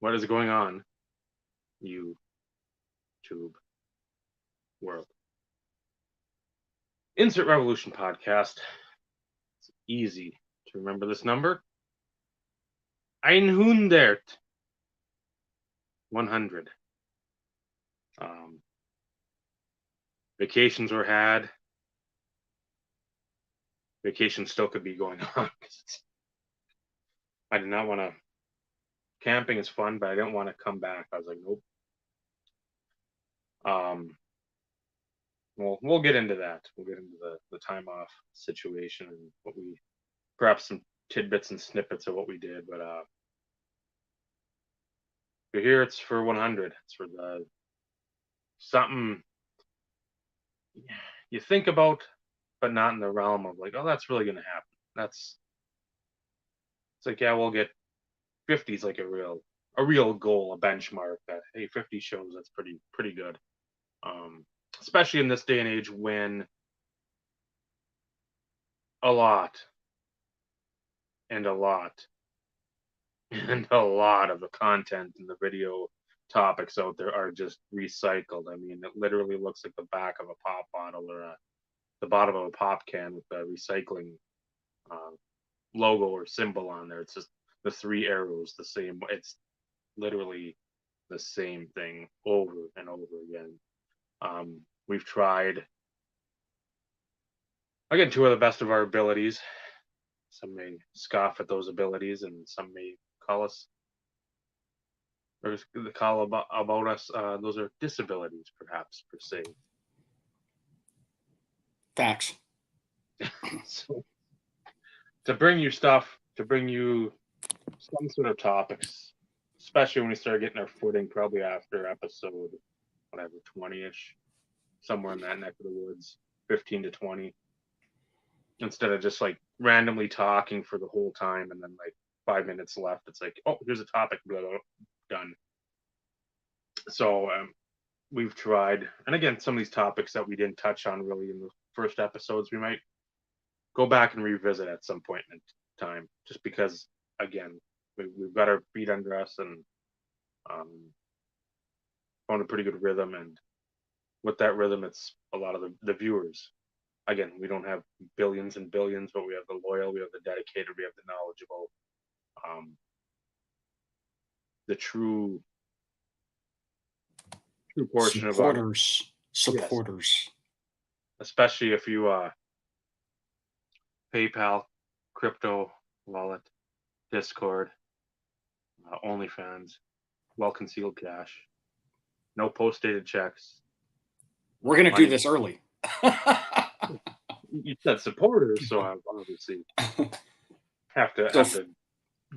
What is going on, YouTube world? Insert Revolution podcast. It's easy to remember this number. 100. 100. Vacations were had. Vacations still could be going on. I did not want to. Camping is fun, but I didn't want to come back. I was like, nope. Well, we'll get into that. We'll get into the time off situation and what we, perhaps some tidbits and snippets of what we did. But you're here. It's for 100. It's for the something you think about, but not in the realm of like, oh, that's really gonna happen. It's like, yeah, we'll get 50 is like a real goal, a benchmark that, hey, 50 shows, that's pretty good. Especially in this day and age when a lot and a lot and a lot of the content and the video topics out there are just recycled. I mean, it literally looks like the back of a pop bottle or the bottom of a pop can with the recycling logo or symbol on there. It's just the three arrows, the same. It's literally the same thing over and over again. We've tried, again, to the best of our abilities. Some may scoff at those abilities, and some may call us, or call about us. Those are disabilities, perhaps per se. Facts. So, to bring you stuff, to bring you some sort of topics, especially when we start getting our footing, probably after episode, whatever, 20-ish, somewhere in that neck of the woods, 15 to 20, instead of just like randomly talking for the whole time and then like 5 minutes left, it's like, oh, here's a topic, blah, blah, done. So we've tried, and again, some of these topics that we didn't touch on really in the first episodes, we might go back and revisit at some point in time, just because, again, we've got our feet under us and found a pretty good rhythm. And with that rhythm, it's a lot of the viewers. Again, we don't have billions and billions, but we have the loyal, we have the dedicated, we have the knowledgeable, the true portion of our supporters. Yes. Especially if you PayPal, crypto wallet, Discord, OnlyFans, well concealed cash, no post dated checks. We're gonna do this early. You said supporters, so I obviously have to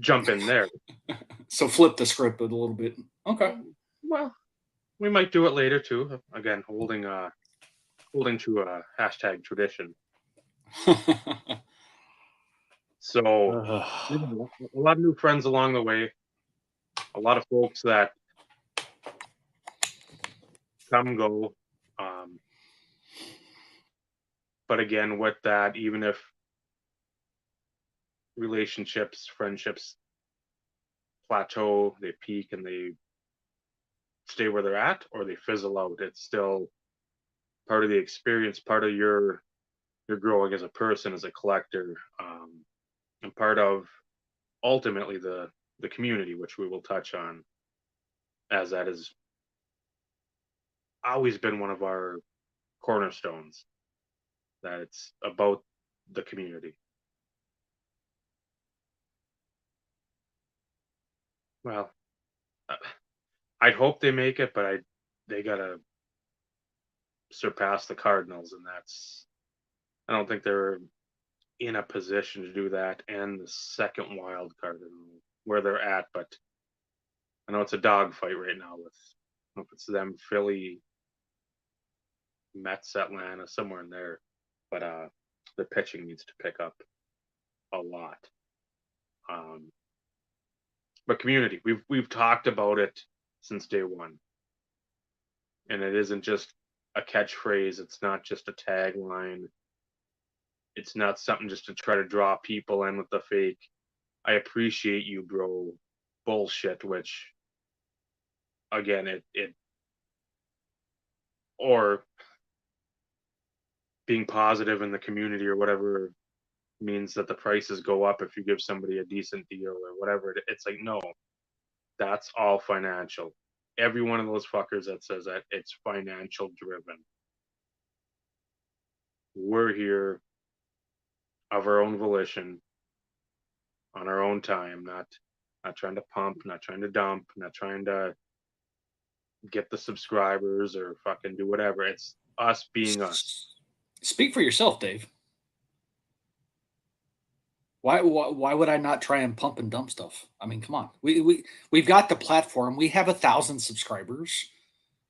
jump in there. So flip the script a little bit. Okay. Well, we might do it later too. Again, holding to a hashtag tradition. So a lot of new friends along the way. A lot of folks that come go. But again, with that, even if relationships, friendships plateau, they peak and they stay where they're at, or they fizzle out, it's still part of the experience, part of your growing as a person, as a collector, and part of ultimately the community, which we will touch on, as that has always been one of our cornerstones, that it's about the community. Well, I'd hope they make it, but they gotta surpass the Cardinals, and I don't think they're in a position to do that, and the second wild card where they're at. But I know it's a dogfight right now with, I don't know if it's them, Philly, Mets, Atlanta, somewhere in there. But the pitching needs to pick up a lot. But community, we've talked about it since day one, and it isn't just a catchphrase. It's not just a tagline. It's not something just to try to draw people in with the fake, I appreciate you, bro, bullshit, which again, it or being positive in the community or whatever means that the prices go up if you give somebody a decent deal or whatever. It's like, no, that's all financial. Every one of those fuckers that says that, it's financial driven. We're here of our own volition, on our own time, not trying to pump, not trying to dump, not trying to get the subscribers or fucking do whatever. It's us being us. Speak for yourself, Dave. Why would I not try and pump and dump stuff? I mean, come on. We've got the platform. We have 1,000 subscribers.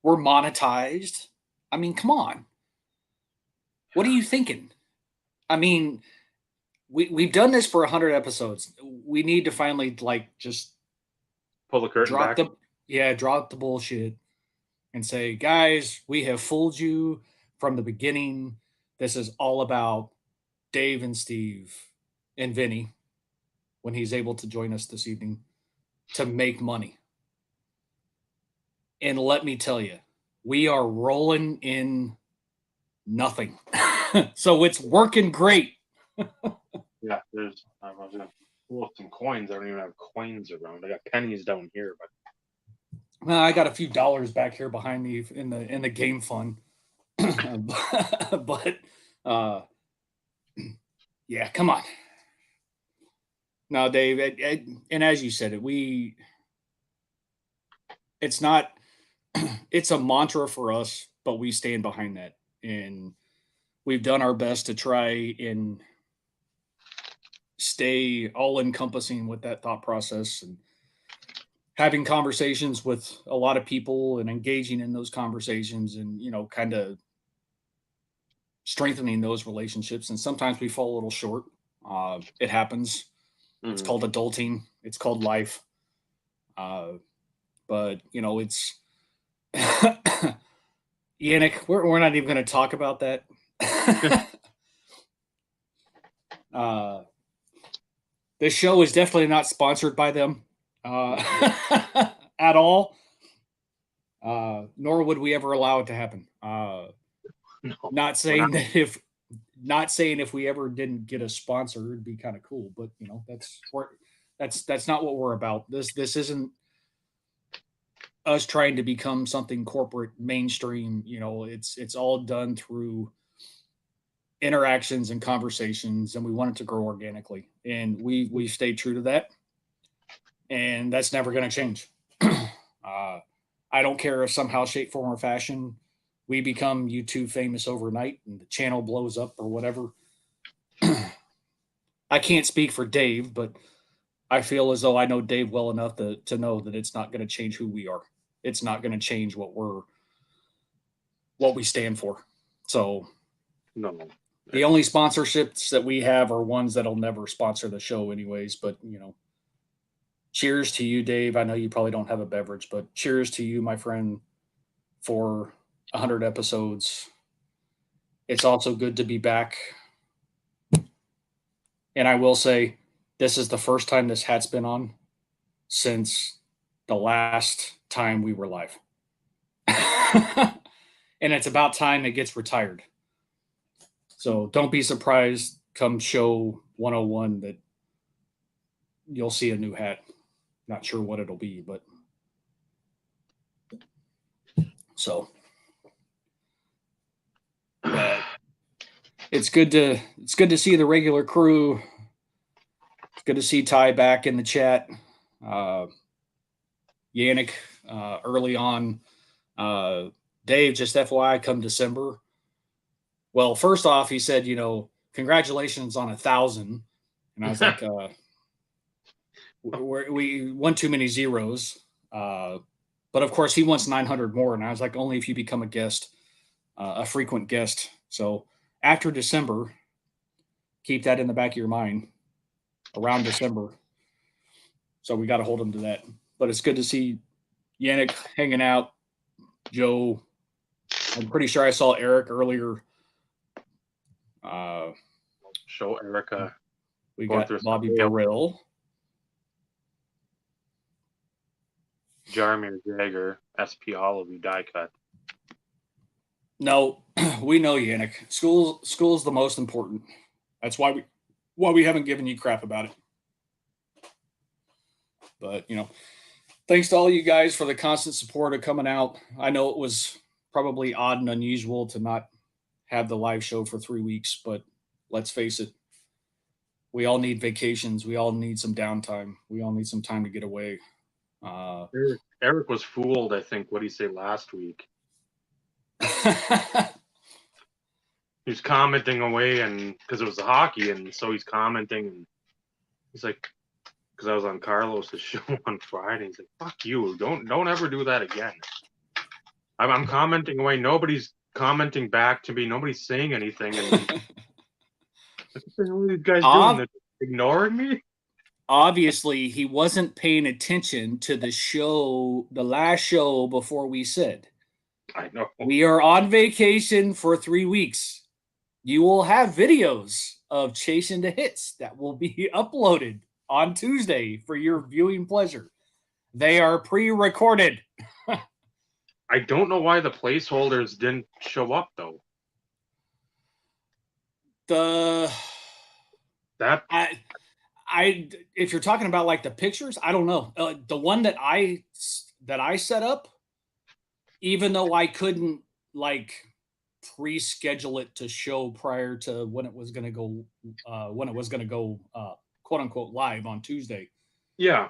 We're monetized. I mean, come on. What are you thinking? I mean, we've done this for 100 episodes. We need to finally just Pull the curtain back. Drop the bullshit and say, guys, we have fooled you from the beginning. This is all about Dave and Steve and Vinny, when he's able to join us this evening, to make money. And let me tell you, we are rolling in nothing. So it's working great. Yeah, I was gonna pull up some coins. I don't even have coins around. I got pennies down here, but I got a few dollars back here behind me in the game fund. But yeah, come on. No, Dave, and as you said it's not, it's a mantra for us, but we stand behind that. And we've done our best to try and stay all encompassing with that thought process, and having conversations with a lot of people and engaging in those conversations, and, kind of strengthening those relationships. And sometimes we fall a little short. It happens. It's called adulting. It's called life. But it's Yannick, we're not even going to talk about that. This show is definitely not sponsored by them at all. Nor would we ever allow it to happen. no, Not saying if we ever didn't get a sponsor, it'd be kind of cool. But that's not what we're about. This isn't us trying to become something corporate mainstream. It's all done through interactions and conversations, and we want it to grow organically, and we stay true to that, and that's never going to change. I don't care if somehow, shape, form, or fashion we become YouTube famous overnight and the channel blows up or whatever. I can't speak for Dave, but I feel as though I know Dave well enough to know that it's not going to change who we are. It's not going to change what we stand for. So no. The only sponsorships that we have are ones that'll never sponsor the show anyways. But, cheers to you, Dave. I know you probably don't have a beverage, but cheers to you, my friend, for 100 episodes. It's also good to be back. And I will say, this is the first time this hat's been on since the last time we were live. And it's about time it gets retired. So don't be surprised come show 101 that you'll see a new hat. Not sure what it'll be, but so it's good to see the regular crew. It's good to see Ty back in the chat. Yannick early on. Dave, just FYI, come December. Well, first off, he said, congratulations on 1,000. And I was like, we won too many zeros. But of course, he wants 900 more. And I was like, only if you become a guest, a frequent guest. So after December, keep that in the back of your mind around December. So we got to hold him to that. But it's good to see Yannick hanging out. Joe, I'm pretty sure I saw Eric earlier. Show Erica. We got Bobby Burrell. Jaromir Jagr, SP Holloway die cut. No, we know, Yannick. School's the most important. That's why we haven't given you crap about it. But thanks to all you guys for the constant support of coming out. I know it was probably odd and unusual to not have the live show for 3 weeks, but let's face it, we all need vacations. We all need some downtime. We all need some time to get away. Eric was fooled, I think. What did he say last week? He was commenting away, and because it was the hockey, and so he's commenting, and he's like, because I was on Carlos's show on Friday, he's like, "Fuck you! Don't ever do that again." I'm commenting away. Nobody's commenting back to me. Nobody's saying anything, and what the hell are these guys doing? They're ignoring me? Obviously, he wasn't paying attention to the last show before we said, I know. We are on vacation for 3 weeks. You will have videos of chasing the hits that will be uploaded on Tuesday for your viewing pleasure. They are pre-recorded. I don't know why the placeholders didn't show up, though. If you're talking about like the pictures, I don't know. The one that I set up, even though I couldn't like pre-schedule it to show prior to when it was going to go, quote unquote live on Tuesday. Yeah,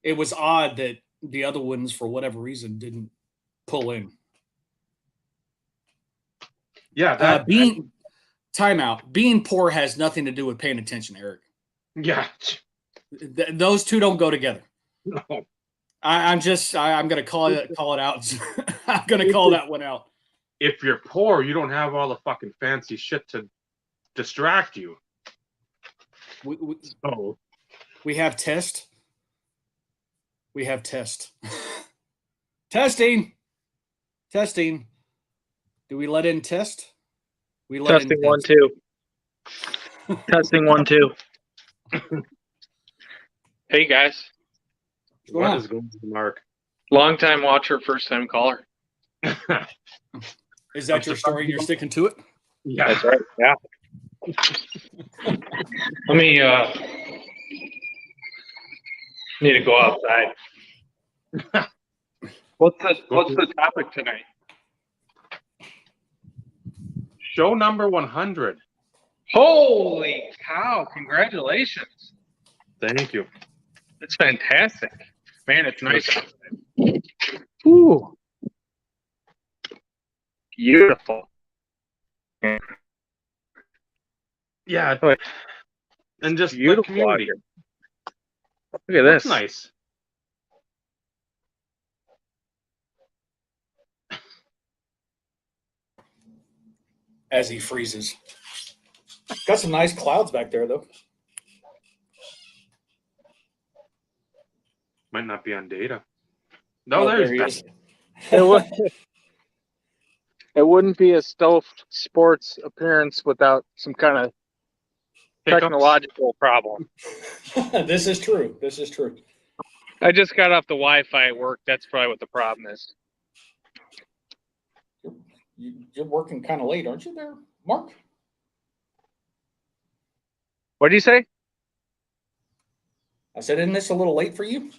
it was odd that the other ones, for whatever reason, didn't pull in. Yeah, timeout. Being poor has nothing to do with paying attention, Eric. Yeah, those two don't go together. No. I'm going to call it out. I'm going to call that one out. If you're poor, you don't have all the fucking fancy shit to distract you. We have test. We have test. Testing. Do we let in test? We let Testing in 1 2. Testing 1 2. Hey guys. What is going on, Mark? Long time watcher, first time caller. Is that your story and you're sticking to it? Yeah, that's right. Yeah. Let me need to go outside. What's the topic tonight? Show number 100. Holy cow, congratulations. Thank you. That's fantastic. Man, it's nice outside. Ooh. Beautiful. Yeah, and just beautiful out here. Look at this. That's nice. As he freezes. Got some nice clouds back there, though. Might not be on data. No, there he is. It wouldn't be a Stowe Sports appearance without some kind of technological problem. This is true. I just got off the Wi-Fi at work. That's probably what the problem is. You're working kind of late, aren't you there, Mark? What did you say? I said, isn't this a little late for you?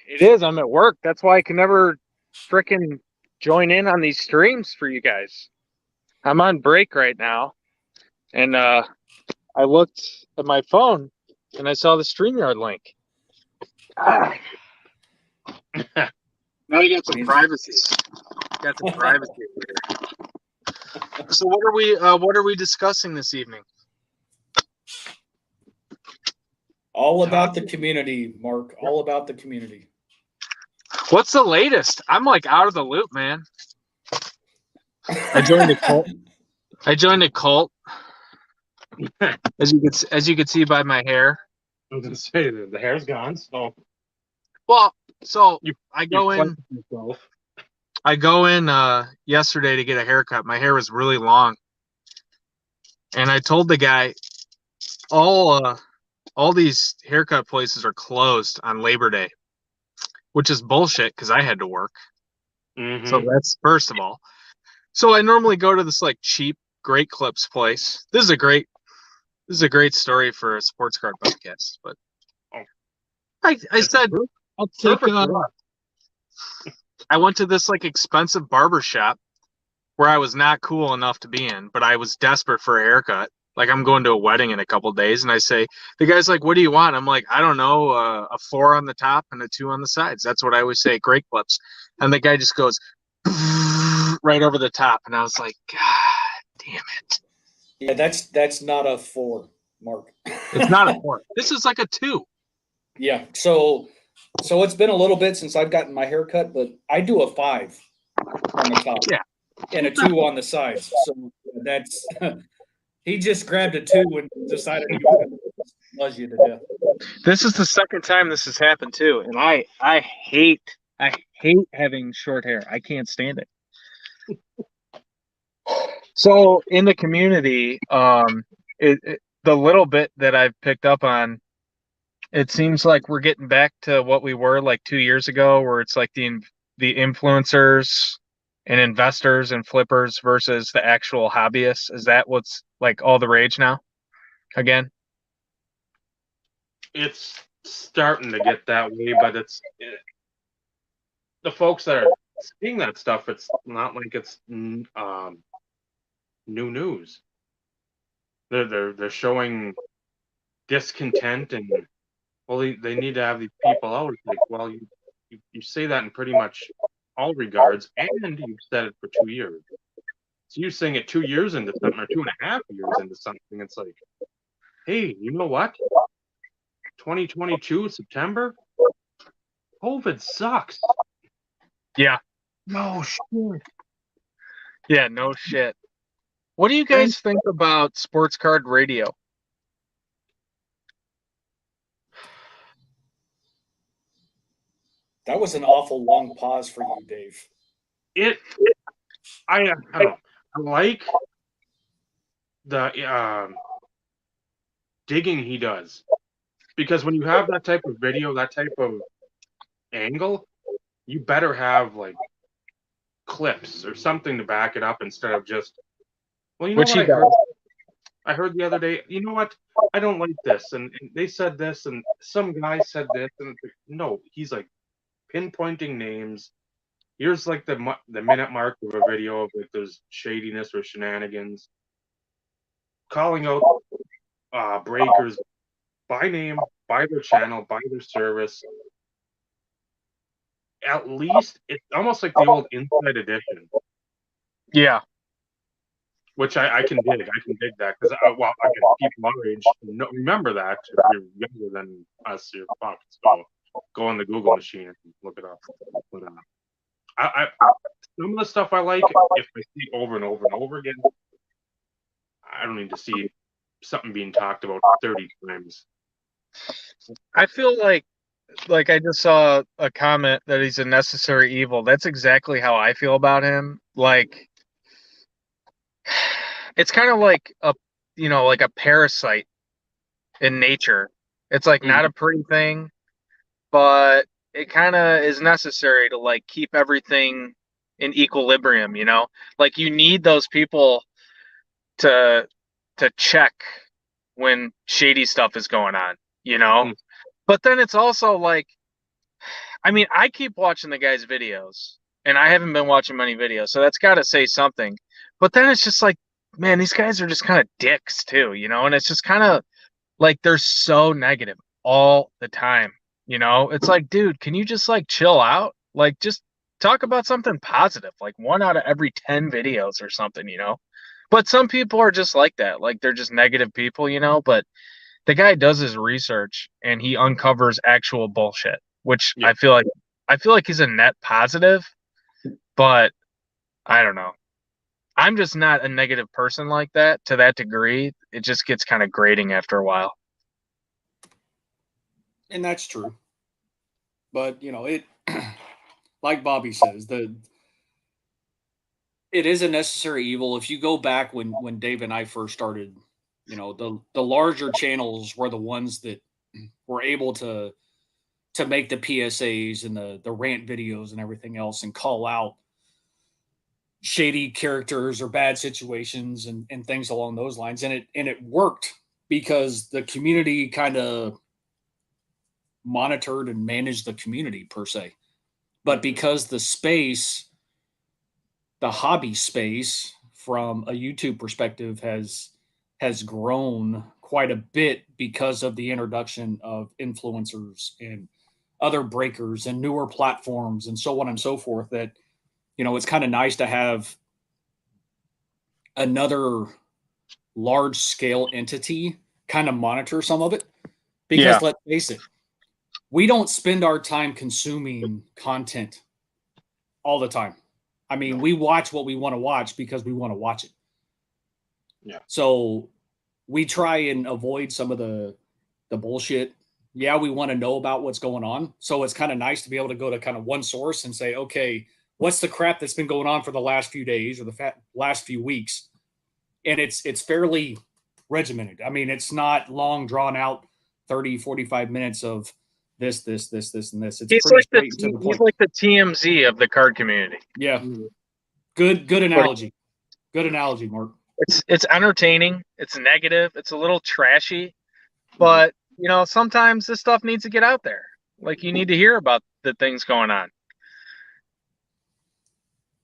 It is. I'm at work. That's why I can never frickin' join in on these streams for you guys. I'm on break right now. And I looked at my phone and I saw the StreamYard link. Now you got some privacy. So what are we discussing this evening? All about the community, Mark. All about the community. What's the latest? I'm like out of the loop, man. I joined a cult. As you could see by my hair. I was gonna say the hair's gone. So I go in yesterday to get a haircut. My hair was really long, and I told the guy, all these haircut places are closed on Labor Day. which is bullshit because I had to work. Mhm. So that's first of all. So I normally go to this like cheap Great Clips place. This is a great story for a sports card podcast. But Oh. I It's said I'll take. perfect for us. I went to this like expensive barber shop where I was not cool enough to be in, but I was desperate for a haircut. Like I'm going to a wedding in a couple days, and I say the guy's like, "What do you want?" I'm like, "I don't know, a 4 on the top and a 2 on the sides." That's what I always say at Great Clips, and the guy just goes right over the top, and I was like, "God damn it!" Yeah, that's not a 4, Mark. It's not a 4. This is like a 2. Yeah. So it's been a little bit since I've gotten my haircut, but I do a 5 on the top. Yeah. And a 2 on the sides. So that's he just grabbed a 2 and decided he was going to buzz you to death. This is the second time this has happened too, and I hate having short hair. I can't stand it. So in the community, the little bit that I've picked up on, it seems like we're getting back to what we were like 2 years ago, where it's like the influencers and investors and flippers versus the actual hobbyists. Is that what's like all the rage now? Again? It's starting to get that way, but the folks that are seeing that stuff. It's not like it's new news. They're showing discontent, and well, they need to have these people out. It's like, well, you say that in pretty much all regards, and you've said it for 2 years. So you're saying it 2 years into something, or 2.5 years into something. It's like, hey, you know what? 2022 September, COVID sucks. Yeah. No shit. Yeah, no shit. What do you guys think about sports card radio? That was an awful long pause for you, Dave. I don't know. I like the digging he does, because when you have that type of video, that type of angle, you better have like clips or something to back it up instead of just, well, you know Which what he does. I heard the other day, you know what, I don't like this, and they said this, and some guy said this, and it's like, no, he's like pinpointing names. Here's like the minute mark of a video of like there's shadiness or shenanigans, calling out breakers by name, by their channel, by their service. At least it's almost like the old Inside Edition, Yeah. which I can dig. I can dig that because well, I can people our age remember that. If you're younger than us, you're fucked. So go on the Google machine and look it up. But I some of the stuff I like, if I see over and over and over again, I don't need to see something being talked about 30 times. I feel like I just saw a comment that he's a necessary evil. That's exactly how I feel about him. Like it's kind of like like a parasite in nature. It's like not a pretty thing, but it kind of is necessary to like keep everything in equilibrium, you know? Like you need those people to check when shady stuff is going on, you know? But then it's also like, I mean, I keep watching the guy's videos and I haven't been watching many videos, so that's got to say something. But then it's just like, man, these guys are just kind of dicks too, you know? And it's just kind of like they're so negative all the time, you know? It's like, dude, can you just like chill out? Like just talk about something positive, like 1 out of every 10 videos or something, you know? But some people are just like that. Like they're just negative people, you know? But the guy does his research and he uncovers actual bullshit, which Yeah. I feel like he's a net positive, but I don't know. I'm just not a negative person like that to that degree. It just gets kind of grating after a while. And that's true. But, it like Bobby says, it is a necessary evil. If you go back when Dave and I first started, the larger channels were the ones that were able to to make the PSAs and the rant videos and everything else and call out shady characters or bad situations and things along those lines. And it worked because the community kind of monitored and managed the community per se. But because the space, the hobby space from a YouTube perspective has grown quite a bit because of the introduction of influencers and other breakers and newer platforms and so on and so forth, that it's kind of nice to have another large scale entity kind of monitor some of it, because let's face it, we don't spend our time consuming content all the time. I mean, we watch what we want to watch because we want to watch it. Yeah. So we try and avoid some of the bullshit. Yeah, we want to know about what's going on. So it's kind of nice to be able to go to kind of one source and say, okay, what's the crap that's been going on for the last few days or the last few weeks? And it's fairly regimented. I mean, it's not long drawn out 30, 45 minutes of this, and this. It's He's pretty like straight to the point. he's like the TMZ of the card community. Yeah. Good analogy. Good analogy, Mark. It's entertaining. It's negative. It's a little trashy, but sometimes this stuff needs to get out there. Like, you need to hear about the things going on.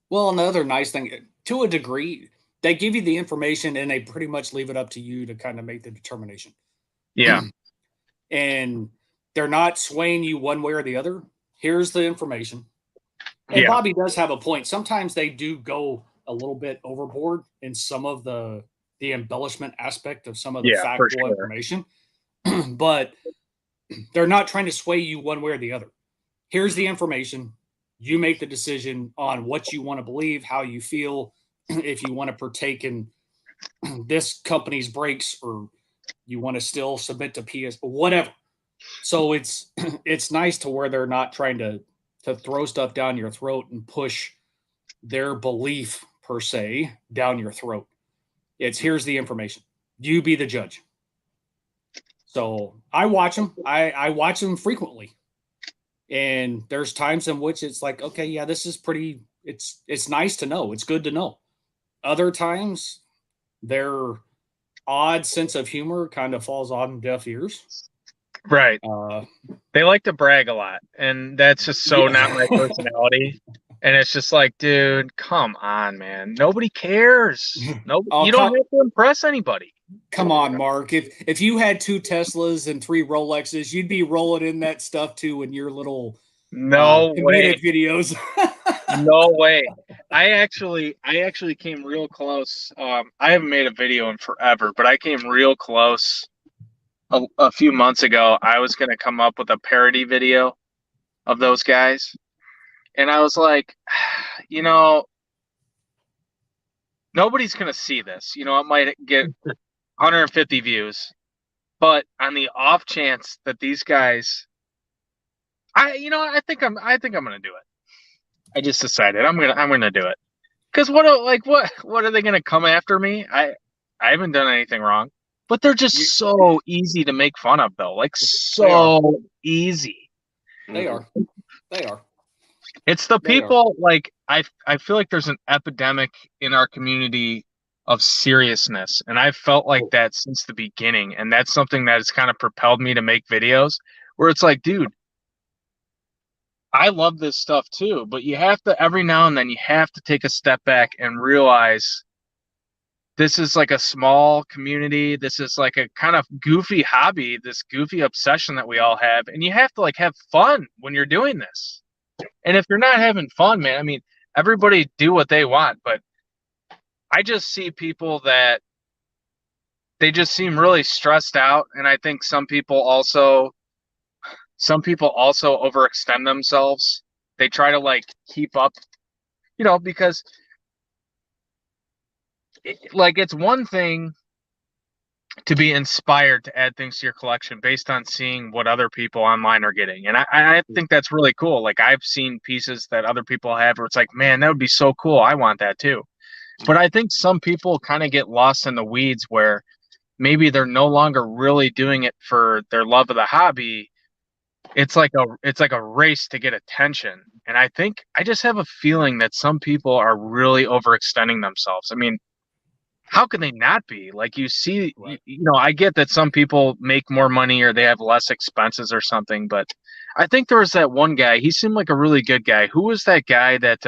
Well, another nice thing, to a degree, they give you the information and they pretty much leave it up to you to kind of make the determination. Yeah. And they're not swaying you one way or the other. Here's the information. And Bobby does have a point. Sometimes they do go a little bit overboard in some of the embellishment aspect of some of the factual information, but they're not trying to sway you one way or the other. Here's the information. You make the decision on what you want to believe, how you feel, if you want to partake in this company's breaks or you want to still submit to PS, whatever. So it's nice to where they're not trying to throw stuff down your throat and push their belief per se down your throat. It's here's the information. You be the judge. So I watch them. I watch them frequently. And there's times in which it's like, okay, yeah, this is pretty, it's nice to know. It's good to know. Other times their odd sense of humor kind of falls on deaf ears. Right. They like to brag a lot, and that's just so not my personality. And it's just like, dude, come on, man. Nobody cares. You don't have to impress anybody. Come on, Mark. If you had 2 Teslas and 3 Rolexes, you'd be rolling in that stuff too in your little comedic videos. No way. I actually came real close. I haven't made a video in forever, but I came real close a few months ago. I was going to come up with a parody video of those guys. And I was like, nobody's going to see this. It might get 150 views. But on the off chance that these guys, I think I'm going to do it. I just decided I'm going to do it. Cuz what are they going to come after me? I haven't done anything wrong. But they're just so easy to make fun of, though. Like, so easy. They are. It's the people, like, I feel like there's an epidemic in our community of seriousness. And I've felt like that since the beginning. And that's something that has kind of propelled me to make videos where it's like, dude, I love this stuff too. But you have to, every now and then, you have to take a step back and realize this is like a small community. This is like a kind of goofy hobby, this goofy obsession that we all have. And you have to like have fun when you're doing this. And if you're not having fun, man, I mean, everybody do what they want. But I just see people that they just seem really stressed out. And I think some people also overextend themselves. They try to like keep up, because it's one thing to be inspired to add things to your collection based on seeing what other people online are getting. And I think that's really cool. Like, I've seen pieces that other people have where it's like, man, that would be so cool. I want that too. But I think some people kind of get lost in the weeds where maybe they're no longer really doing it for their love of the hobby. it's like a race to get attention. And I just have a feeling that some people are really overextending themselves. I mean, how can they not be? Like you see, Right. I get that some people make more money or they have less expenses or something, but I think there was that one guy, he seemed like a really good guy. Who was that guy that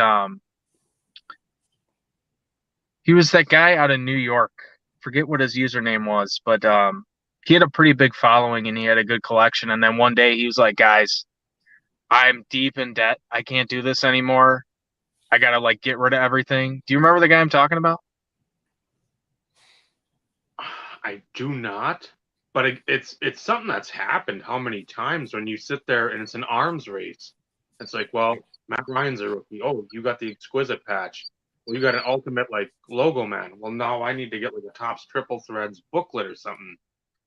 he was that guy out of New York. Forget what his username was, but he had a pretty big following and he had a good collection. And then one day he was like, "Guys, I'm deep in debt. I can't do this anymore. I gotta like get rid of everything." Do you remember the guy I'm talking about? I do not, but it's something that's happened how many times when you sit there and it's an arms race. It's like, well, Matt Ryan's a rookie. Oh, you got the exquisite patch. Well, you got an ultimate like logo man. Well, now I need to get like a Topps Triple Threads booklet or something.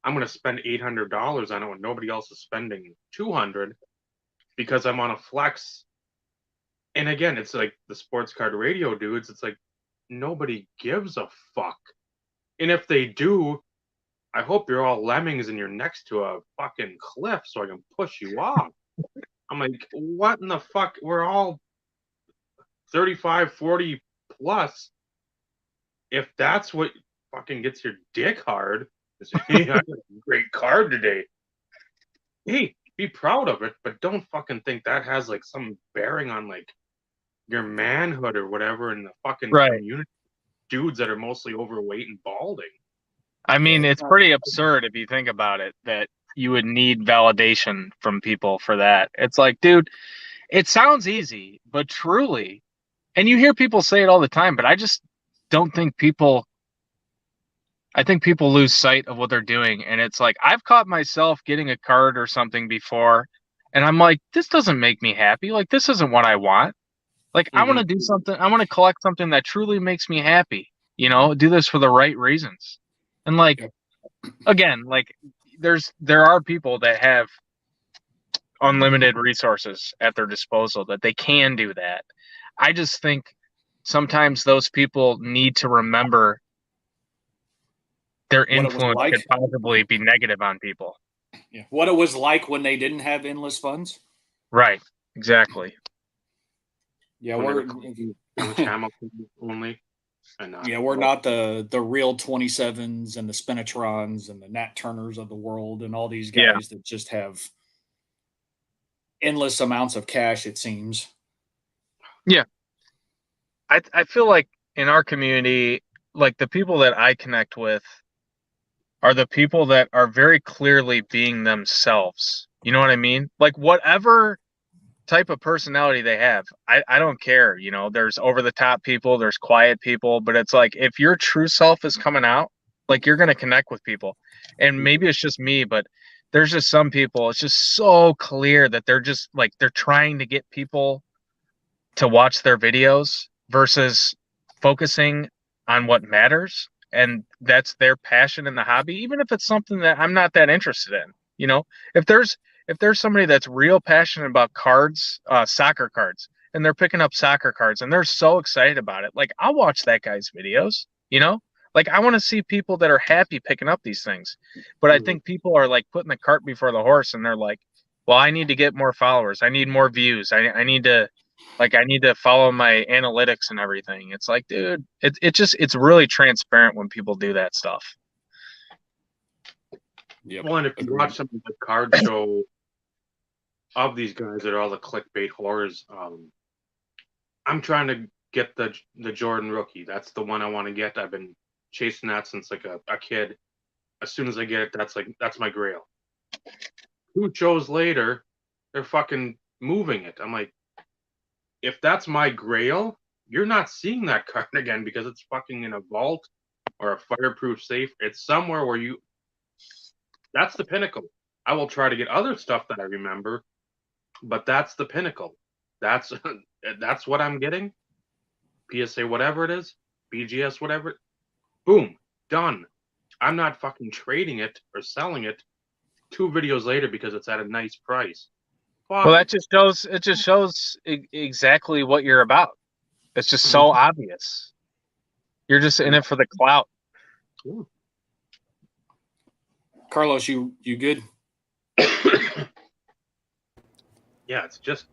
I'm gonna spend $800 on it when nobody else is spending 200 because I'm on a flex. And again, it's like the sports card radio dudes. It's like nobody gives a fuck. And if they do, I hope you're all lemmings and you're next to a fucking cliff so I can push you off. I'm like, what in the fuck? We're all 35, 40 plus. If that's what fucking gets your dick hard, is, hey, I got a great card today. Hey, be proud of it, but don't fucking think that has like some bearing on like your manhood or whatever in the fucking Right. community. Dudes that are mostly overweight and balding. I mean, Yeah. it's pretty absurd if you think about it that you would need validation from people for that. It's like, dude, it sounds easy, but truly, and you hear people say it all the time, but I just don't think I think people lose sight of what they're doing. And it's like, I've caught myself getting a card or something before, and I'm like, this doesn't make me happy. Like, this isn't what I want. Like, I want to do something, I want to collect something that truly makes me happy, do this for the right reasons. And like, Yep. again, like, there are people that have unlimited resources at their disposal that they can do that. I just think sometimes those people need to remember their What it was influence like. could possibly be negative on people. Yeah. What it was like when they didn't have endless funds. Right. Exactly. Yeah, When they we're were collecting Lewis Hamilton only. And yeah, we're not the real 27s and the Spinetrons and the Nat Turners of the world and all these Yeah. guys that just have endless amounts of cash, it seems. Yeah. I feel like in our community, like the people that I connect with are the people that are very clearly being themselves. You know what I mean? Like whatever type of personality they have, I don't care. There's over the top people, there's quiet people, but it's like if your true self is coming out, like you're going to connect with people. And maybe it's just me, but there's just some people, it's just so clear that they're just like they're trying to get people to watch their videos versus focusing on what matters, and that's their passion in the hobby, even if it's something that I'm not that interested in. If there's somebody that's real passionate about cards, soccer cards, and they're picking up soccer cards and they're so excited about it, like I'll watch that guy's videos. Like I want to see people that are happy picking up these things. But I think people are like putting the cart before the horse, and they're like, well, I need to get more followers, I need more views, I need to follow my analytics and everything. It's like, dude, it's really transparent when people do that stuff. Yep. Well, and if you watch some of the card show of these guys that are all the clickbait whores, I'm trying to get the Jordan rookie. That's the one I want to get. I've been chasing that since like a kid. As soon as I get it, that's my grail. 2 shows later, they're fucking moving it. I'm like, if that's my grail, you're not seeing that card again because it's fucking in a vault or a fireproof safe. It's somewhere where that's the pinnacle. I will try to get other stuff that I remember, but that's the pinnacle. That's what I'm getting. PSA, whatever it is, BGS, whatever. Boom, done. I'm not fucking trading it or selling it 2 videos later because it's at a nice price. Well, it just shows exactly what you're about. It's just so obvious. You're just in it for the clout. Carlos, you good? yeah, it's just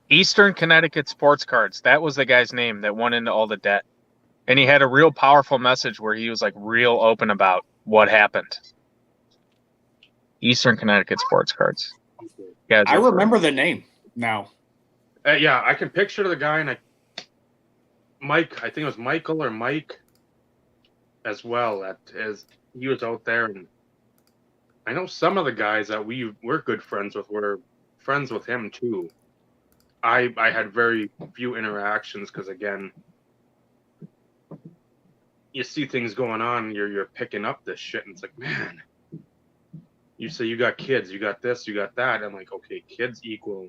Eastern Connecticut Sports Cards. That was the guy's name that went into all the debt. And he had a real powerful message where he was like real open about what happened. Eastern Connecticut Sports Cards. I remember the name now. yeah, I can picture the guy, and Mike, I think it was Michael or Mike as well, as he was out there, and I know some of the guys that we're good friends with were friends with him too. I had very few interactions because, again, you see things going on, you're picking up this shit, and it's like, man, you say you got kids, you got this, you got that. I'm like, okay, kids equal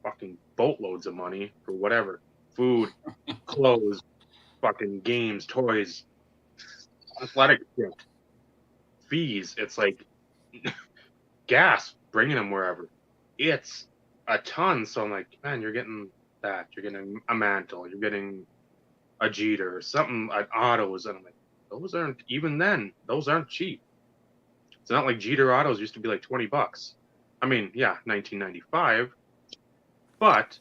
fucking boatloads of money for whatever. Food, clothes, fucking games, toys, athletic shit, fees. It's like gas, bringing them wherever. It's a ton. So I'm like, man, you're getting that. You're getting a mantle. You're getting a Jeter or something at autos. And I'm like, those aren't, even then, those aren't cheap. It's not like Jeter autos used to be like $20. I mean, yeah, 1995, but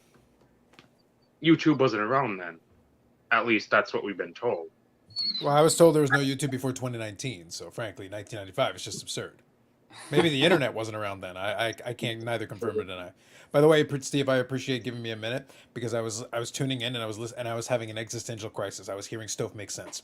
YouTube wasn't around then. At least that's what we've been told. Well, I was told there was no YouTube before 2019, so frankly, 1995 is just absurd. Maybe the internet wasn't around then. I can't neither confirm or deny. By the way, Steve, I appreciate giving me a minute because I was tuning in and I was having an existential crisis. I was hearing stuff make sense.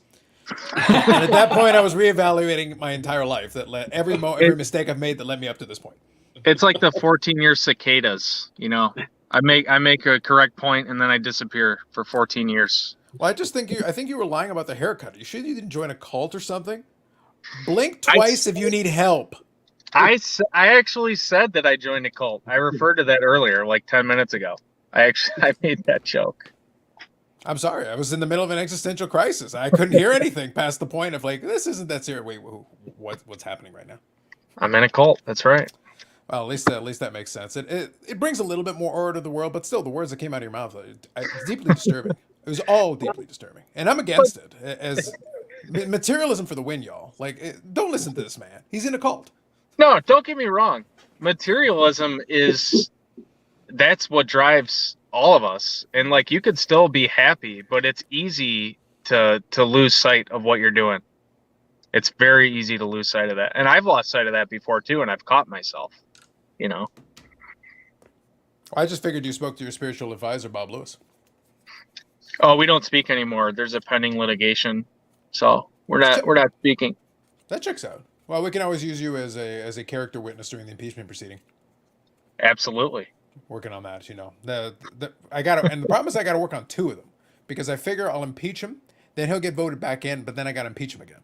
And at that point, I was reevaluating my entire life. That every mistake I've made that led me up to this point. It's like the 14-year cicadas. You know, I make a correct point and then I disappear for 14 years. Well, I think you were lying about the haircut. You didn't join a cult or something. Blink twice if you need help. I actually said that I joined a cult. I referred to that earlier, like 10 minutes ago. I made that joke. I'm sorry. I was in the middle of an existential crisis. I couldn't hear anything past the point of like, this isn't that serious. Wait, what's happening right now? I'm in a cult. That's right. Well, at least that makes sense. It brings a little bit more order to the world, but still, the words that came out of your mouth, it's deeply disturbing. It was all deeply disturbing, and I'm against it. As materialism for the win, y'all. Like, don't listen to this man. He's in a cult. No, don't get me wrong. Materialism that's what drives all of us. And like, you could still be happy, but it's easy to lose sight of what you're doing. It's very easy to lose sight of that. And I've lost sight of that before too. And I've caught myself, you know. I just figured you spoke to your spiritual advisor, Bob Lewis. Oh, we don't speak anymore. There's a pending litigation. So we're not speaking. That checks out. Well, we can always use you as a character witness during the impeachment proceeding. Absolutely. Working on that, you know. And the problem is I got to work on two of them because I figure I'll impeach him, then he'll get voted back in, but then I got to impeach him again.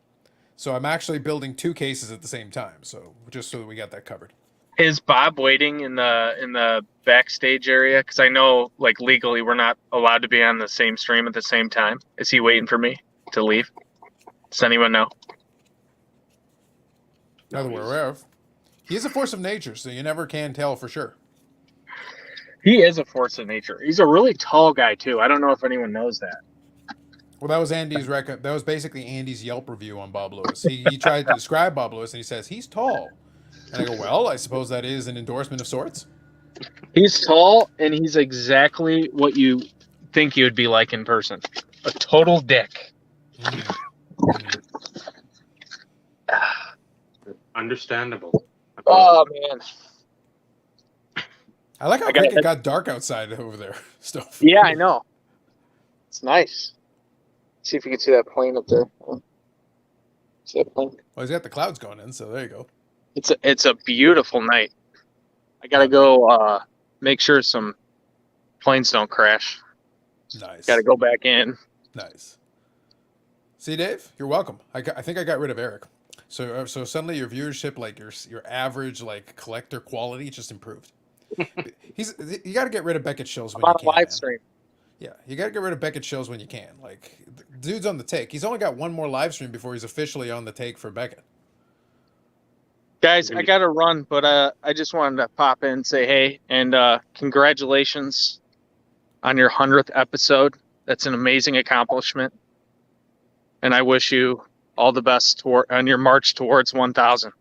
So I'm actually building two cases at the same time. So just so that we got that covered. Is Bob waiting in the backstage area? Because I know, like, legally we're not allowed to be on the same stream at the same time. Is he waiting for me to leave? Does anyone know? Not that we're aware of. He is a force of nature, so you never can tell for sure. He is a force of nature. He's a really tall guy too. I don't know if anyone knows that. Well, that was that was basically Andy's Yelp review on Bob Lewis. He tried to describe Bob Lewis, and he says he's tall. And I go, well, I suppose that is an endorsement of sorts. He's tall, and he's exactly what you think he would be like in person. A total dick. Understandable. Oh man. I like how quick it got dark outside over there. Stuff. Yeah, I know. It's nice. See if you can see that plane up there. See that plane? Well, he's got the clouds going in, so there you go. It's a beautiful night. I gotta go make sure some planes don't crash. Nice. Gotta go back in. Nice. See, Dave, you're welcome. I think I got rid of Eric. So suddenly your viewership, like your average like collector quality, just improved. You got to get rid of Beckett shows when you can. Live stream. Yeah, you got to get rid of Beckett shows when you can. Like, the dude's on the take. He's only got one more live stream before he's officially on the take for Beckett. Guys, I got to run, but I just wanted to pop in and say hey, and congratulations on your 100th episode. That's an amazing accomplishment. And I wish you all the best on your march towards 1,000.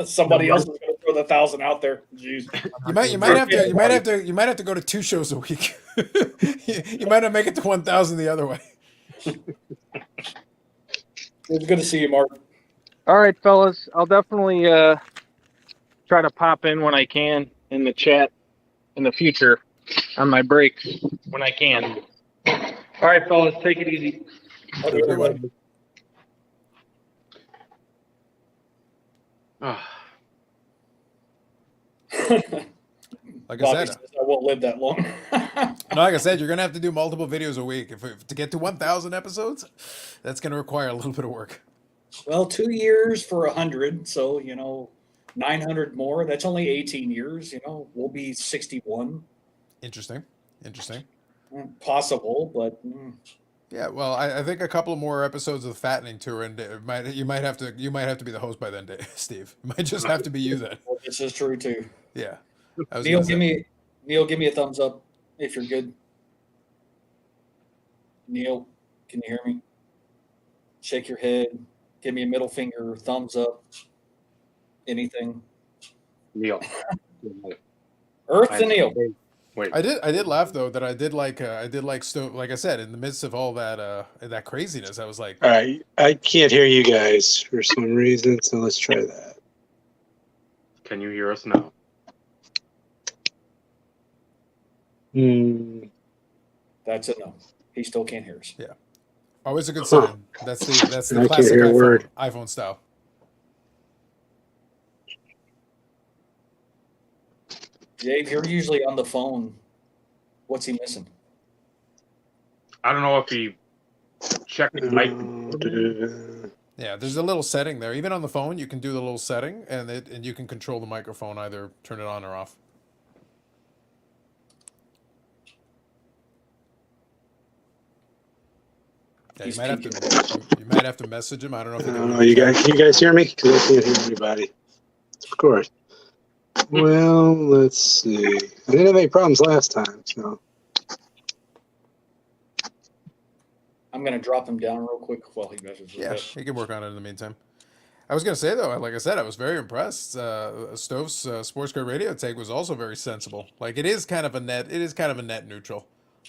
Somebody else is going to throw the 1,000 out there. Jeez. You might have to go to 2 shows a week. You might not make it to 1,000 the other way. It's good to see you, Mark. All right, fellas. I'll definitely try to pop in when I can in the chat in the future on my breaks when I can. All right, fellas. Take it easy. Okay, everybody. Ah, Like I Bobby said, says I won't live that long. no, like I said, you're gonna have to do multiple videos a week if to get to 1,000 episodes. That's gonna require a little bit of work. Well, 2 years for 100, so 900 more. That's only 18 years. We'll be 61. Interesting. Possible, but Yeah, well, I think a couple more episodes of the fattening tour, and you might have to be the host by then, Steve. It might just have to be you then. well, this is true too. Yeah. I was Neil, gonna say- give me a thumbs up if you're good. Neil, can you hear me? Shake your head. Give me a middle finger, thumbs up, anything. Neil. Earth to Neil. Wait. I did laugh though that I did like like I said, in the midst of all that craziness, I was like, All right, I can't hear you guys for some reason, so let's try that. Can you hear us now? That's a no. He still can't hear us. always a good sign. That's the I can't classic hear a word. iPhone style. Dave, you're usually on the phone. What's he missing? I don't know if he checked his mic. Yeah, there's a little setting there. Even on the phone, you can do the little setting, and you can control the microphone, either turn it on or off. Yeah, you might have to message him. I don't know if I he don't can know. Can you guys hear me? Because I can't hear anybody. Of course. Well, let's see. I didn't have any problems last time, so. I'm going to drop him down real quick while he messages. Yeah, he can work on it in the meantime. I was gonna say though, like I said, I was very impressed. Stove's Sports Card Radio take was also very sensible. Like it is kind of a net neutral.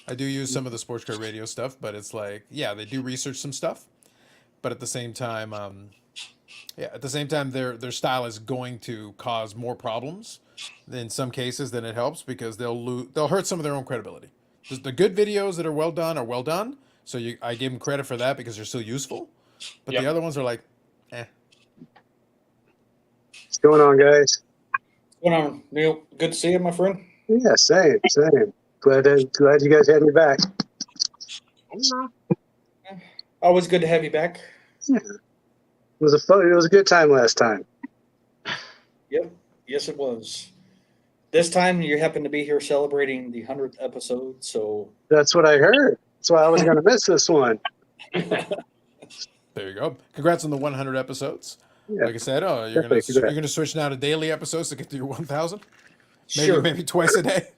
I do use some of the Sports Card Radio stuff, but it's like, yeah, they do research some stuff, but at the same time, their style is going to cause more problems in some cases than it helps, because they'll hurt some of their own credibility. The good videos that are well done are well done, so I give them credit for that because they're still useful. But the other ones are like, eh. What's going on, guys? What's going on, Neil? Good to see you, my friend. Yeah, same. Glad you guys had me back. Always good to have you back. Yeah. It was a good time last time. Yep. Yes, it was. This time you happen to be here celebrating the 100th episode, so That's what I heard. That's why I was going to miss this one. There you go. Congrats on the 100 episodes. Yeah. Like I said, you're gonna switch now to daily episodes to get to your 1,000. Maybe twice a day.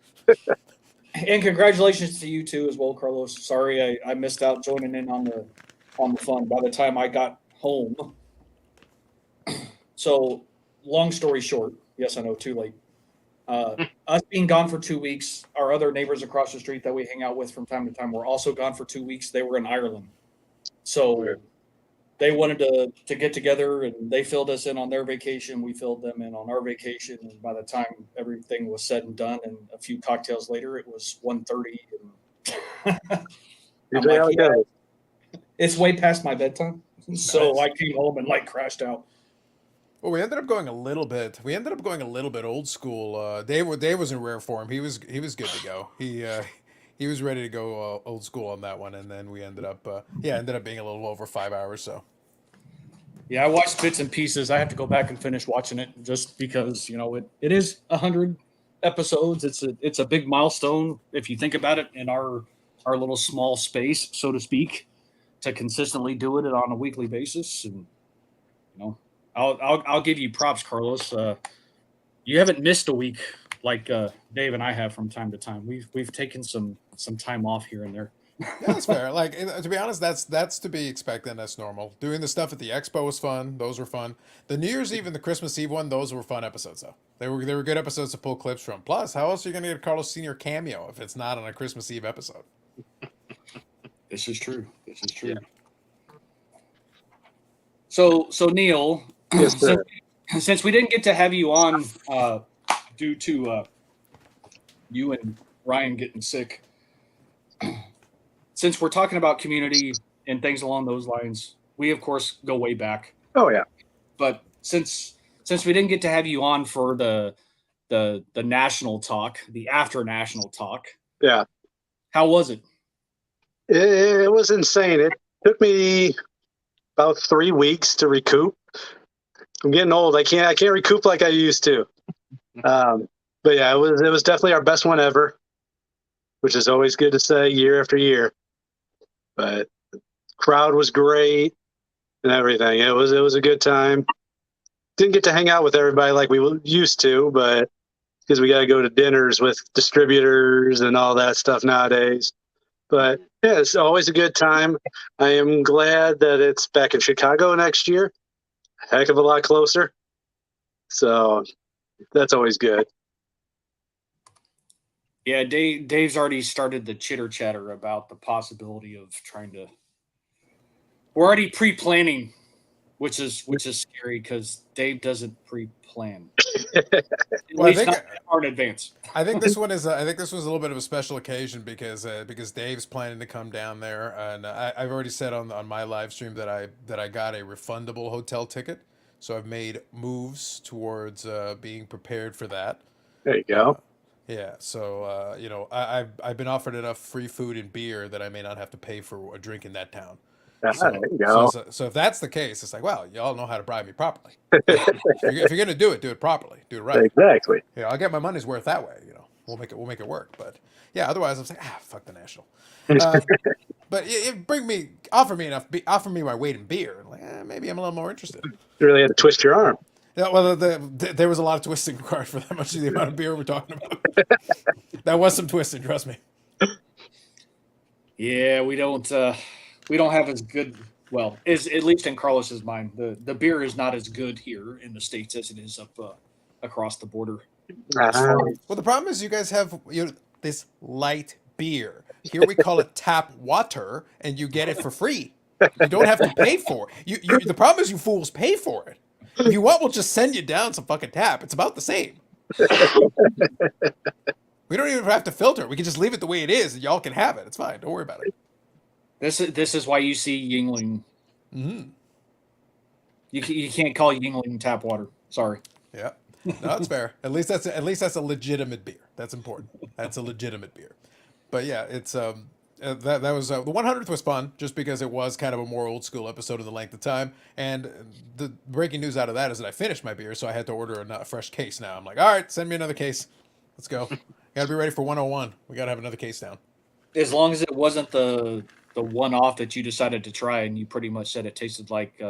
And congratulations to you too as well, Carlos. Sorry I missed out joining in on the fun by the time I got home. So, long story short, yes, I know, too late. Us being gone for 2 weeks, our other neighbors across the street that we hang out with from time to time were also gone for 2 weeks. They were in Ireland. So they wanted to get together, and they filled us in on their vacation. We filled them in on our vacation. And by the time everything was said and done, and a few cocktails later, it was 1:30. And I'm like, yeah, it's way past my bedtime. So Nice. I came home and crashed out. Well, we ended up going a little bit old school. Dave was in rare form. He was good to go. He was ready to go old school on that one, and then we ended up being a little over 5 hours. So Yeah, I watched bits and pieces. I have to go back and finish watching it just because it is 100 episodes. It's a big milestone if you think about it in our little small space, so to speak, to consistently do it on a weekly basis. And I'll give you props, Carlos. You haven't missed a week like Dave and I have from time to time. We've taken some time off here and there. Yeah, that's fair. Like to be honest, that's to be expected. And that's normal. Doing the stuff at the expo was fun. Those were fun. The New Year's Eve and the Christmas Eve one, those were fun episodes though. They were good episodes to pull clips from. Plus, how else are you gonna get a Carlos Senior cameo if it's not on a Christmas Eve episode? This is true. This is true. Yeah. So Neil, Yes, sir. since we didn't get to have you on due to you and Ryan getting sick, since we're talking about community and things along those lines, we of course go way back. Oh yeah. But since we didn't get to have you on for the national talk, the after national talk, Yeah. how was it? It was insane. It took me about 3 weeks to recoup. I'm getting old. I can't recoup like I used to. But yeah, it was definitely our best one ever, which is always good to say year after year. But the crowd was great and everything. It was a good time. Didn't get to hang out with everybody like we used to, but because we got to go to dinners with distributors and all that stuff nowadays. But yeah, it's always a good time. I am glad that it's back in Chicago next year. Heck of a lot closer. So that's always good. Yeah, Dave's already started the chitter chatter about the possibility of trying to. We're already pre-planning, which is scary because Dave doesn't pre-plan. At Well, I least think not that far in advance. I think this one is. I think this was a little bit of a special occasion because Dave's planning to come down there, and I've already said on my live stream that I got a refundable hotel ticket, so I've made moves towards being prepared for that. There you go. Yeah, so you know, I've been offered enough free food and beer that I may not have to pay for a drink in that town. So, There you go. so if that's the case, it's like, well, y'all know how to bribe me properly. If you're gonna do it properly, do it right. Exactly. Yeah, I'll get my money's worth that way. You know, we'll make it work. But yeah, otherwise, I'm saying, fuck the national. But offer me my weight in beer. Like, maybe I'm a little more interested. You really had to twist your arm. Yeah, well, there was a lot of twisting required for that much of the amount of beer we're talking about. That was some twisting, trust me. Yeah, we don't have as good. Well, is at least in Carlos's mind, the beer is not as good here in the States as it is up across the border. Well, the problem is you guys have this light beer. Here we call it tap water, and you get it for free. You don't have to pay for it. The problem is you fools pay for it. If you want, we'll just send you down some fucking tap. It's about the same. We don't even have to filter it. We can just leave it the way it is, and y'all can have it. It's fine. Don't worry about it. This is why you see Yingling. Mm-hmm. You can't call Yingling tap water. Sorry. Yeah, no, that's fair. At least that's a legitimate beer. That's important. That's a legitimate beer. But yeah, it's that was the 100th was fun just because it was kind of a more old school episode of the length of time. And the breaking news out of that is that I finished my beer, so I had to order a fresh case now. I'm like, all right, send me another case. Let's go. Got to be ready for 101. We got to have another case down. As long as it wasn't the one-off that you decided to try, and you pretty much said it tasted like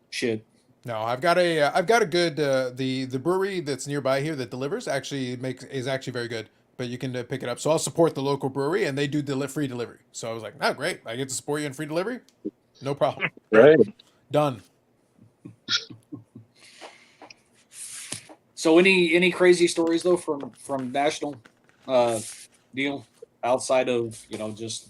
shit. No, I've got a good the brewery that's nearby here that delivers is actually very good. But you can pick it up. So I'll support the local brewery, and they do free delivery. So I was like, oh, great. I get to support you in free delivery? No problem. Right. Done. So any crazy stories though from national deal outside of just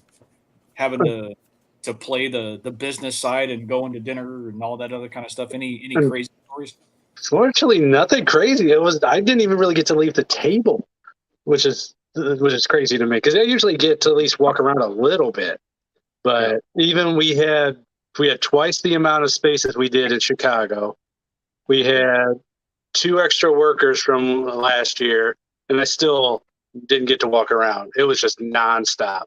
having to play the business side and going to dinner and all that other kind of stuff? Any crazy stories? Fortunately, nothing crazy. I didn't even really get to leave the table, which is crazy to me because I usually get to at least walk around a little bit. But even we had twice the amount of space as we did in Chicago. We had 2 extra workers from last year, and I still didn't get to walk around. It was just nonstop.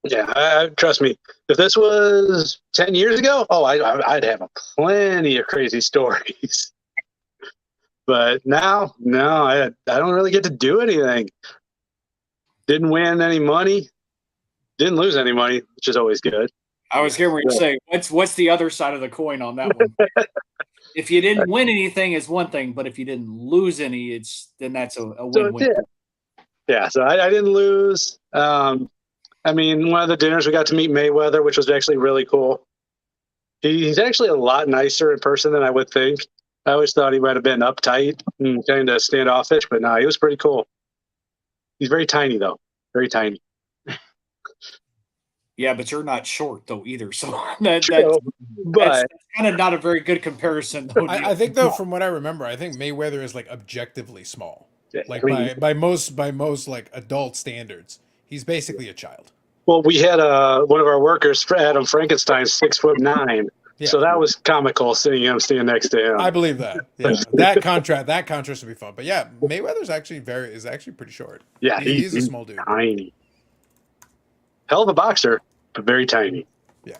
Yeah, trust me. If this was 10 years ago, I'd have plenty of crazy stories. But now, no, I don't really get to do anything. Didn't win any money. Didn't lose any money, which is always good. I was getting ready to say, what's the other side of the coin on that one? If you didn't win anything, it's one thing, but if you didn't lose any, then that's a win-win. Yeah, so I didn't lose. I mean, one of the dinners we got to meet Mayweather, which was actually really cool. He's actually a lot nicer in person than I would think. I always thought he might have been uptight and kind of standoffish, but no, he was pretty cool. He's very tiny, though. Very tiny. Yeah, but you're not short though either, so that's But kind of not a very good comparison. Though, I think though, from what I remember, I think Mayweather is like objectively small. Like I mean, by most like adult standards, he's basically a child. well, we had one of our workers, Adam Frankenstein, 6'9". Yeah. So that was comical seeing him stand next to him. I believe that. Yeah, that contrast would be fun. But yeah, Mayweather's actually pretty short. Yeah, he's a small dude. Tiny. Hell of a boxer, but very tiny. Yeah.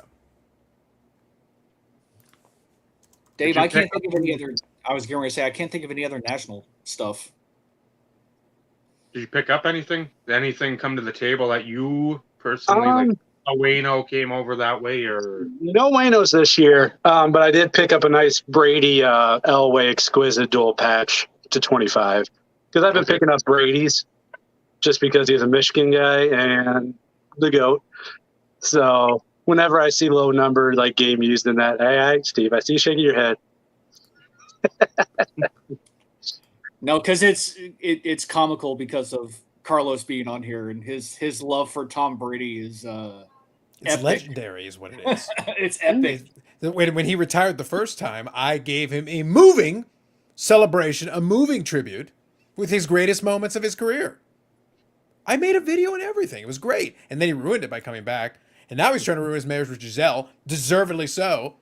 Dave, I can't think of any other. I was going to say I can't think of any other national stuff. Did you pick up anything? Did anything come to the table that you personally like? A Wayno came over that way, or no Waynos this year, but I did pick up a nice Brady Elway Exquisite dual patch to 25 because I've been picking up Brady's just because he's a Michigan guy and the GOAT. So whenever I see low number like game used in that, hey, Steve, I see you shaking your head. No, because it's comical because of Carlos being on here and his love for Tom Brady is it's epic. Legendary, is what it is. It's epic. When he retired the first time, I gave him a moving celebration, a moving tribute with his greatest moments of his career. I made a video and everything. It was great. And then he ruined it by coming back. And now he's trying to ruin his marriage with Giselle, deservedly so,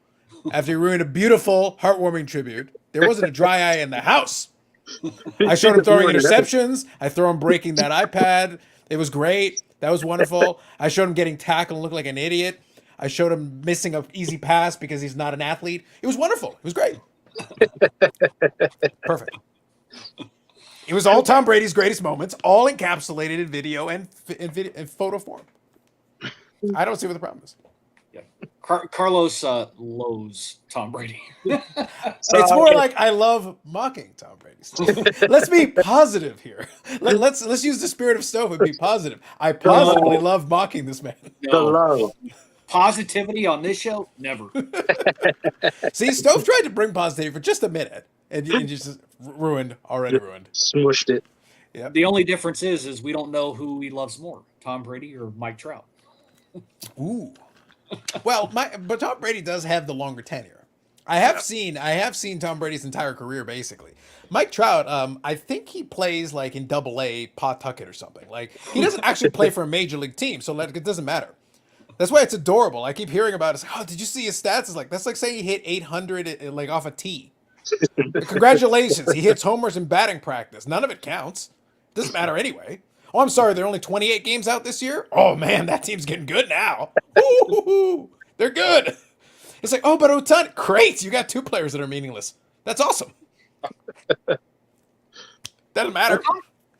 after he ruined a beautiful, heartwarming tribute. There wasn't a dry eye in the house. I showed him throwing interceptions. I throw him breaking that iPad. It was great. That was wonderful. I showed him getting tackled and look like an idiot. I showed him missing an easy pass because he's not an athlete. It was wonderful. It was great. Perfect. It was all Tom Brady's greatest moments, all encapsulated in video and photo form. I don't see what the problem is. Yeah. Carlos loathes Tom Brady. It's more like I love mocking Tom Brady. Let's be positive here. Let's use the spirit of Stove and be positive. I positively love mocking this man. The love. Positivity on this show, never. See, Stove tried to bring positivity for just a minute, and just already ruined. Smushed it. Yeah. The only difference is we don't know who he loves more, Tom Brady or Mike Trout. Ooh. Well, but Tom Brady does have the longer tenure. I have seen Tom Brady's entire career basically. Mike Trout, I think he plays like in Double-A Pawtucket or something. Like he doesn't actually play for a major league team, so it doesn't matter. That's why it's adorable. I keep hearing about it. It's like, oh, did you see his stats? It's like that's like saying he hit 800 like off a tee. Congratulations, he hits homers in batting practice. None of it counts. Doesn't matter anyway. Oh, I'm sorry, there are only 28 games out this year? Oh, man, that team's getting good now. Ooh, they're good. It's like, oh, but Ohtani, great, you got two players that are meaningless. That's awesome. Doesn't matter.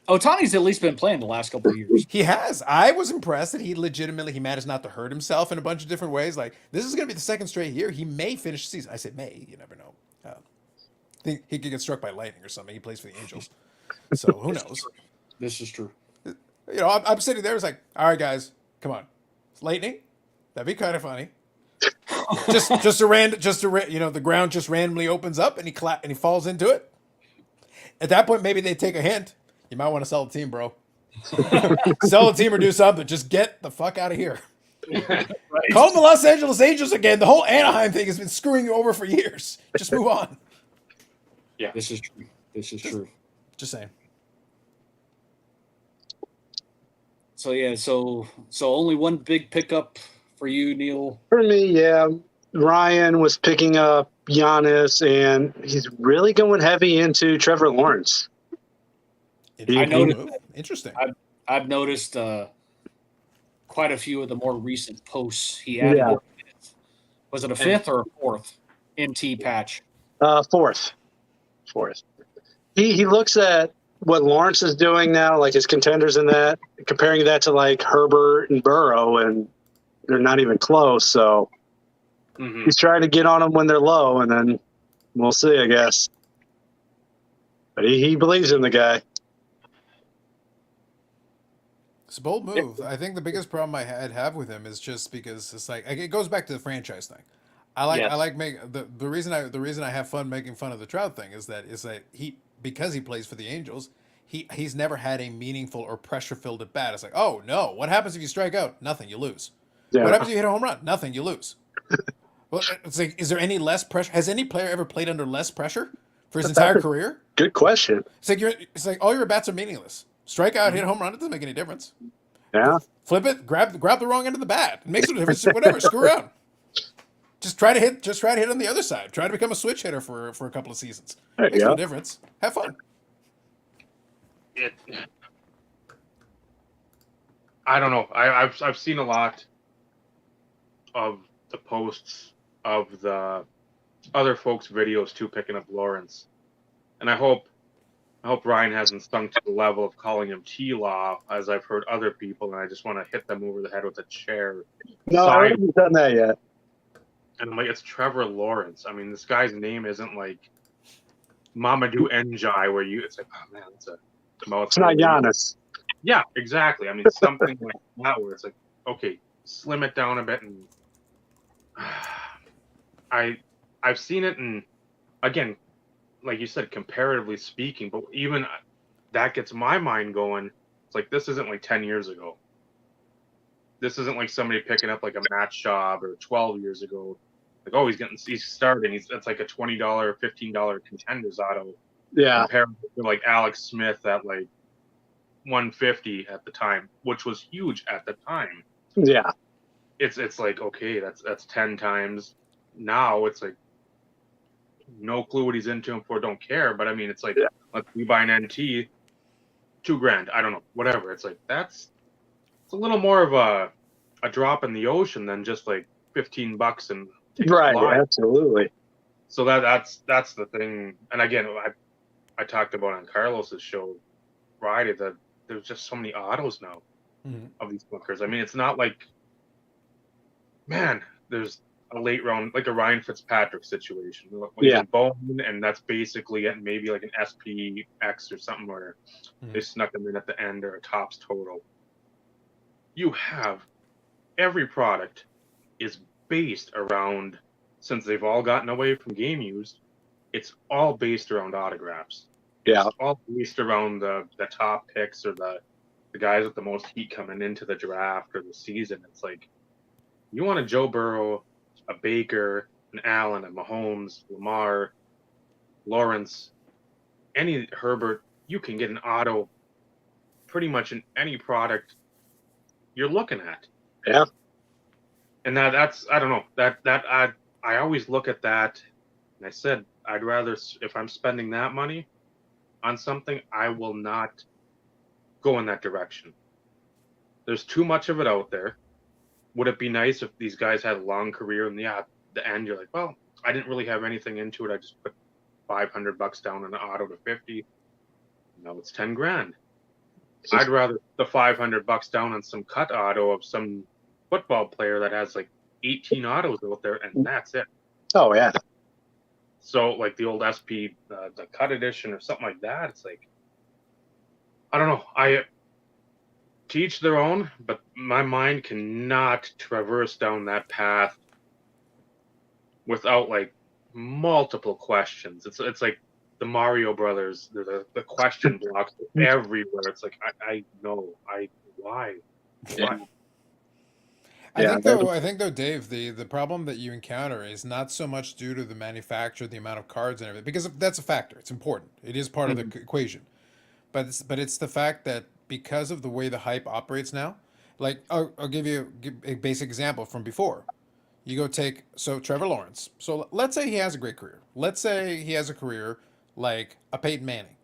Ohtani's at least been playing the last couple of years. He has. I was impressed that he managed not to hurt himself in a bunch of different ways. Like, this is going to be the second straight year. He may finish the season. I said may. You never know. I think he could get struck by lightning or something. He plays for the Angels. So, who knows? This is true. You know, I'm sitting there. It's like, all right, guys, come on, it's lightning. That'd be kind of funny. The ground just randomly opens up and he falls into it. At that point, maybe they take a hint. You might want to sell the team, bro. Sell the team or do something. Just get the fuck out of here. Right. Call them the Los Angeles Angels again. The whole Anaheim thing has been screwing you over for years. Just move on. Yeah, this is true. Just saying. So yeah, so only one big pickup for you, Neil. For me, yeah. Ryan was picking up Giannis, and he's really going heavy into Trevor Lawrence. I noticed. Interesting. I've noticed quite a few of the more recent posts he added. Yeah. Was it a fifth or a fourth NT patch? Fourth. He looks at what Lawrence is doing now, like his contenders in that, comparing that to like Herbert and Burrow, and they're not even close. So he's trying to get on them when they're low, and then we'll see, I guess. But he believes in the guy. It's a bold move. I think the biggest problem I'd have with him is just because it's like it goes back to the franchise thing. I Yes. like make the reason I have fun making fun of the Trout thing is that he because he plays for the Angels, he's never had a meaningful or pressure filled at bat. It's like, oh no, what happens if you strike out? Nothing, you lose. What Yeah. happens if you hit a home run? Nothing, you lose. Well, it's like, is there any less pressure? Has any player ever played under less pressure for his entire career? Good question. It's like all your bats are meaningless. Strike out, hit a home run, it doesn't make any difference. Yeah. Flip it, grab the wrong end of the bat. It makes no difference. Whatever, screw around. Just try to hit on the other side. Try to become a switch hitter for a couple of seasons. There you Makes no go. difference. Have fun. It. I don't know. I've seen a lot of the posts of the other folks' videos too, picking up Lawrence, and I hope Ryan hasn't sunk to the level of calling him T-Law, as I've heard other people, and I just want to hit them over the head with a chair. No, I haven't done that yet. And I'm like, it's Trevor Lawrence. I mean, this guy's name isn't like Mamadou Njai, where it's like, oh man, it's a mouthful. It's not Giannis. Yeah, exactly. I mean, something like that, where it's like, okay, slim it down a bit, and I've seen it, and again, like you said, comparatively speaking, but even that gets my mind going. It's like, this isn't like 10 years ago. This isn't like somebody picking up like a match job or 12 years ago. Like, oh, he's starting. That's like a $20, $15 contenders auto. Yeah. Compared to like Alex Smith at like 150 at the time, which was huge at the time. Yeah. It's like, okay, that's 10 times. Now it's like, no clue what he's into him for, don't care. But I mean, it's like, let's buy an NT, $2,000. I don't know, whatever. It's like, it's a little more of a drop in the ocean than just like $15 and Right. Absolutely. So that's the thing. And again, I talked about on Carlos's show Friday that there's just so many autos now of these bookers. I mean, it's not like, man, there's a late round, like a Ryan Fitzpatrick situation. When he's in Bowman, and that's basically it, maybe like an SPX or something where they snuck him in at the end, or a tops total. You have every product is based around, since they've all gotten away from game used, it's all based around autographs. Yeah. It's all based around the top picks, or the guys with the most heat coming into the draft or the season. It's like, you want a Joe Burrow, a Baker, an Allen, a Mahomes, Lamar, Lawrence, any Herbert, you can get an auto pretty much in any product you're looking at. Yeah. And that's, I don't know, that I always look at that, and I said, I'd rather, if I'm spending that money on something, I will not go in that direction. There's too much of it out there. Would it be nice if these guys had a long career, and the end you're like, well, I didn't really have anything into it. I just put $500 down on an auto to 50. Now it's $10,000. I'd rather the $500 down on some cut auto of some football player that has like 18 autos out there, and that's it. Oh yeah. So like the old SP, the cut edition or something like that. It's like, I don't know. I teach their own, but my mind cannot traverse down that path without like multiple questions. It's like the Mario Brothers. The question blocks everywhere. It's like, I know. Why? I think though, Dave, the problem that you encounter is not so much due to the manufacturer, the amount of cards and everything, because that's a factor. It's important. It is part of the equation. But it's the fact that because of the way the hype operates now, like I'll give you a basic example from before. You go take Trevor Lawrence. So let's say he has a great career. Let's say he has a career like a Peyton Manning,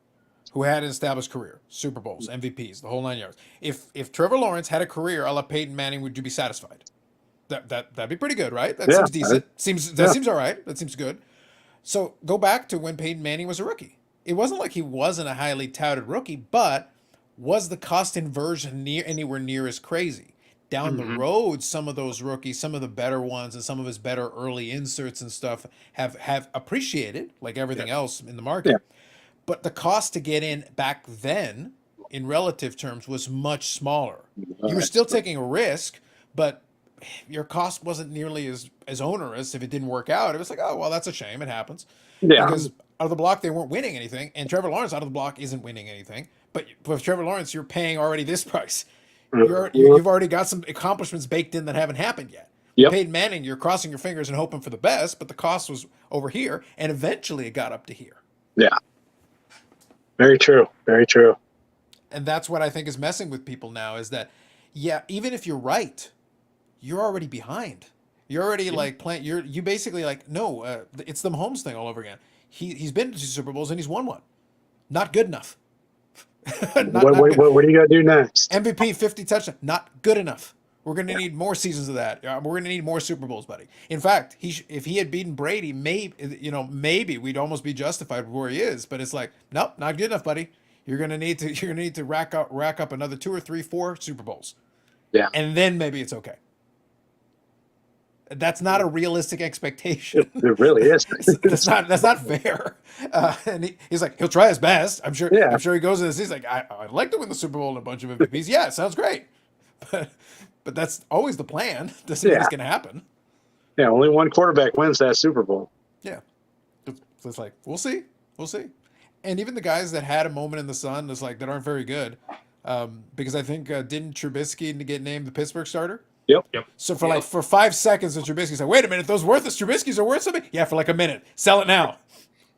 who had an established career, Super Bowls, MVPs, the whole 9 yards. If Trevor Lawrence had a career a la Peyton Manning, would you be satisfied? That'd be pretty good, right? That seems decent. Seems all right. That seems good. So go back to when Peyton Manning was a rookie. It wasn't like he wasn't a highly touted rookie, but was the cost inversion anywhere near as crazy? Down the road, some of those rookies, some of the better ones, and some of his better early inserts and stuff have appreciated, like everything else in the market. Yeah. But the cost to get in back then in relative terms was much smaller. You were still taking a risk, but your cost wasn't nearly as onerous if it didn't work out. It was like, oh, well, that's a shame. It happens. Yeah. Because out of the block, they weren't winning anything. And Trevor Lawrence out of the block isn't winning anything. But with Trevor Lawrence, you're paying already this price. You've already got some accomplishments baked in that haven't happened yet. Yep. Peyton Manning, you're crossing your fingers and hoping for the best, but the cost was over here, and eventually it got up to here. Yeah. Very true. Very true. And that's what I think is messing with people now is that, yeah, even if you're right, you're already behind. You're already like playing. You basically like no. It's the Mahomes thing all over again. He's been to 2 Super Bowls and he's won one. Not good enough. What are you gonna do next? MVP 50 touchdown. Not good enough. We're going to need more seasons of that. We're going to need more Super Bowls, buddy. In fact, if he had beaten Brady, maybe we'd almost be justified with where he is. But it's like, nope, not good enough, buddy. You're going to need to rack up another 2 or 3, 4 Super Bowls. Yeah, and then maybe it's okay. That's not a realistic expectation. It really is. That's not fair. And he's like, he'll try his best. I'm sure. Yeah. I'm sure he goes to this. He's like, I'd like to win the Super Bowl and a bunch of MVPs. Yeah, it sounds great. But that's always the plan. Doesn't mean it's going to happen. Yeah, only one quarterback wins that Super Bowl. Yeah. So it's like, we'll see. And even the guys that had a moment in the sun, is like that aren't very good. Because I think didn't Trubisky get named the Pittsburgh starter? Yep. So for 5 seconds, and Trubisky said, "Wait a minute, those Trubiskys are worth something." Yeah, for like a minute. Sell it now.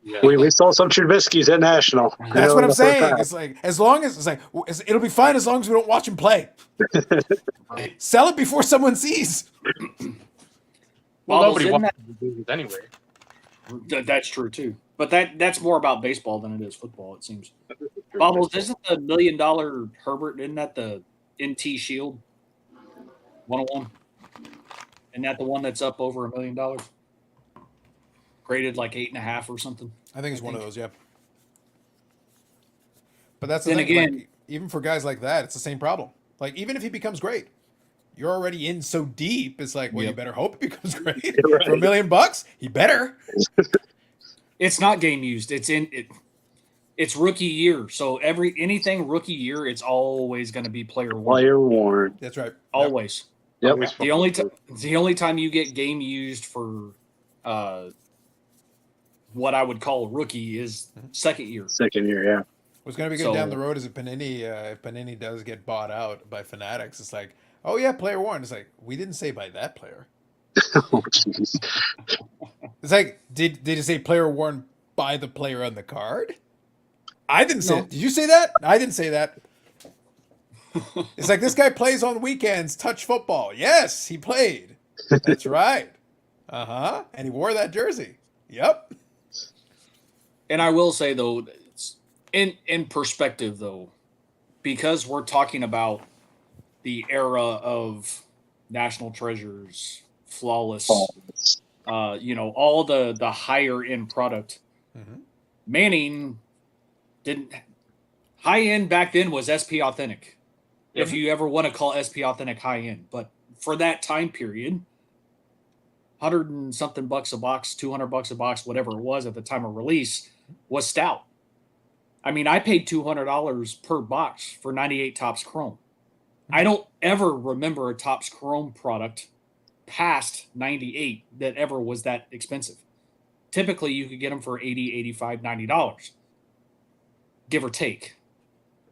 Yeah. We sold some Trubiskys at National. That's what I'm saying. It's like as long as it'll be fine as long as we don't watch him play. Sell it before someone sees. Well, nobody Bobbles, wants to do this anyway. That's true too. But that's more about baseball than it is football, it seems. Bobbles, isn't the $1 million Herbert, isn't that the NT Shield 101? Isn't that the one that's up over $1 million? Graded like 8.5 or something. I think it's one of those, yeah. But that's the Then thing. again- Like, even for guys like that, it's the same problem. Like, even if he becomes great, you're already in so deep. It's like, well, you better hope he becomes great. Right. For $1 million, he better. It's not game used. It's rookie year. So anything rookie year, it's always going to be player one. Player worn. That's right. Always. Yep. Always The only time you get game used for what I would call a rookie is second year. Second year, yeah. What's going to be good down the road is if Panini does get bought out by Fanatics. It's like, oh yeah, player one. It's like, we didn't say by that player. Oh, jeez. It's like, did it say player one by the player on the card? I didn't say No. it. Did you say that? I didn't say that. It's like, this guy plays on weekends, touch football. Yes, he played. That's right. Uh-huh. And he wore that jersey. Yep. And I will say though, in perspective though, because we're talking about the era of National Treasures, Flawless, all the higher end product. Mm-hmm. Manning didn't high end back then was SP Authentic. If you ever want to call SP Authentic high end, but for that time period, $100 and something bucks a box, $200 a box, whatever it was at the time of release, was stout. I mean, I paid $200 per box for 98 Topps Chrome. I don't ever remember a Topps Chrome product past 98 that ever was that expensive. Typically, you could get them for $80, $85, $90, give or take.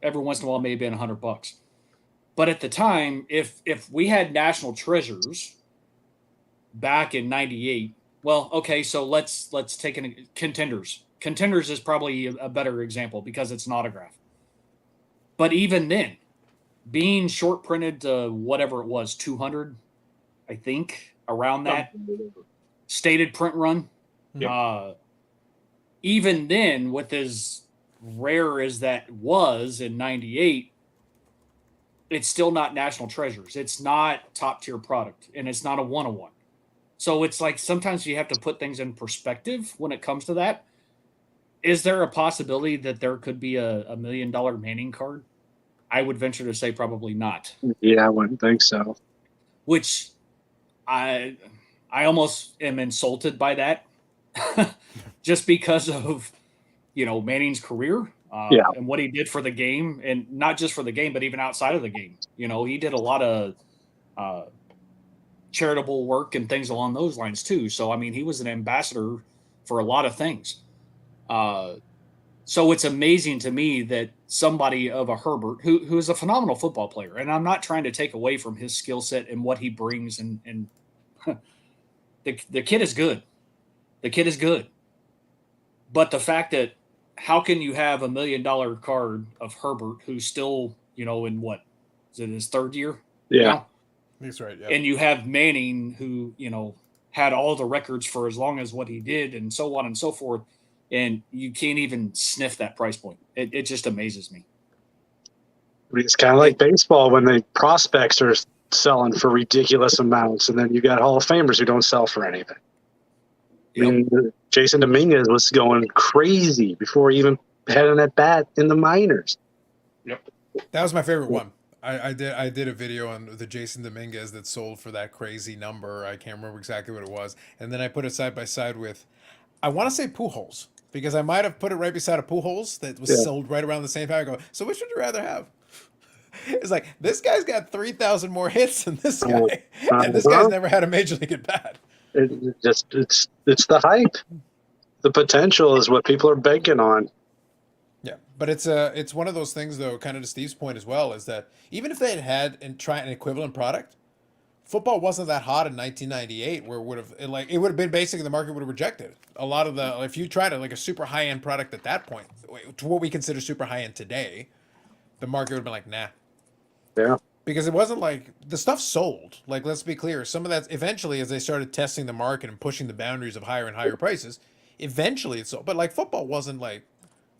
Every once in a while, maybe been $100. But at the time, if we had National Treasures back in 98, well, okay, so let's take Contenders. Contenders is probably a better example because it's an autograph. But even then, being short printed to whatever it was, 200, I think, around that stated print run. Yep. Even then, with as rare as that was in 98, it's still not National Treasures. It's not top tier product, and it's not a 101. So it's like sometimes you have to put things in perspective when it comes to that. Is there a possibility that there could be a $1 million Manning card? I would venture to say probably not. Yeah, I wouldn't think so. Which I almost am insulted by that, just because of Manning's career. Yeah. And what he did for the game, and not just for the game, but even outside of the game. You know, he did a lot of charitable work and things along those lines too. So I mean, he was an ambassador for a lot of things. So it's amazing to me that somebody of a Herbert, who is a phenomenal football player, and I'm not trying to take away from his skill set and what he brings, and the kid is good. The kid is good. But the fact that how can you have $1 million card of Herbert who's still, you know, in what is it his third year Yeah. now? That's right. Yeah. And you have Manning who, you know, had all the records for as long as what he did and so on and so forth. And you can't even sniff that price point. It just amazes me. It's kind of like baseball when the prospects are selling for ridiculous amounts, and then you got Hall of Famers who don't sell for anything. I mean, Jason Dominguez was going crazy before he even had an at bat in the minors. Yep. That was my favorite one. I did a video on the Jason Dominguez that sold for that crazy number. I can't remember exactly what it was. And then I put it side by side with, I want to say Pujols, because I might have put it right beside a Pujols that was sold right around the same time. I go, so which would you rather have? It's like, this guy's got 3,000 more hits than this guy. And this guy's never had a major league at bat. It's the hype. The potential is what people are banking on. Yeah, but it's one of those things, though, kind of to Steve's point as well, is that even if they had and try an equivalent product, football wasn't that hot in 1998, where it would have been basically the market would have rejected a lot of the, if you tried a super high end product at that point, to what we consider super high end today, the market would have been like, nah. Yeah. Because it wasn't like the stuff sold. Like, let's be clear, some of that eventually, as they started testing the market and pushing the boundaries of higher and higher prices, eventually it sold. But like football wasn't like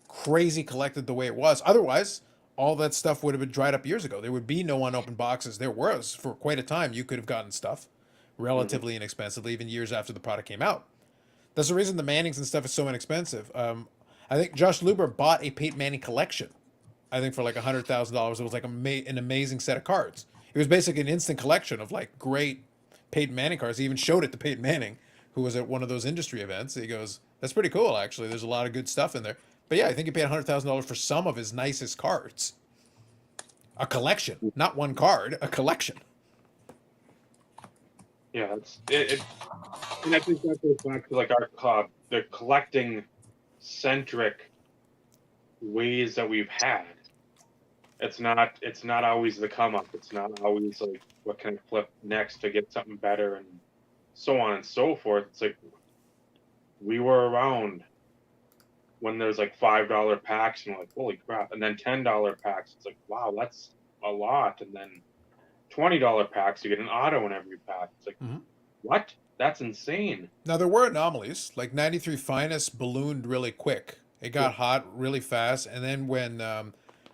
crazy collected the way it was. Otherwise, all that stuff would have been dried up years ago. There would be no unopened boxes. There was for quite a time. You could have gotten stuff relatively inexpensively, even years after the product came out. That's the reason the Mannings and stuff is so inexpensive. I think Josh Luber bought a Peyton Manning collection. I think for like $100,000. It was like an amazing set of cards. It was basically an instant collection of like great Peyton Manning cards. He even showed it to Peyton Manning, who was at one of those industry events. He goes, "That's pretty cool, actually. There's a lot of good stuff in there." But yeah, I think he paid $100,000 for some of his nicest cards. A collection, not one card, a collection. Yeah, and I think that goes back to like the collecting centric ways that we've had. It's not always the come up. It's not always like what can I flip next to get something better and so on and so forth. It's like we were around when there's like $5 packs and we're like, holy crap, and then $10 packs. It's like, wow, that's a lot. And then $20 packs, you get an auto in every pack. It's like, what? That's insane. Now there were anomalies. Like 93 Finest ballooned really quick. It got hot really fast, and then when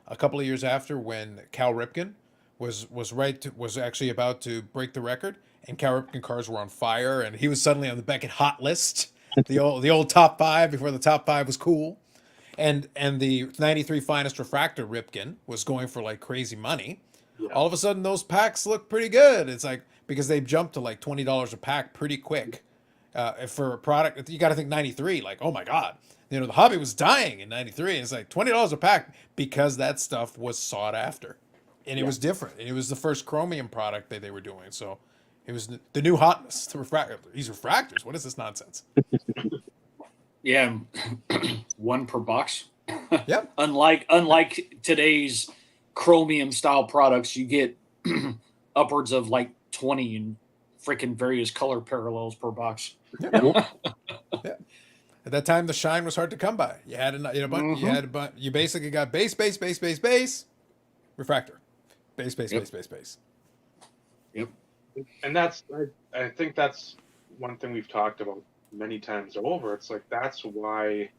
a couple of years after, when Cal Ripken was actually about to break the record, and Cal Ripken cars were on fire, and he was suddenly on the Beckett hot list, the old top 5 before the top 5 was cool, and the 93 Finest refractor Ripken was going for like crazy money. Yeah. All of a sudden, those packs look pretty good. It's like because they jumped to like $20 a pack pretty quick for a product. You got to think 93, like, oh my god. You know, the hobby was dying in 93. And it's like $20 a pack because that stuff was sought after. And it was different. And it was the first chromium product that they were doing. So it was the new hotness. The these refractors. What is this nonsense? Yeah. One per box. Yep. Unlike today's chromium style products, you get upwards of like 20 in freaking various color parallels per box. Yeah. Yeah. At that time, the shine was hard to come by. You had you basically got base, refractor, base. Yep. And I think that's one thing we've talked about many times over. It's like that's why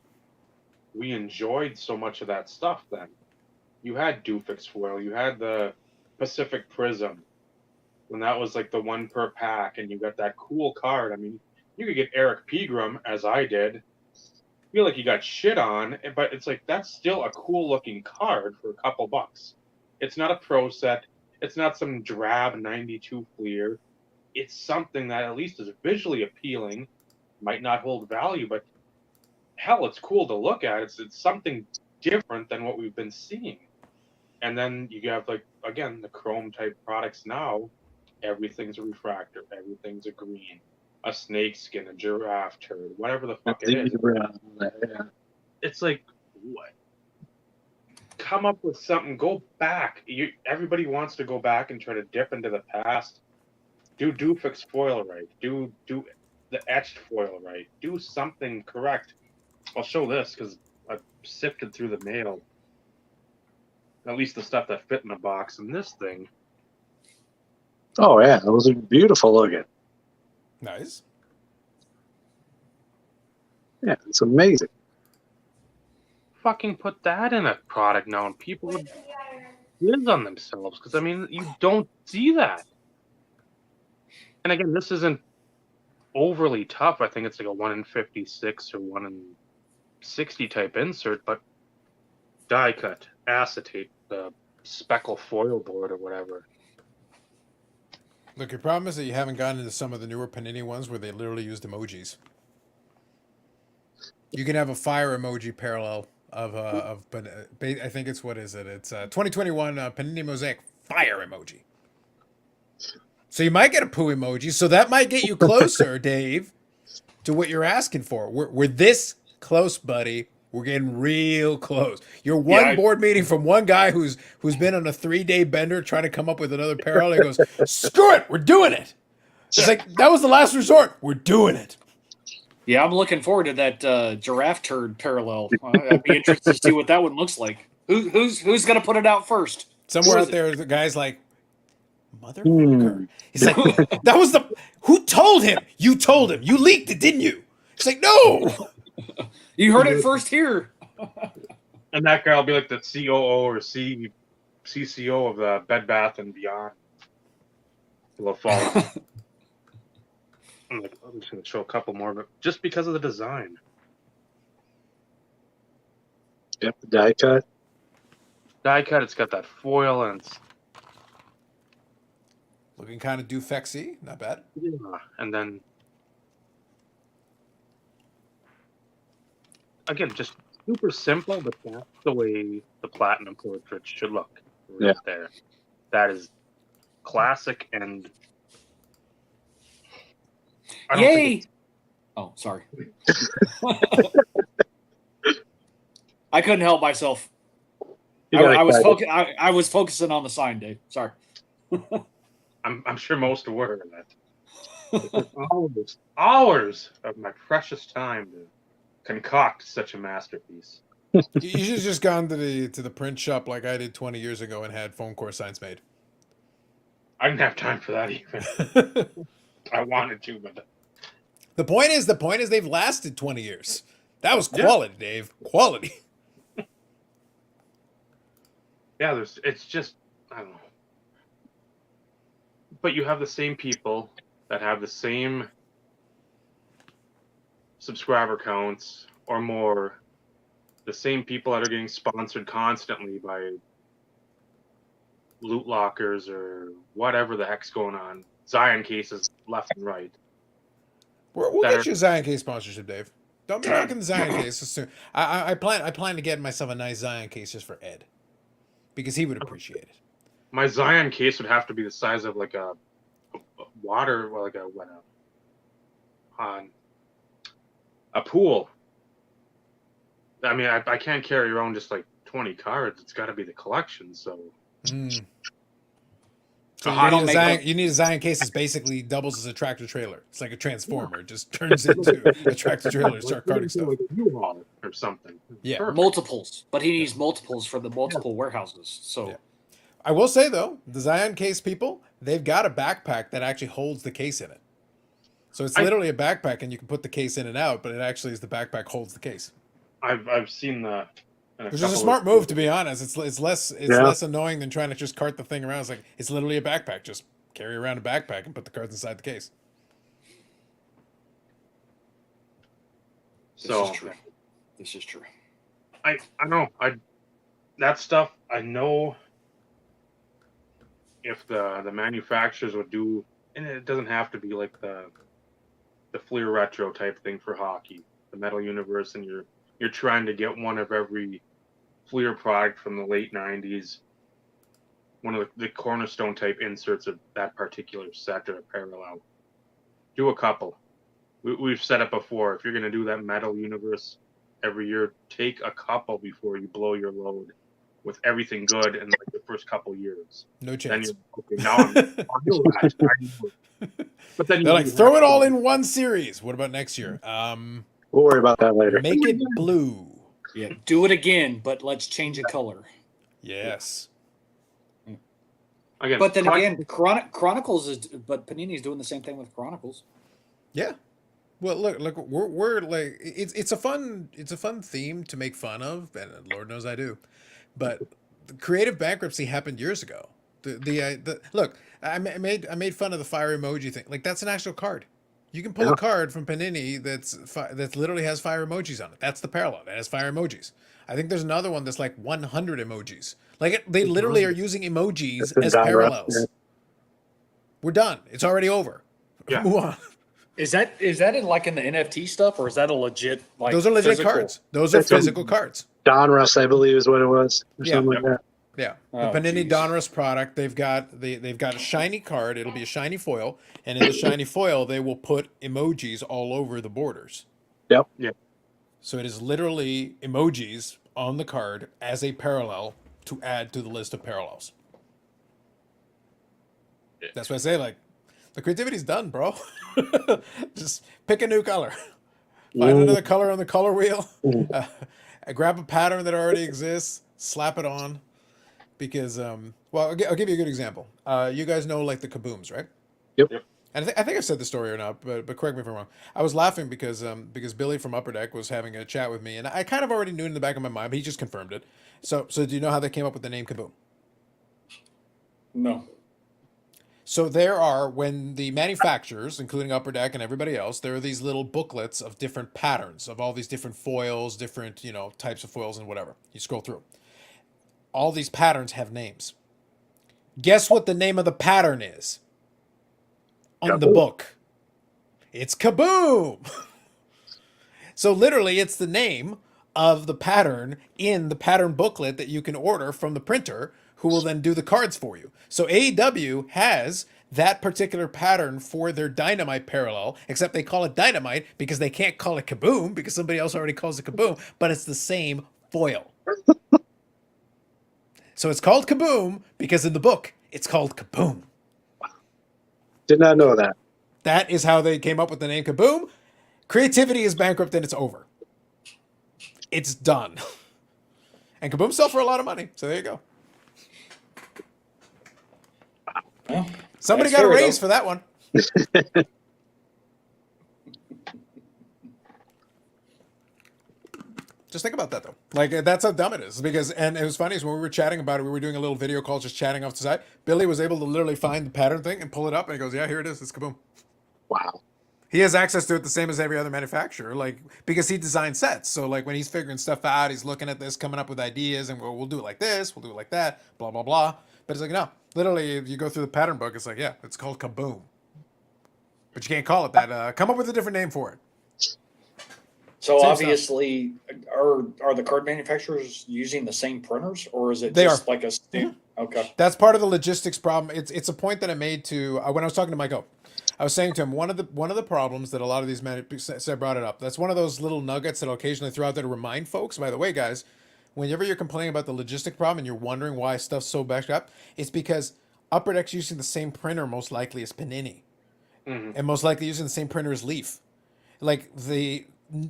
we enjoyed so much of that stuff then. You had Doofix foil, you had the Pacific Prism, when that was like the 1 per pack, and you got that cool card. I mean, you could get Eric Pegram, as I did. Feel like you got shit on, but it's like that's still a cool looking card for a couple bucks. It's not a pro set. It's not some drab 92 Fleer. It's something that at least is visually appealing. Might not hold value, but hell, it's cool to look at. It's something different than what we've been seeing. And then you have, like, again, the chrome type products now. Everything's a refractor. Everything's a green. A snake skin, a giraffe turd, whatever the fuck it is. Yeah. It's like, what? Come up with something. Go back. Everybody wants to go back and try to dip into the past. Do Doofix foil right. Do the etched foil right. Do something correct. I'll show this because I've sifted through the mail. At least the stuff that fit in the box. And this thing, Oh yeah, those are beautiful looking. Nice. Yeah, it's amazing. fucking put that in a product now, and people would jizz on themselves because I mean, you don't see that. And again, this isn't overly tough. I think it's like a 1 in 56 or 1 in 60 type insert, but die cut, acetate, the speckle foil board or whatever. Look, your problem is that you haven't gotten into some of the newer Panini ones where they literally used emojis. You can have a fire emoji parallel of I think it's, what is it? It's 2021 Panini Mosaic fire emoji. So you might get a poo emoji. So that might get you closer, Dave, to what you're asking for. We're this close, buddy. We're getting real close. You're one board meeting from one guy who's been on a 3-day bender trying to come up with another parallel. He goes, screw it, we're doing it. It's like, that was the last resort. We're doing it. Yeah, I'm looking forward to that giraffe turd parallel. I'd be interested to see what that one looks like. Who's going to put it out first? Somewhere out there, the guy's like, motherfucker. He's like, that was who told him? You told him. You leaked it, didn't you? It's like, no. You heard it first here. And that guy will be like the COO or CCO of the Bed Bath and Beyond. He'll follow. I'm like, I'm just going to show a couple more, but just because of the design. Yep, the die cut. Die cut, it's got that foil, and it's Looking kind of Doofexy. Not bad. yeah. And then again, just super simple, but that's the way the platinum portrait should look. Right there. That is classic and I don't think Yay! Oh, sorry. I couldn't help myself. I was focusing on the sign, Dave. Sorry. I'm sure most were that. Hours of my precious time to concoct such a masterpiece. You should have just gone to the print shop like I did 20 years ago and had foam core signs made. I didn't have time for that even. I wanted to, but the point is they've lasted 20 years. That was quality, Dave. Quality. Yeah, it's just, I don't know. But you have the same people that have the same subscriber counts or more, the same people that are getting sponsored constantly by loot lockers or whatever the heck's going on. Zion cases left and right. We'll get you a Zion case sponsorship, Dave. Don't be knocking the Zion case soon. I plan to get myself a nice Zion case just for Ed, because he would appreciate it. My Zion case would have to be the size of like a water, well, like a pool. I mean, I can't carry around just like 20 cards. It's got to be the collection. So. So you need a Zion case that basically doubles as a tractor trailer. It's like a transformer. It just turns into a tractor trailer and start carting stuff. Like a U-Haul or something. Yeah. Perfect. Multiples. But he needs multiples for the multiple warehouses. So I will say though, the Zion case people, they've got a backpack that actually holds the case in it. So it's literally a backpack and you can put the case in and out, but it actually is the backpack holds the case. I've seen the which is a smart move, to be honest. It's less annoying than trying to just cart the thing around. It's like it's literally a backpack. Just carry around a backpack and put the cards inside the case. So this is true. I know. That stuff I know if the manufacturers would do, and it doesn't have to be like the Fleer retro type thing for hockey, the Metal Universe, and you're trying to get one of every Fleer product from the late '90s. One of the cornerstone type inserts of that particular set or parallel. Do a couple. We've said it before. If you're going to do that metal universe every year, take a couple before you blow your load with everything good in like the first couple years. No Then chance. you're okay. Now I'm knew that. I knew it. But then They're like, you throw have it all to- in one series. What about next year? We'll worry about that later. Make it blue. Yeah, do it again, but let's change a color. Yes. Again, But then collect- again, Chronicles is, but Panini's doing the same thing with Chronicles. Yeah. Well, look, we're like it's a fun theme to make fun of, and Lord knows I do. But the creative bankruptcy happened years ago. The look, I made fun of the fire emoji thing. Like that's an actual card. You can pull Yeah. a card from Panini that literally has fire emojis on it. That's the parallel. That has fire emojis. I think there's another one that's like 100 emojis. Like they literally are using emojis That's been as done, right? parallels. Yeah. We're done. It's already over. Yeah. Move on. Is that in like in the NFT stuff, or is that a legit like? Those are legit physical? cards. Those are It's a- physical cards. Donruss, I believe, is what it was, or Yeah. something like that. Yeah, the Oh, Panini geez. Donruss product. They've got a shiny card. It'll be a shiny foil, and in the shiny foil, they will put emojis all over the borders. Yep. Yeah. So it is literally emojis on the card as a parallel to add to the list of parallels. Yeah. That's why I say, like, the creativity's done, bro. Just pick a new color. Find another color on the color wheel. Grab a pattern that already exists. Slap it on. Because, well, I'll give you a good example. You guys know, like, the kabooms, right? Yep. Yep. And I think I've said the story or not, but correct me if I'm wrong. I was laughing because Billy from Upper Deck was having a chat with me, and I kind of already knew it in the back of my mind, but he just confirmed it. So do you know how they came up with the name Kaboom? No. So there are, when the manufacturers, including Upper Deck and everybody else, there are these little booklets of different patterns, of all these different foils, different, types of foils and whatever. You scroll through. All these patterns have names. Guess what the name of the pattern is on the Kaboom. book? It's Kaboom! So literally, it's the name of the pattern in the pattern booklet that you can order from the printer, who will then do the cards for you. So AEW has that particular pattern for their Dynamite parallel, except they call it Dynamite because they can't call it Kaboom because somebody else already calls it Kaboom, but it's the same foil. So it's called Kaboom because in the book, it's called Kaboom. Did not know that. That is how they came up with the name Kaboom. Creativity is bankrupt and it's over. It's done. And Kaboom sell for a lot of money. So there you go. Well, Somebody that's got a fair, raise though. for that one. Just think about that though. Like that's how dumb it is. Because and it was funny is when we were chatting about it, we were doing a little video call, just chatting off the side. Billy was able to literally find the pattern thing and pull it up, and he goes, "Yeah, here it is. It's Kaboom." Wow. He has access to it the same as every other manufacturer, like because he designs sets. So like when he's figuring stuff out, he's looking at this, coming up with ideas, and we'll do it like this, we'll do it like that, blah blah blah. But it's like no, literally, if you go through the pattern book, it's like yeah, it's called Kaboom. But you can't call it that. Come up with a different name for it. So Same obviously, are the card manufacturers using the same printers, or is it They just are. like a stamp? Okay. That's part of the logistics problem. It's a point that I made to when I was talking to Mike O. I was saying to him one of the problems that a lot of these manufacturers brought it up. That's one of those little nuggets that I'll occasionally throw out there to remind folks. By the way, guys, whenever you're complaining about the logistic problem and you're wondering why stuff's so backed up, it's because Upper Deck's using the same printer most likely as Panini, and most likely using the same printer as Leaf. Like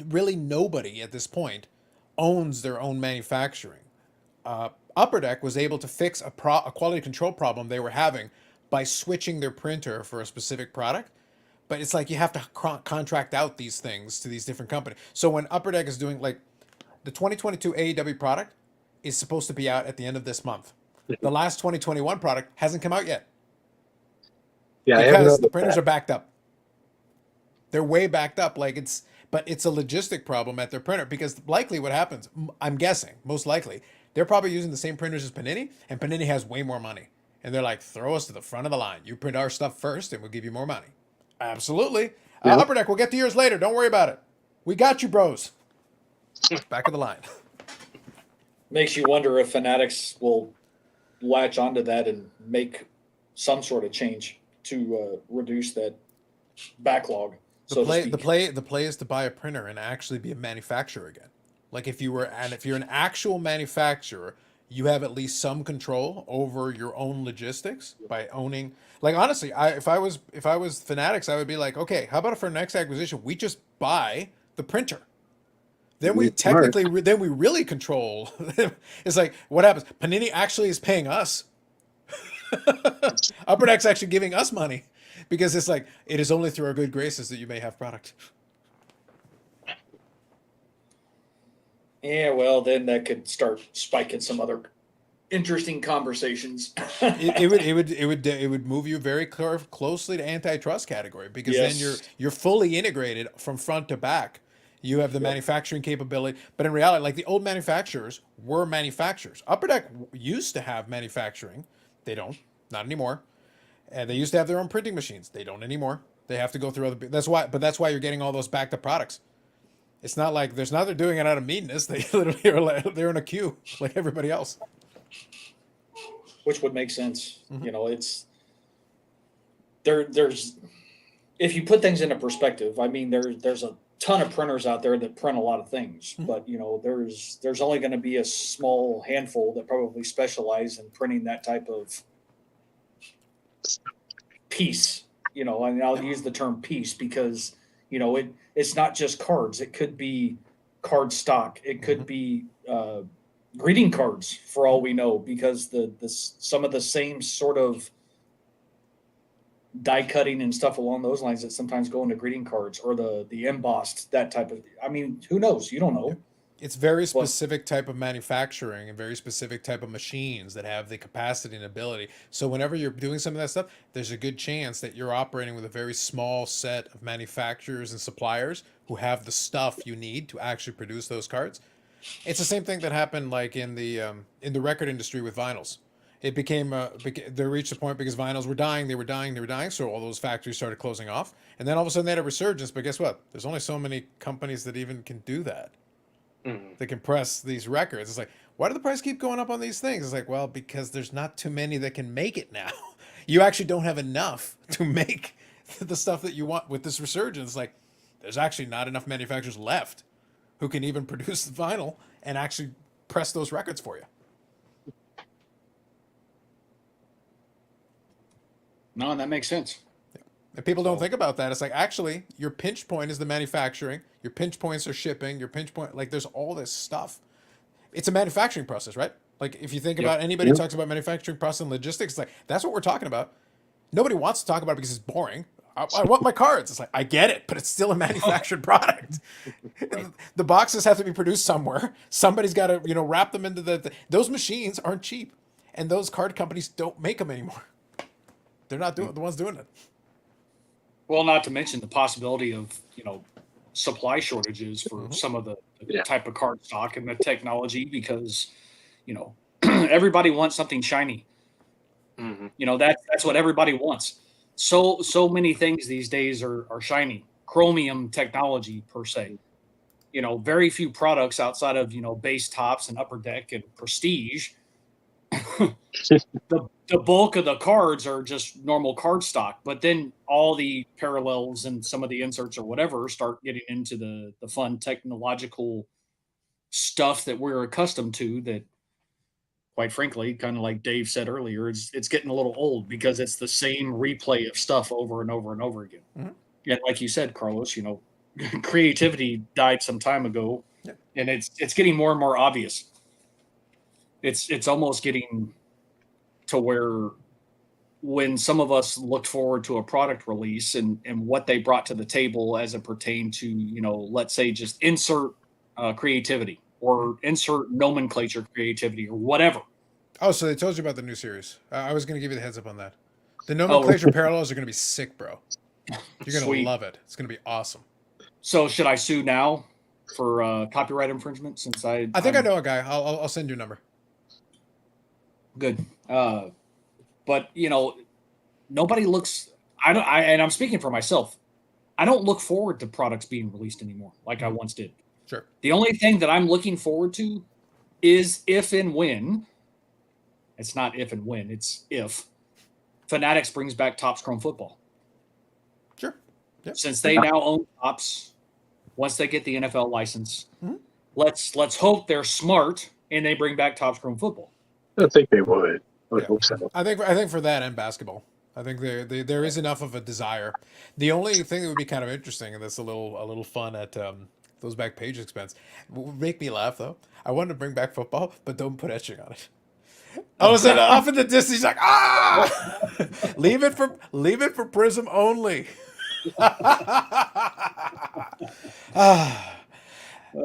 really nobody at this point owns their own manufacturing. Upper Deck was able to fix a quality control problem they were having by switching their printer for a specific product. But it's like you have to contract out these things to these different companies. So when Upper Deck is doing like the 2022 AEW product is supposed to be out at the end of this month. The last 2021 product hasn't come out yet Yeah, I haven't because noticed the printers that. are backed up. They're way backed up. But it's a logistic problem at their printer because likely what happens, I'm guessing, most likely, they're probably using the same printers as Panini, and Panini has way more money. And they're like, throw us to the front of the line. You print our stuff first, and we'll give you more money. Absolutely. Yeah. Upper Deck, we'll get to yours later. Don't worry about it. We got you, bros. Back of the line. Makes you wonder if Fanatics will latch onto that and make some sort of change to reduce that backlog. So to speak. The play is to buy a printer and actually be a manufacturer again. Like if you're an actual manufacturer, you have at least some control over your own logistics by owning. Like honestly, if I was Fanatics, I would be like, okay, how about for our next acquisition, we just buy the printer. Then we technically, then we really control. It's like what happens. Panini actually is paying us. Upper Deck's actually giving us money because it's like it is only through our good graces that you may have product. Yeah, well, then that could start spiking some other interesting conversations. It would move you very closely to antitrust category because then you're fully integrated from front to back. You have the manufacturing capability, but in reality, like the old manufacturers were manufacturers. Upper Deck used to have manufacturing. They don't, not anymore. And they used to have their own printing machines. They don't anymore. They have to go through other. That's why you're getting all those backed up products. It's not like they're doing it out of meanness. They literally they're in a queue like everybody else. Which would make sense. You know, it's there's if you put things into perspective, I mean there's a ton of printers out there that print a lot of things, but you know, there's only going to be a small handful that probably specialize in printing that type of piece. You know, and I'll use the term piece because, you know, it's not just cards. It could be card stock. It could be greeting cards for all we know, because some of the same sort of die cutting and stuff along those lines that sometimes go into greeting cards, or the embossed, that type of. I mean, who knows? You don't know. It's very specific type of manufacturing and very specific type of machines that have the capacity and ability. So whenever you're doing some of that stuff, there's a good chance that you're operating with a very small set of manufacturers and suppliers who have the stuff you need to actually produce those cards. It's the same thing that happened like in the record industry with vinyls. It became they reached a point because vinyls were dying, they were dying, so all those factories started closing off, and then all of a sudden they had a resurgence. But guess what? There's only so many companies that even can do that. They can press these records. It's like, why do the price keep going up on these things? It's like, well, because there's not too many that can make it now. You actually don't have enough to make the stuff that you want with this resurgence. Like, there's actually not enough manufacturers left who can even produce the vinyl and actually press those records for you. No, that makes sense. And people don't think about that. It's like, actually, your pinch point is the manufacturing. Your pinch points are shipping. Your pinch point, like, there's all this stuff. It's a manufacturing process, right? Like, if you think about anybody who talks about manufacturing process and logistics, it's like, that's what we're talking about. Nobody wants to talk about it because it's boring. I want my cards. It's like, I get it, but it's still a manufactured product. The boxes have to be produced somewhere. Somebody's got to, wrap them into those machines aren't cheap. And those card companies don't make them anymore. They're not the ones doing it. Well, not to mention the possibility of, supply shortages for some of the type of card stock and the technology, because, everybody wants something shiny. That's what everybody wants. So many things these days are shiny. Chromium technology per se. Very few products outside of, base tops and Upper Deck and Prestige. The bulk of the cards are just normal card stock, but then all the parallels and some of the inserts or whatever start getting into the fun technological stuff that we're accustomed to, that, quite frankly, kind of like Dave said earlier, it's getting a little old because it's the same replay of stuff over and over and over again. And like you said, Carlos, creativity died some time ago, and it's getting more and more obvious. It's almost getting to where, when some of us looked forward to a product release and what they brought to the table as it pertained to, let's say just insert creativity or insert nomenclature creativity or whatever. Oh, so they told you about the new series. I was going to give you the heads up on that. The nomenclature parallels are going to be sick, bro. You're going to love it. It's going to be awesome. So should I sue now for copyright infringement? Since I think I know a guy. I'll send you a number. Good. But nobody looks, and I'm speaking for myself, I don't look forward to products being released anymore like I once did. Sure. The only thing that I'm looking forward to is if and when, it's not if and when, it's if Fanatics brings back Topps Chrome Football. Sure. Yep. Since they now own Topps, once they get the NFL license, Mhm. let's hope they're smart and they bring back Topps Chrome Football. I think they would. I would Yeah. hope so. I think for that and basketball, I think there is enough of a desire. The only thing that would be kind of interesting, and that's a little fun at those back page expense, would make me laugh though. I wanted to bring back football, but don't put etching on it. All of a sudden, off in the distance, he's like, ah, leave it for Prism only. Ah.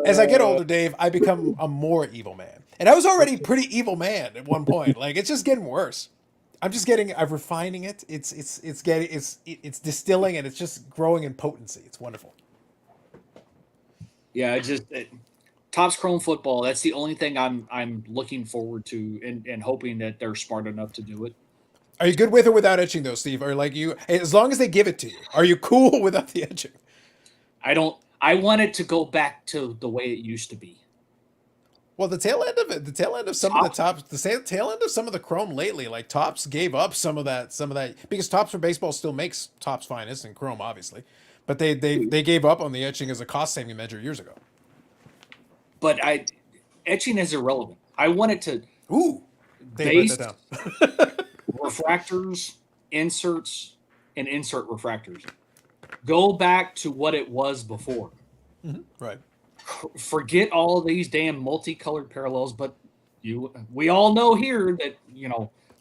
As I get older, Dave, I become a more evil man. And I was already pretty evil man at one point. Like it's just getting worse. I'm refining it. It's distilling and it's just growing in potency. It's wonderful. Yeah, Topps Chrome Football. That's the only thing I'm looking forward to and hoping that they're smart enough to do it. Are you good with or without etching though, Steve? Or like you, as long as they give it to you, are you cool without the etching? I want it to go back to the way it used to be. Well, the tail end of it, the tail end of some of the Topps, tail end of some of the Chrome lately, like Topps gave up some of that, because Topps for baseball still makes Topps Finest and Chrome, obviously, but they gave up on the etching as a cost saving measure years ago. But etching is irrelevant. I want it to Dave, base write that down. refractors, inserts, and insert refractors. Go back to what it was before. Right. Forget all of these damn multicolored parallels, but we all know here that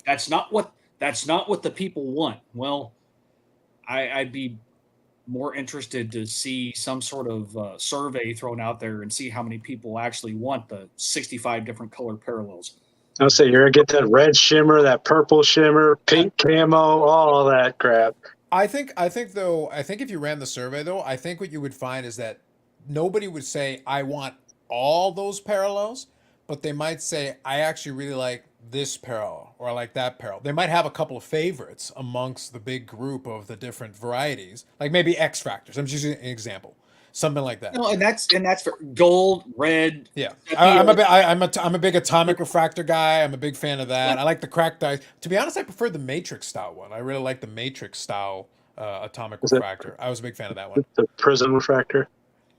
that's not what the people want. Well, I'd be more interested to see some sort of survey thrown out there and see how many people actually want the 65 different color parallels. I'll say you're gonna get that red shimmer, that purple shimmer, pink camo, all that crap. I think if you ran the survey though, I think what you would find is that nobody would say I want all those parallels, but they might say I actually really like this parallel or I like that parallel. They might have a couple of favorites amongst the big group of the different varieties, like maybe X factors. I'm just using an example, something like that. No, and that's for gold, red. Yeah, I'm a big atomic refractor guy. I'm a big fan of that. I like the cracked dice. To be honest, I prefer the matrix style one. I really like the matrix style atomic refractor. I was a big fan of that one. The prism refractor.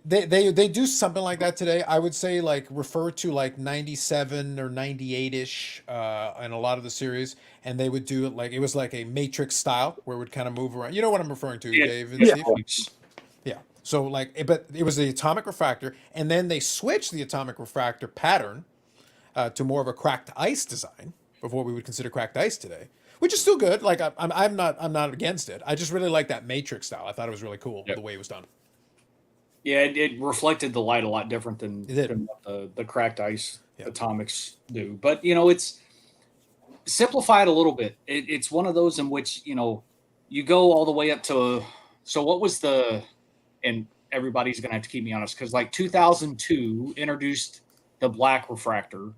They do something like that today. I would say like refer to like 97 or 98-ish in a lot of the series, and they would do it like it was like a matrix style where it would kind of move around. You know what I'm referring to, Dave and Steve? Yeah. So like, but it was the atomic refractor, and then they switched the atomic refractor pattern to more of a cracked ice design of what we would consider cracked ice today, which is still good. Like I'm not against it. I just really like that matrix style. I thought it was really cool the way it was done. Yeah, it reflected the light a lot different than what the cracked ice atomics do. But it's simplified a little bit. It's one of those in which you go all the way up to. So what was and everybody's gonna have to keep me honest because like 2002 introduced the black refractor.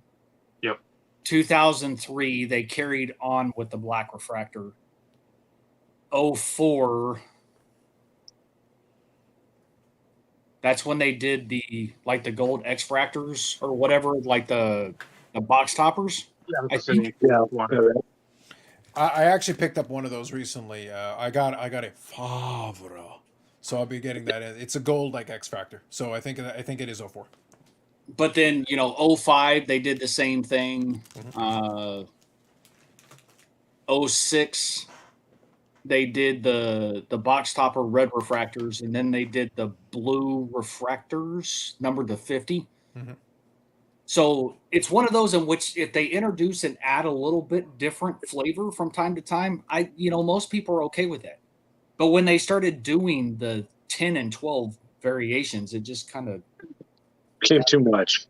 Yep. 2003 they carried on with the black refractor. 04. That's when they did the gold X fractors or whatever, like the box toppers. Yeah, I think. Yeah. I actually picked up one of those recently. I got a Favre, so I'll be getting that. It's a gold like X Factor, so I think it is 04. But then 05 they did the same thing. 06 they did the box topper red refractors, and then they did the blue refractors numbered to 50. So it's one of those in which if they introduce and add a little bit different flavor from time to time, most people are okay with that. But when they started doing the 10 and 12 variations, it just kind of became too much.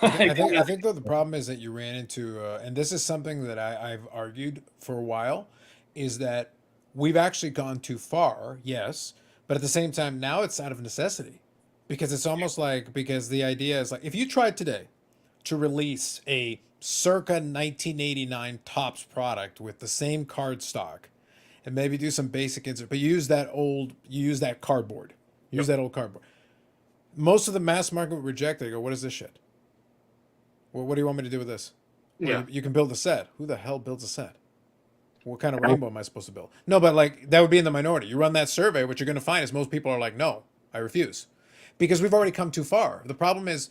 I think though the problem is that you ran into, and this is something that I've argued for a while, is that we've actually gone too far, yes, but at the same time now it's out of necessity, because it's almost like because the idea is like if you tried today to release a circa 1989 Topps product with the same card stock and maybe do some basic insert, but use that old cardboard, that old cardboard. Most of the mass market would reject it. They go, what is this shit? Well, what do you want me to do with this? Well, Yeah. you can build a set. Who the hell builds a set? What kind of rainbow am I supposed to build? No, but like that would be in the minority. You run that survey, what you're going to find is most people are like, no, I refuse, because we've already come too far. The problem is,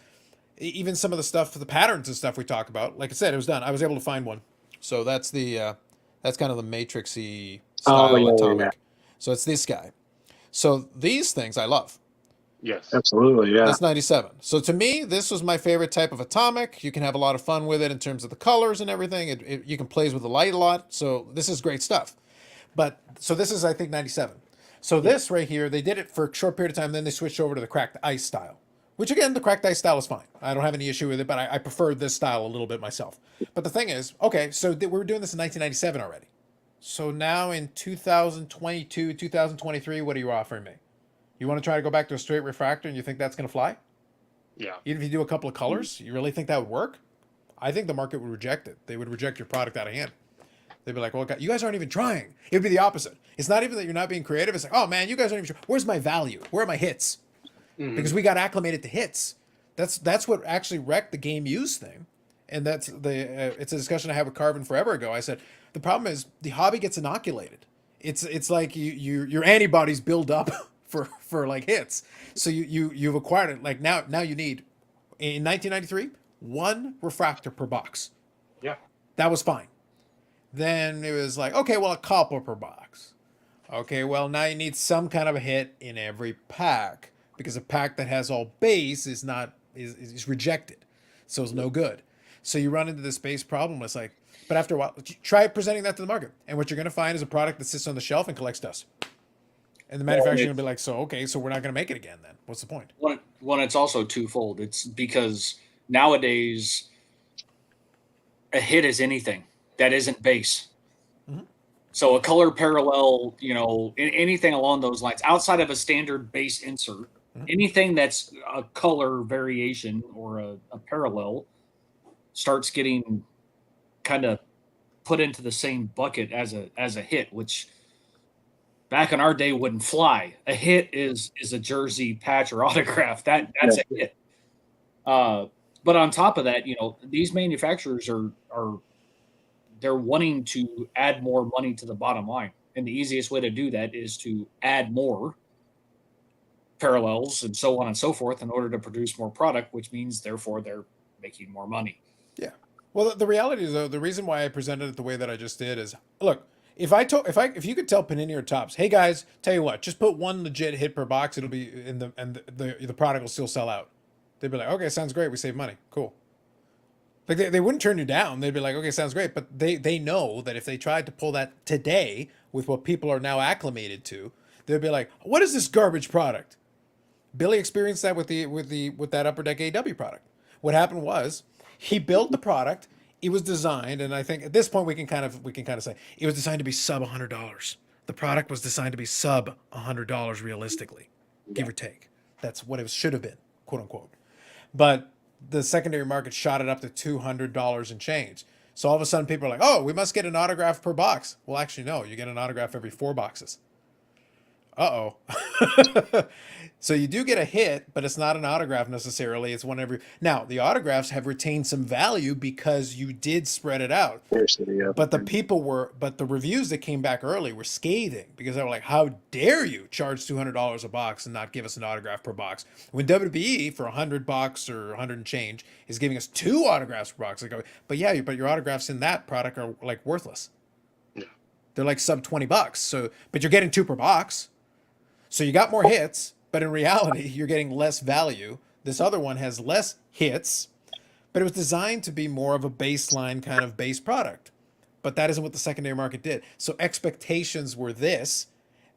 even some of the stuff, the patterns and stuff we talk about. Like I said, it was done. I was able to find one. So that's that's kind of the matrixy style Oh, yeah, atomic. yeah. So it's this guy. So these things I love. Yes. Absolutely, yeah. That's 97. So to me, this was my favorite type of atomic. You can have a lot of fun with it in terms of the colors and everything. You can play with the light a lot. So this is great stuff. But so this is, I think, 97. So this right here, they did it for a short period of time. Then they switched over to the cracked ice style, which again, the cracked ice style is fine. I don't have any issue with it, but I prefer this style a little bit myself. But the thing is, okay, so we were doing this in 1997 already. So now in 2022, 2023, what are you offering me? You want to try to go back to a straight refractor and you think that's going to fly? Yeah. Even if you do a couple of colors, you really think that would work? I think the market would reject it. They would reject your product out of hand. They'd be like, well, you guys aren't even trying. It would be the opposite. It's not even that you're not being creative. It's like, oh man, you guys aren't even trying. Where's my value? Where are my hits? Mhm. Because we got acclimated to hits. That's what actually wrecked the game use thing. And that's it's a discussion I had with Carvin forever ago. I said, the problem is the hobby gets inoculated. It's like your antibodies build up for like hits. So you've acquired it. Like now you need, in 1993, 1 refractor per box. Yeah. That was fine. Then it was like, okay, well, a couple per box. Okay, well, now you need some kind of a hit in every pack, because a pack that has all base is rejected. So it's no good. So you run into this base problem. It's like, but after a while, try presenting that to the market. And what you're going to find is a product that sits on the shelf and collects dust. And the manufacturer's going to be like, so, okay, so we're not going to make it again then. What's the point? One, it's also twofold. It's because nowadays a hit is anything that isn't base. Mhm. So a color parallel, anything along those lines, outside of a standard base insert, Mhm. anything that's a color variation or a parallel starts getting kind of put into the same bucket as a hit, which back in our day wouldn't fly. A hit is a jersey, patch, or autograph. That's a hit. But on top of that, these manufacturers are they're wanting to add more money to the bottom line, and the easiest way to do that is to add more parallels and so on and so forth in order to produce more product, which means therefore they're making more money. Yeah. Well, the reality is, though, the reason why I presented it the way that I just did is, look, if you could tell Panini or Topps, hey guys, tell you what, just put 1 legit hit per box, it'll be the product will still sell out. They'd be like, okay, sounds great, we save money, cool. Like they wouldn't turn you down. They'd be like, okay, sounds great, but they know that if they tried to pull that today with what people are now acclimated to, they'd be like, what is this garbage product? Billy experienced that with that Upper Deck AW product. What happened was he built the product. It was designed, and I think at this point we can kind of say it was designed to be sub $100. The product was designed to be sub $100 realistically, give or take. That's what it should have been, quote unquote. But the secondary market shot it up to $200 and change. So all of a sudden people are like, oh, we must get an autograph per box. Well, actually, no, you get an autograph every 4 boxes. Uh-oh. So you do get a hit, but it's not an autograph necessarily. It's one every. Now, the autographs have retained some value because you did spread it out. But the reviews that came back early were scathing, because they were like, how dare you charge $200 a box and not give us an autograph per box? When WWE for $100 or 100 and change is giving us 2 autographs per box. They go, but your autographs in that product are like worthless. Yeah. They're like sub $20. So, but you're getting 2 per box. So you got more hits, but in reality, you're getting less value. This other one has less hits, but it was designed to be more of a baseline kind of base product. But that isn't what the secondary market did. So expectations were this,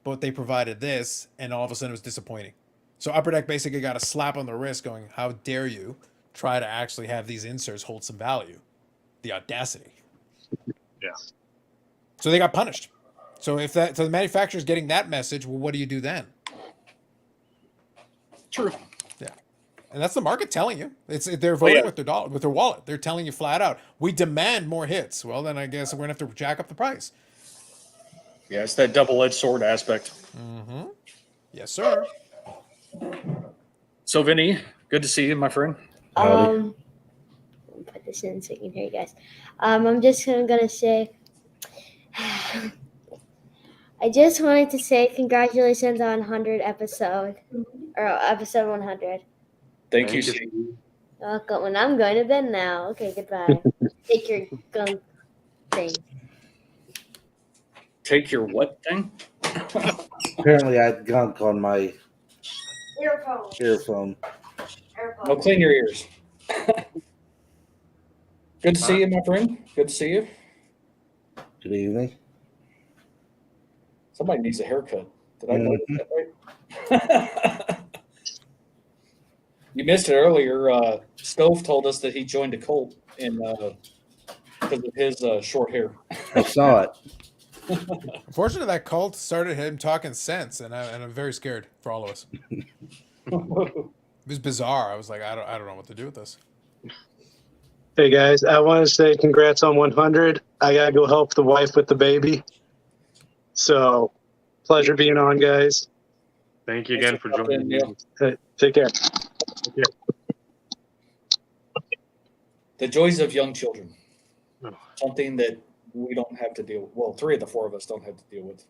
but they provided this, and all of a sudden it was disappointing. So Upper Deck basically got a slap on the wrist going, how dare you try to actually have these inserts hold some value? The audacity. Yeah. So they got punished. So the manufacturer's getting that message, well, what do you do then? True. Yeah, and that's the market telling you. They're voting with their dollar, with their wallet. They're telling you flat out, we demand more hits. Well, then I guess we're gonna have to jack up the price. Yeah, it's that double-edged sword aspect. Mm-hmm. Yes, sir. So, Vinny, good to see you, my friend. put this in so you can hear you guys. I'm just gonna say, I just wanted to say congratulations on 100 episode, or episode 100. Thank you, Thank Steve. you. Welcome. And I'm going to bed now. Okay, goodbye. Take your gunk thing. Take your what thing? Apparently, I had gunk on my Earphone. earphone. Well, clean your ears. Good to see you, my friend. Good to see you. Good evening. Somebody needs a haircut. Did I know that right? You missed it earlier. Stove told us that he joined a cult because of his short hair. I saw it. Unfortunately, that cult started him talking sense, and I'm very scared for all of us. It was bizarre. I was like, I don't know what to do with this. Hey guys, I want to say congrats on 100. I gotta go help the wife with the baby. So, pleasure being on, guys. Thank you again for joining me. Neil. Hey, take care. The joys of young children. Oh. Something that we don't have to deal with. Well, 3 of the 4 of us don't have to deal with.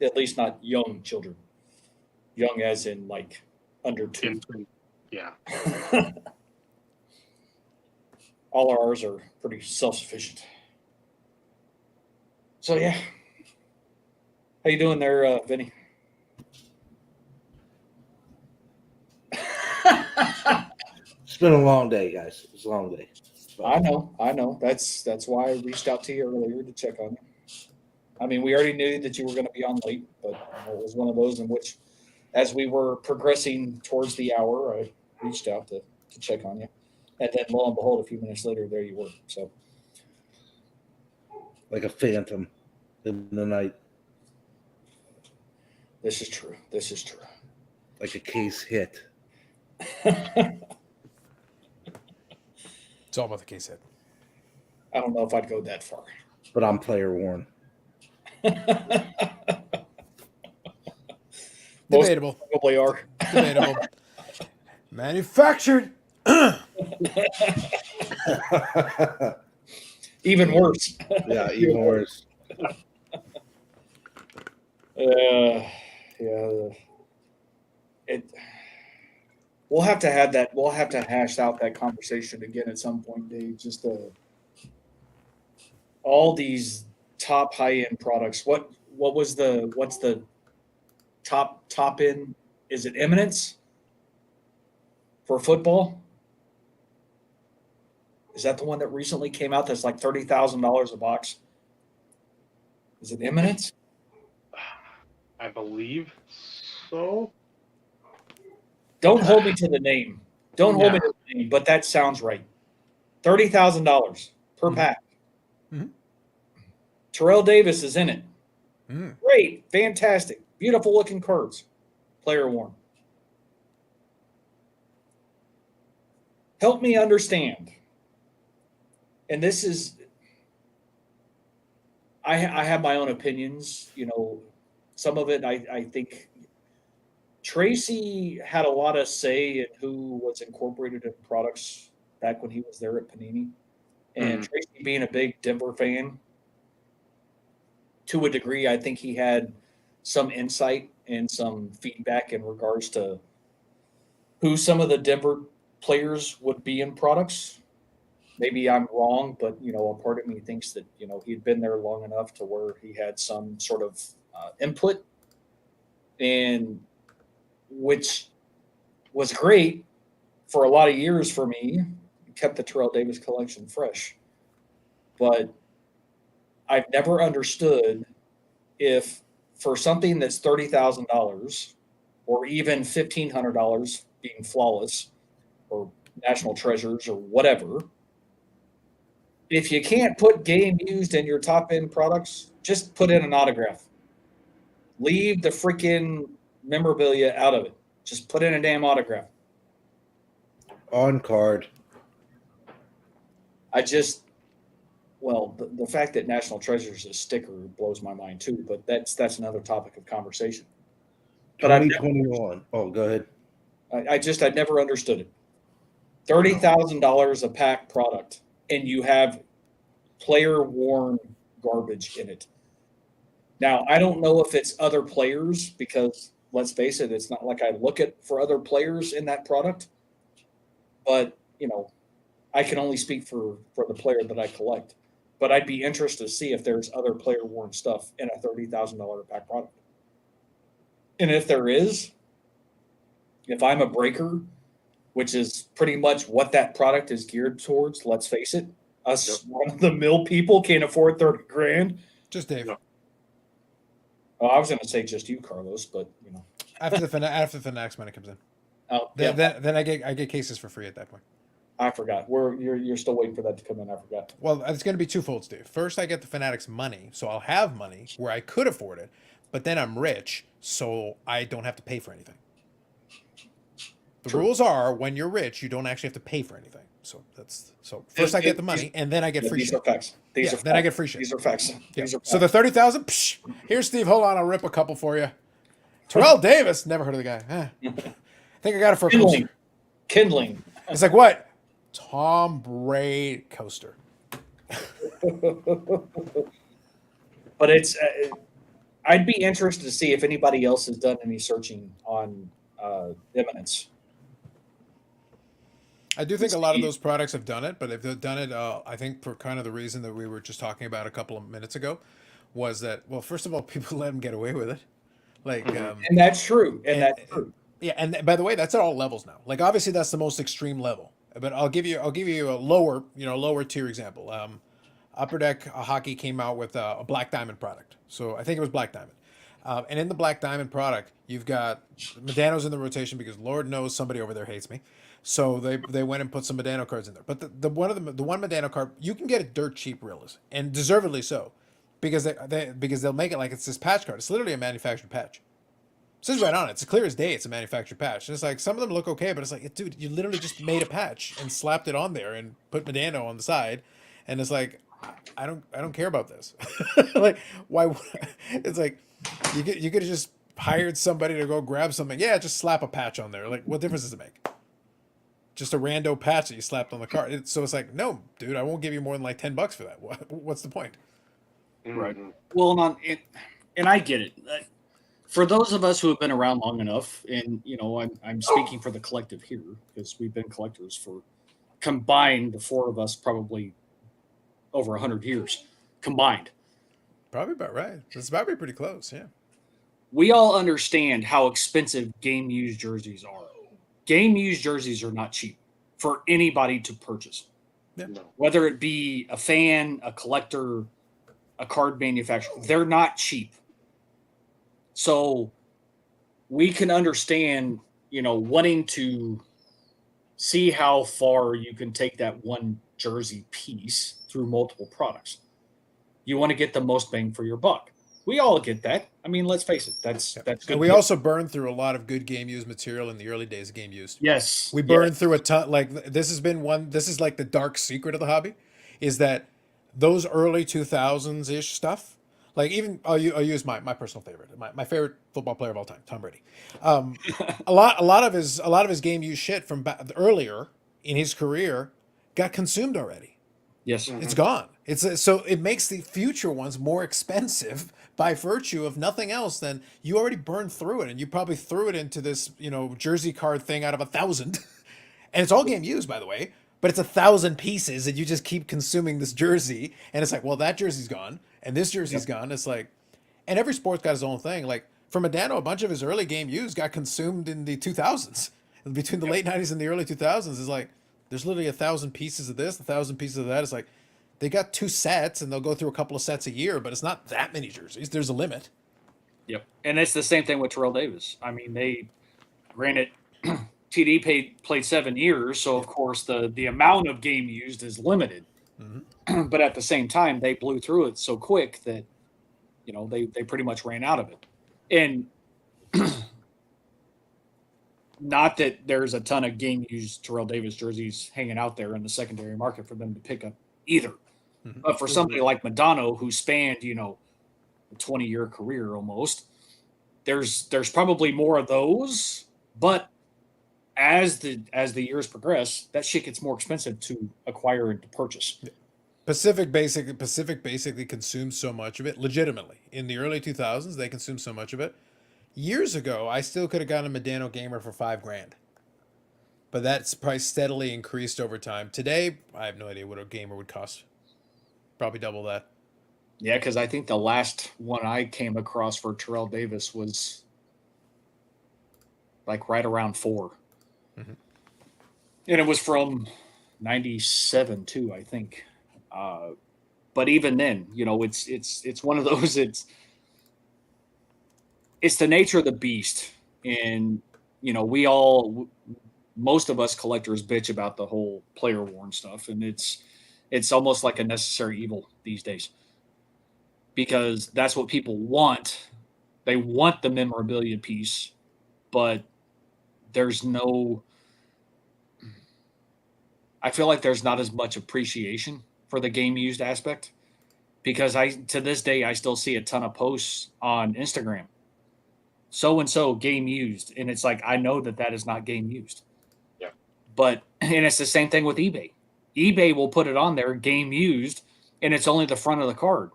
At least not young children. Young as in like under 2. Yeah. All ours are pretty self-sufficient. So yeah. How you doing there, Vinny? It's been a long day, guys. It's a long day. I know. That's why I reached out to you earlier to check on you. I mean, we already knew that you were going to be on late, but it was one of those in which, as we were progressing towards the hour, I reached out to check on you. And then, lo and behold, a few minutes later, there you were. So, Like a phantom in the night, this is true. This is true. like a case hit. It's all about the case hit. I don't know if I'd go that far. But I'm player worn. Most Debatable. probably are. Debatable. Manufactured. Even worse. Yeah, even worse. Yeah. We'll have to have that. We'll have to hash out that conversation again at some point, Dave. Just all these top high end products. What's the top end? Is it Eminence for football? Is that the one that recently came out? That's like $30,000 a box. Is it Eminence? I believe so. Don't hold me to the name. Don't hold me Yeah. to the name, but that sounds right. $30,000 per pack. Mhm. Terrell Davis is in it. Mm. Great, fantastic, beautiful looking cards. Player worn. Help me understand. And this is, I have my own opinions. You know, some of it I think Tracy had a lot of say in who was incorporated in products back when he was there at Panini. And Tracy being a big Denver fan, to a degree, I think he had some insight and some feedback in regards to who some of the Denver players would be in products. Maybe I'm wrong, but a part of me thinks that he'd been there long enough to where he had some sort of input, and which was great for a lot of years for me. It kept the Terrell Davis collection fresh, but I've never understood if for something that's $30,000 or even $1,500 being flawless or national treasures or whatever, if you can't put game used in your top end products, just put in an autograph. Leave the freaking memorabilia out of it. Just put in a damn autograph. On card. The fact that National Treasures is a sticker blows my mind too, but that's another topic of conversation. But 2021. Oh, go ahead. I'd never understood it. $30,000 a pack product, and you have player worn garbage in it. Now, I don't know if it's other players because let's face it, it's not like I look at for other players in that product. But, I can only speak for the player that I collect. But I'd be interested to see if there's other player worn stuff in a $30,000 a pack product. And if there is, if I'm a breaker, which is pretty much what that product is geared towards, let's face it, us run-of-the-mill people can't afford 30 grand. Just Dave. No. Oh, I was going to say just you, Carlos, but After the Fanatics money comes in, oh, then, yeah, then I get cases for free at that point. I forgot. You're still waiting for that to come in. I forgot. Well, it's going to be twofold, Steve. First, I get the Fanatics money, so I'll have money where I could afford it, but then I'm rich, so I don't have to pay for anything. The rules are when you're rich, you don't actually have to pay for anything. So first I get the money, and then I get free These shit. are facts. These are Then I get free shit. These are facts. Yeah. These are So the 30,000. Here, Steve. Hold on, I'll rip a couple for you. Terrell Davis. Never heard of the guy. I think I got it for a coaster. Kindling. It's like what? Tom Brady coaster. But it's. I'd be interested to see if anybody else has done any searching on Eminence. I do think a lot of those products have done it, but if they've done it, I think for kind of the reason that we were just talking about a couple of minutes ago, was that, well, first of all, people let them get away with it, like, and that's true, that's true. Yeah, and by the way, that's at all levels now. Like, obviously, that's the most extreme level, but I'll give you a lower tier example. Upper Deck Hockey came out with a Black Diamond product, so I think it was Black Diamond. And in the Black Diamond product, you've got Medano's in the rotation because Lord knows somebody over there hates me. So they went and put some Medano cards in there. But the one Medano card, you can get it dirt cheap, realists, and deservedly so, because they'll make it like it's this patch card. It's literally a manufactured patch. It says right on it. It's clear as day. It's a manufactured patch. And it's like some of them look okay, but it's like, dude, you literally just made a patch and slapped it on there and put Medano on the side, and it's like, I don't care about this. Like, why? It's like you could have just hired somebody to go grab something. Yeah, just slap a patch on there. Like, what difference does it make? Just a rando patch that you slapped on the card. So it's like, no, dude, I won't give you more than like $10 for that. What's the point? Right. Well, and I get it. For those of us who have been around long enough, and I'm speaking for the collective here because we've been collectors for combined, the four of us, probably over 100 years combined. Probably about right. It's probably pretty close. Yeah. We all understand how expensive game used jerseys are. Game used jerseys are not cheap for anybody to purchase. Yeah. Whether it be a fan, a collector, a card manufacturer, they're not cheap. So we can understand, wanting to see how far you can take that one jersey piece through multiple products. You want to get the most bang for your buck. We all get that. I mean, let's face it. That's good. And we also burned through a lot of good game used material in the early days of game used. Yes. We burned through a ton. Like, this is like the dark secret of the hobby, is that those early 2000s ish stuff. Like, even I'll use my personal favorite, my favorite football player of all time, Tom Brady. A lot of his game used shit from earlier in his career got consumed already. Yes, it's gone. So it makes the future ones more expensive by virtue of nothing else than you already burned through it, and you probably threw it into this jersey card thing out of 1,000, and it's all game used, by the way. But it's 1,000 pieces, and you just keep consuming this jersey, and it's like, well, that jersey's gone, and this jersey's gone. It's like, and every sport's got his own thing. Like, for Medano, a bunch of his early game used got consumed in the 2000s. Between the late 90s and the early 2000s, it's like, there's literally 1,000 pieces of this, 1,000 pieces of that. It's like, they got 2 sets, and they'll go through a couple of sets a year, but it's not that many jerseys. There's a limit. Yep, and it's the same thing with Terrell Davis. I mean, granted, TD played 7 years, so of course the amount of game used is limited. Mm-hmm. But at the same time, they blew through it so quick that they pretty much ran out of it. And not that there's a ton of game used Terrell Davis jerseys hanging out there in the secondary market for them to pick up either. Mm-hmm. But for somebody like Medano, who spanned a 20-year career almost, there's probably more of those, but as the years progress, that shit gets more expensive to acquire and to purchase. Pacific basically consumes so much of it legitimately. In the early 2000s, they consumed so much of it. Years ago, I still could have gotten a Medano gamer for $5,000, but that's price steadily increased over time. Today, I have no idea what a gamer would cost. Probably double that. Yeah, because I think the last one I came across for Terrell Davis was like right around 4. Mhm. And it was from 97 too, I think. But even then, it's one of those. It's the nature of the beast, and most of us collectors bitch about the whole player worn stuff, and it's almost like a necessary evil these days because that's what people want. They want the memorabilia piece, but there's no. I feel like there's not as much appreciation for the game used aspect because to this day I still see a ton of posts on Instagram. So and so game used, and it's like I know that is not game used. Yeah. But and it's the same thing with eBay. eBay will put it on there game used, and it's only the front of the card.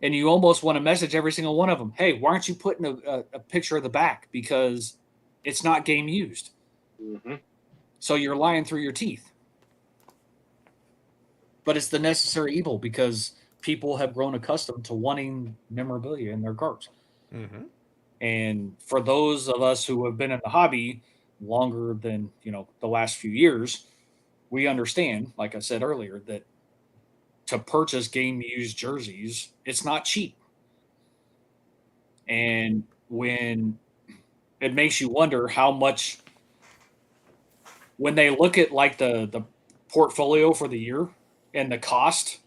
And you almost want to message every single one of them, hey, why aren't you putting a picture of the back because it's not game used. Mm-hmm. So you're lying through your teeth. But it's the necessary evil because people have grown accustomed to wanting memorabilia in their cards. Mm-hmm. And for those of us who have been in the hobby longer than, the last few years, we understand, like I said earlier, that to purchase game used jerseys, it's not cheap. And when it makes you wonder how much when they look at like the portfolio for the year and the cost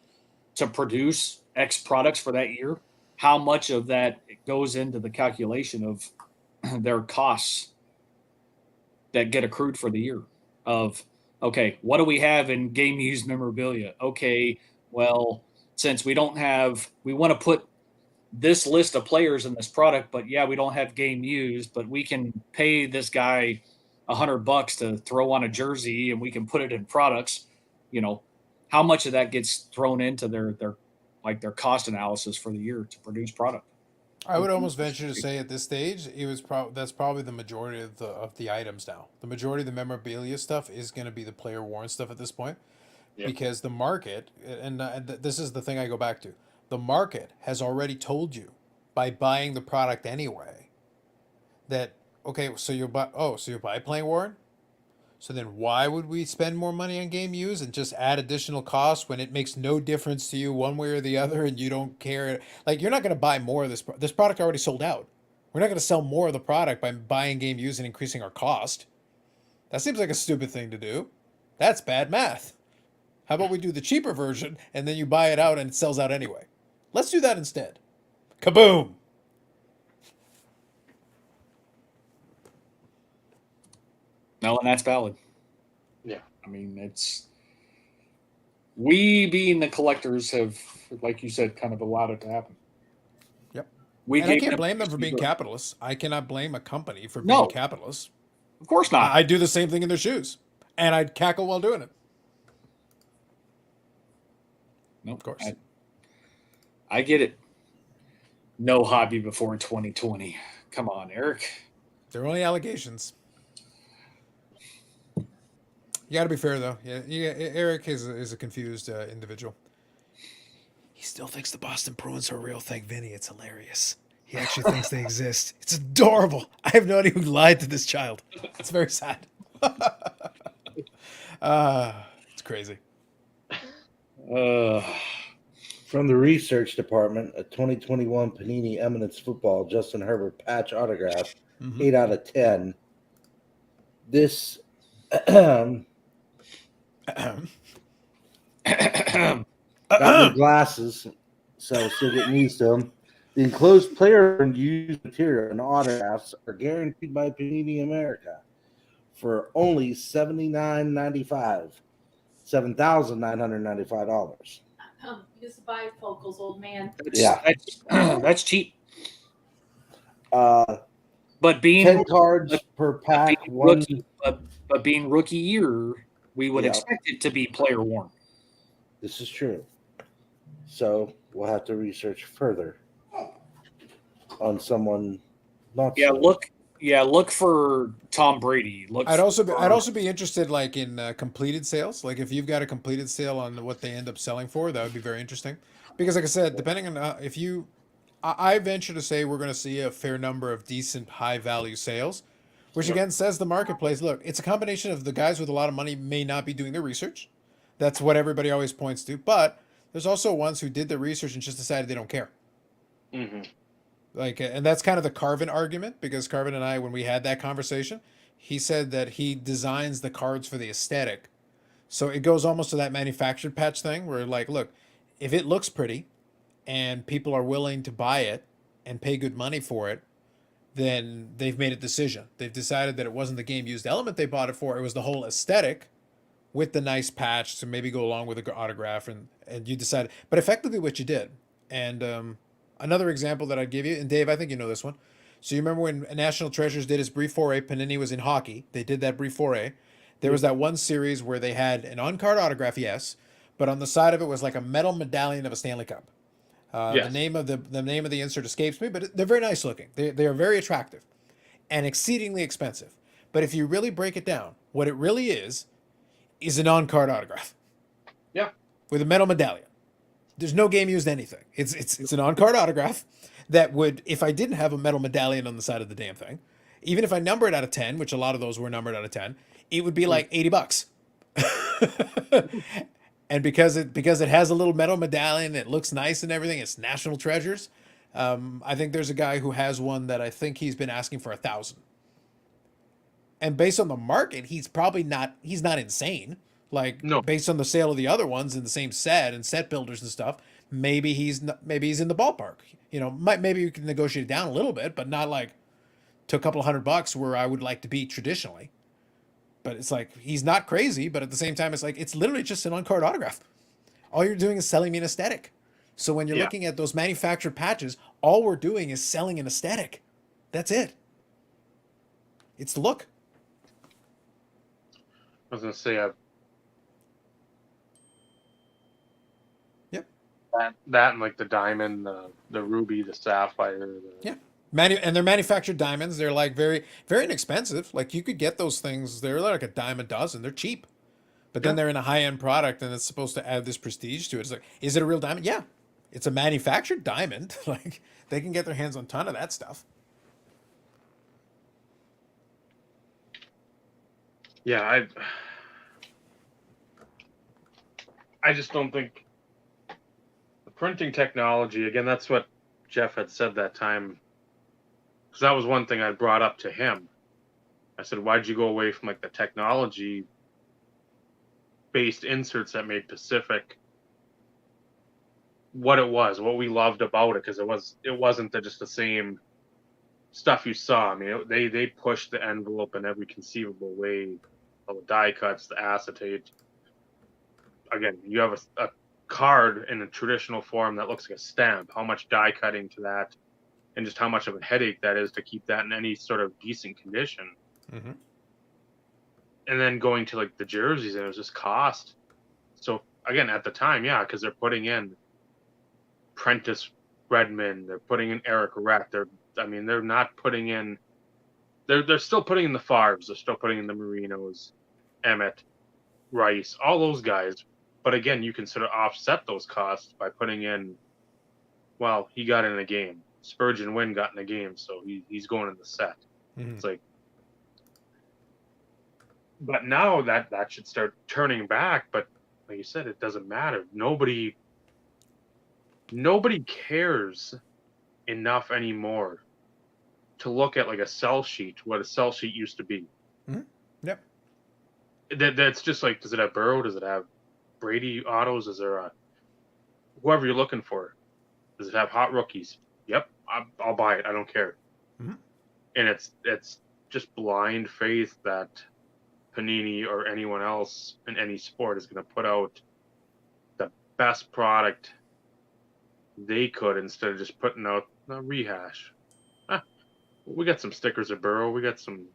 to produce X products for that year, how much of that goes into the calculation of their costs that get accrued for the year of, okay, what do we have in game used memorabilia? Okay, well, since we want to put this list of players in this product, but yeah, we don't have game used, but we can pay this guy $100 to throw on a jersey and we can put it in products, how much of that gets thrown into their cost analysis for the year to produce product? I would almost venture to say at this stage, that's probably the majority of the items now. The majority of the memorabilia stuff is going to be the player worn stuff at this point, Yep. because the market, and this is the thing I go back to, the market has already told you by buying the product anyway that okay, so you buy player worn. So then why would we spend more money on game use and just add additional costs when it makes no difference to you one way or the other and you don't care? Like, you're not going to buy more of this. This product already sold out. We're not going to sell more of the product by buying game use and increasing our cost. That seems like a stupid thing to do. That's bad math. How about we do the cheaper version and then you buy it out and it sells out anyway? Let's do that instead. Kaboom! No, and that's valid. Yeah. I mean, we being the collectors have, like you said, kind of allowed it to happen. Yep. We And I gave can't them blame them for being good. capitalists. I cannot blame a company for No. being capitalists. Of course not. I'd do the same thing in their shoes. And I'd cackle while doing it. No, Of course. I get it. No hobby before 2020. Come on, Eric. They're only allegations. You got to be fair, though. Yeah, Eric is a confused individual. He still thinks the Boston Bruins are real. Thank Vinny. It's hilarious. He actually thinks they exist. It's adorable. I have no idea who lied to this child. It's very sad. It's crazy. From the research department, a 2021 Panini Eminence Football Justin Herbert patch autograph, 8 out of 10. This got new glasses, so still getting used to them. The enclosed player and used material and autographs are guaranteed by Panini America for only $79.95, $7,995. Use bifocals, old man. Yeah. That's cheap. But being 10 cards per but pack. being One. rookie, but being rookie year, we would Yeah. expect it to be player worn. This is true. So we'll have to research further on someone not Yeah, so. look for Tom Brady. Look. I'd also for, be interested like in completed sales. Like if you've got a completed sale on what they end up selling for, that would be very interesting. Because like I said, depending on if you, I venture to say we're going to see a fair number of decent high value sales, which again says the marketplace. Look, it's a combination of the guys with a lot of money may not be doing their research. That's what everybody always points to. But there's also ones who did the research and just decided they don't care. Mm-hmm. Like, and that's kind of the Carvin argument, because Carvin and I, when we had that conversation, he said that he designs the cards for the aesthetic. So it goes almost to that manufactured patch thing where, like, look, if it looks pretty and people are willing to buy it and pay good money for it, then they've made a decision. They've decided that it wasn't the game used element they bought it for, it was the whole aesthetic with the nice patch to maybe go along with the autograph, and you decided. But effectively, what you did, and another example that I'd give you, and Dave, I think you know this one. So you remember when National Treasures did his brief foray? Panini was in hockey. They did that brief foray. There was that one series where they had an on-card autograph, yes, but on the side of it was like a metal medallion of a Stanley Cup. Yes. The name of the insert escapes me, but they're very nice looking. They are very attractive and exceedingly expensive. But if you really break it down, what it really is an on-card autograph. Yeah. With a metal medallion. There's no game used anything. It's an on-card autograph that would, if I didn't have a metal medallion on the side of the damn thing, even if I number it out of 10, which a lot of those were numbered out of 10, it would be like $80. And because it has a little metal medallion, it looks nice and everything, it's National Treasures. I think there's a guy who has one that I think he's been asking for $1,000. And based on the market, he's not insane. Like, No. based on the sale of the other ones in the same set and set builders and stuff, maybe he's in the ballpark. You know, maybe you can negotiate it down a little bit, but not like to a couple of $100 where I would like to be traditionally. But it's like he's not crazy, but at the same time, it's like it's literally just an on-card autograph. All you're doing is selling me an aesthetic. So when you're looking at those manufactured patches, all we're doing is selling an aesthetic. That's it. It's the look. I was gonna say, Yep. That and like the diamond, the ruby, the sapphire. Yeah. And they're manufactured diamonds. They're like very, very inexpensive. Like you could get those things. They're like a dime a dozen. They're cheap. But then they're in a high-end product and it's supposed to add this prestige to it. It's like, is it a real diamond? Yeah. It's a manufactured diamond. Like they can get their hands on a ton of that stuff. Yeah, I just don't think the printing technology, again, that's what Jeff had said that time. Because that was one thing I brought up to him. I said, why'd you go away from like the technology based inserts that made Pacific what it was, what we loved about it? Because it wasn't just the same stuff you saw. I mean, they pushed the envelope in every conceivable way. All the die cuts, the acetate. Again, you have a card in a traditional form that looks like a stamp. How much die cutting to that, and just how much of a headache that is to keep that in any sort of decent condition. Mm-hmm. And then going to like the jerseys, and it was just cost. So again, at the time, yeah, because they're putting in Prentice Redmond, they're putting in Eric Rett. They're not putting in. They're still putting in the Favres. They're still putting in the Marinos, Emmett, Rice, all those guys. But again, you can sort of offset those costs by putting in. Well, he got in a game. Spurgeon Wynn got in a game, so he's going in the set. Mm-hmm. It's like, but now that should start turning back. But like you said, it doesn't matter. Nobody cares enough anymore to look at like a sell sheet, what a sell sheet used to be. Mm-hmm. Yep. That's just like, does it have Burrow? Does it have Brady autos? Is there whoever you're looking for? Does it have hot rookies? Yep, I'll buy it. I don't care. Mm-hmm. And it's just blind faith that Panini or anyone else in any sport is going to put out the best product they could instead of just putting out a rehash. We got some stickers of Burrow. We got some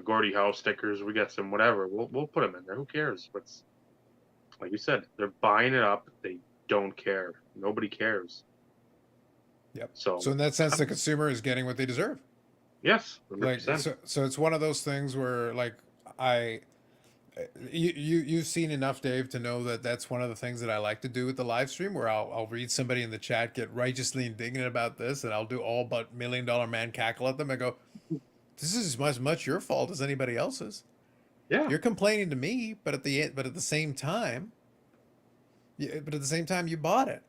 Gordie Howe stickers. We got some whatever. We'll put them in there. Who cares? What's like you said? They're buying it up. They don't care. Nobody cares. Yep. So in that sense, the consumer is getting what they deserve. yes, Like 100%. so it's one of those things where like I you've seen enough, Dave, to know that that's one of the things that I like to do with the live stream, where I'll read somebody in the chat get righteously indignant about this, and I'll do all but $1 million man cackle at them and go, "This is as much your fault as anybody else's. Yeah. You're complaining to me, but at the same time, you bought it."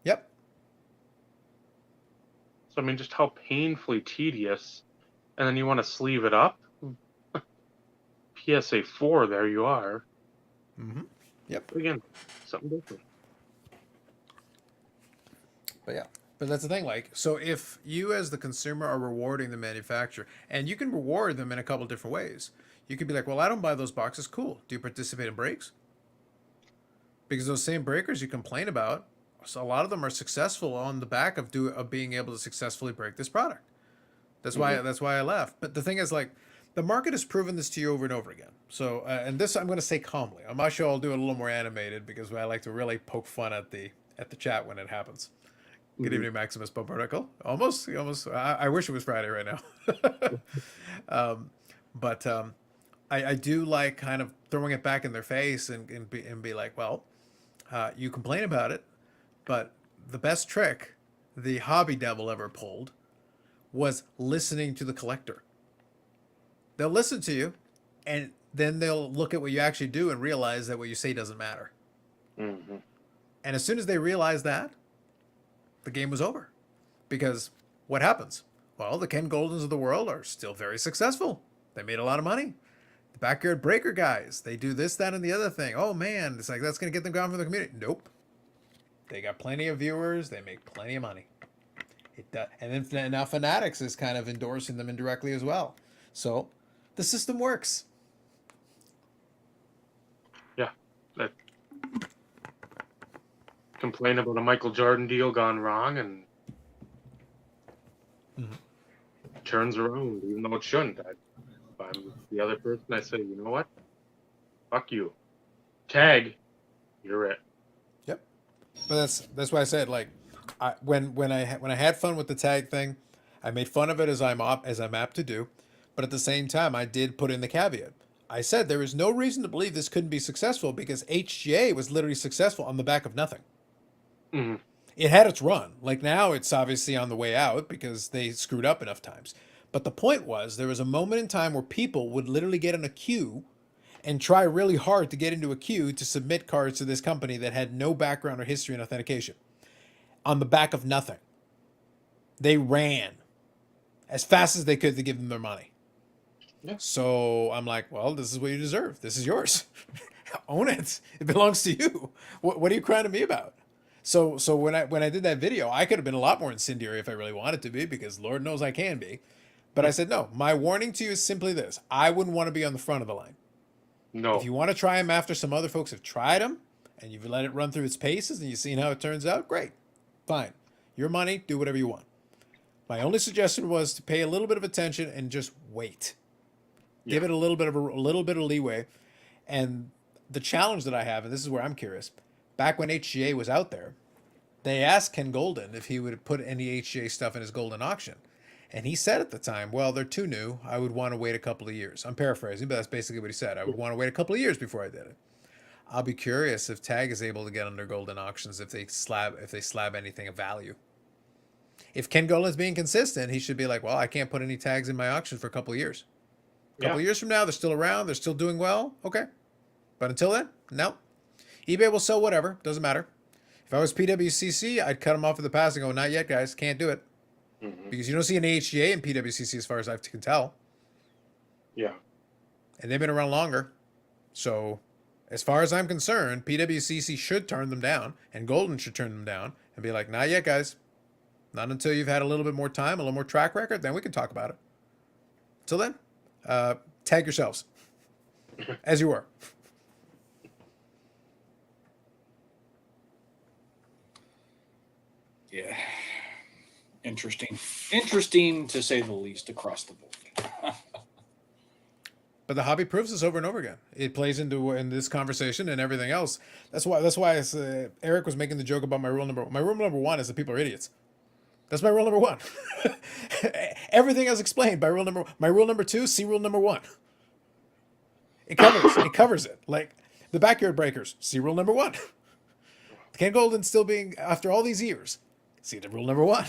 Yep. So I mean, just how painfully tedious, and then you want to sleeve it up. PSA 4, there you are. Mm-hmm. Yep. But again, something different. But that's the thing. Like, so if you as the consumer are rewarding the manufacturer, and you can reward them in a couple different ways. You could be like, well, I don't buy those boxes. Cool. Do you participate in breaks? Because those same breakers you complain about, so a lot of them are successful on the back of being able to successfully break this product. That's why I left. But the thing is, like, the market has proven this to you over and over again. So, and this I'm going to say calmly. On my show, I'll do it a little more animated because I like to really poke fun at the chat when it happens. Good evening, Maximus Bombardicle. Almost. I wish it was Friday right now. But I do like kind of throwing it back in their face and be like, well, you complain about it, but the best trick the hobby devil ever pulled was listening to the collector. They'll listen to you, and then they'll look at what you actually do and realize that what you say doesn't matter. Mm-hmm. And as soon as they realize that, the game was over. Because what happens? Well, the Ken Goldens of the world are still very successful. They made a lot of money. The Backyard Breaker guys, they do this, that, and the other thing. Oh man, it's like that's going to get them gone from the community. Nope. They got plenty of viewers. They make plenty of money. And then now Fanatics is kind of endorsing them indirectly as well. So the system works. Yeah. That complain about a Michael Jordan deal gone wrong and turns around, even though it shouldn't. If I'm the other person, I say, you know what? Fuck you. Tag, you're it. Yep. But that's why I said, like, when I had fun with the tag thing, I made fun of it as I'm apt to do, but at the same time I did put in the caveat. I said there is no reason to believe this couldn't be successful because HGA was literally successful on the back of nothing. Mm-hmm. It had its run. Like now it's obviously on the way out because they screwed up enough times. But the point was there was a moment in time where people would literally get in a queue and try really hard to get into a queue to submit cards to this company that had no background or history in authentication on the back of nothing. They ran as fast as they could to give them their money. Yeah. So I'm like, well, this is what you deserve. This is yours. Own it. It belongs to you. What are you crying to me about? So when I did that video, I could have been a lot more incendiary if I really wanted to be, because Lord knows I can be. But I said, no, my warning to you is simply this. I wouldn't want to be on the front of the line. No. If you want to try them after some other folks have tried them and you've let it run through its paces and you've seen how it turns out, great. Fine. Your money, do whatever you want. My only suggestion was to pay a little bit of attention and just wait. Yeah. Give it a little bit of leeway. And the challenge that I have, and this is where I'm curious, back when HGA was out there, they asked Ken Golden if he would put any HGA stuff in his Golden auction. And he said at the time, well, they're too new. I would want to wait a couple of years. I'm paraphrasing, but that's basically what he said. I would want to wait a couple of years before I did it. I'll be curious if Tag is able to get under Golden auctions if they slab anything of value. If Ken Golden's being consistent, he should be like, well, I can't put any tags in my auction for a couple of years. A couple of years from now, they're still around. They're still doing well. Okay. But until then, no. eBay will sell whatever. Doesn't matter. If I was PWCC, I'd cut them off at the pass and go, not yet, guys. Can't do it. Mm-hmm. Because you don't see an HGA in PWCC as far as I can tell. Yeah. And they've been around longer. So as far as I'm concerned, PWCC should turn them down and Golden should turn them down and be like, not yet, guys. Not until you've had a little bit more time, a little more track record, then we can talk about it. Till then, tag yourselves as you were. Yeah. Interesting to say the least across the board. But the hobby proves this over and over again. It plays into in this conversation and everything else. That's why Eric was making the joke about my rule number. My rule number one is that people are idiots. That's my rule number one. Everything is explained by rule number. My rule number two. See rule number one. It covers it. Like the backyard breakers. See rule number one. Ken Golden still being after all these years. See the rule number one.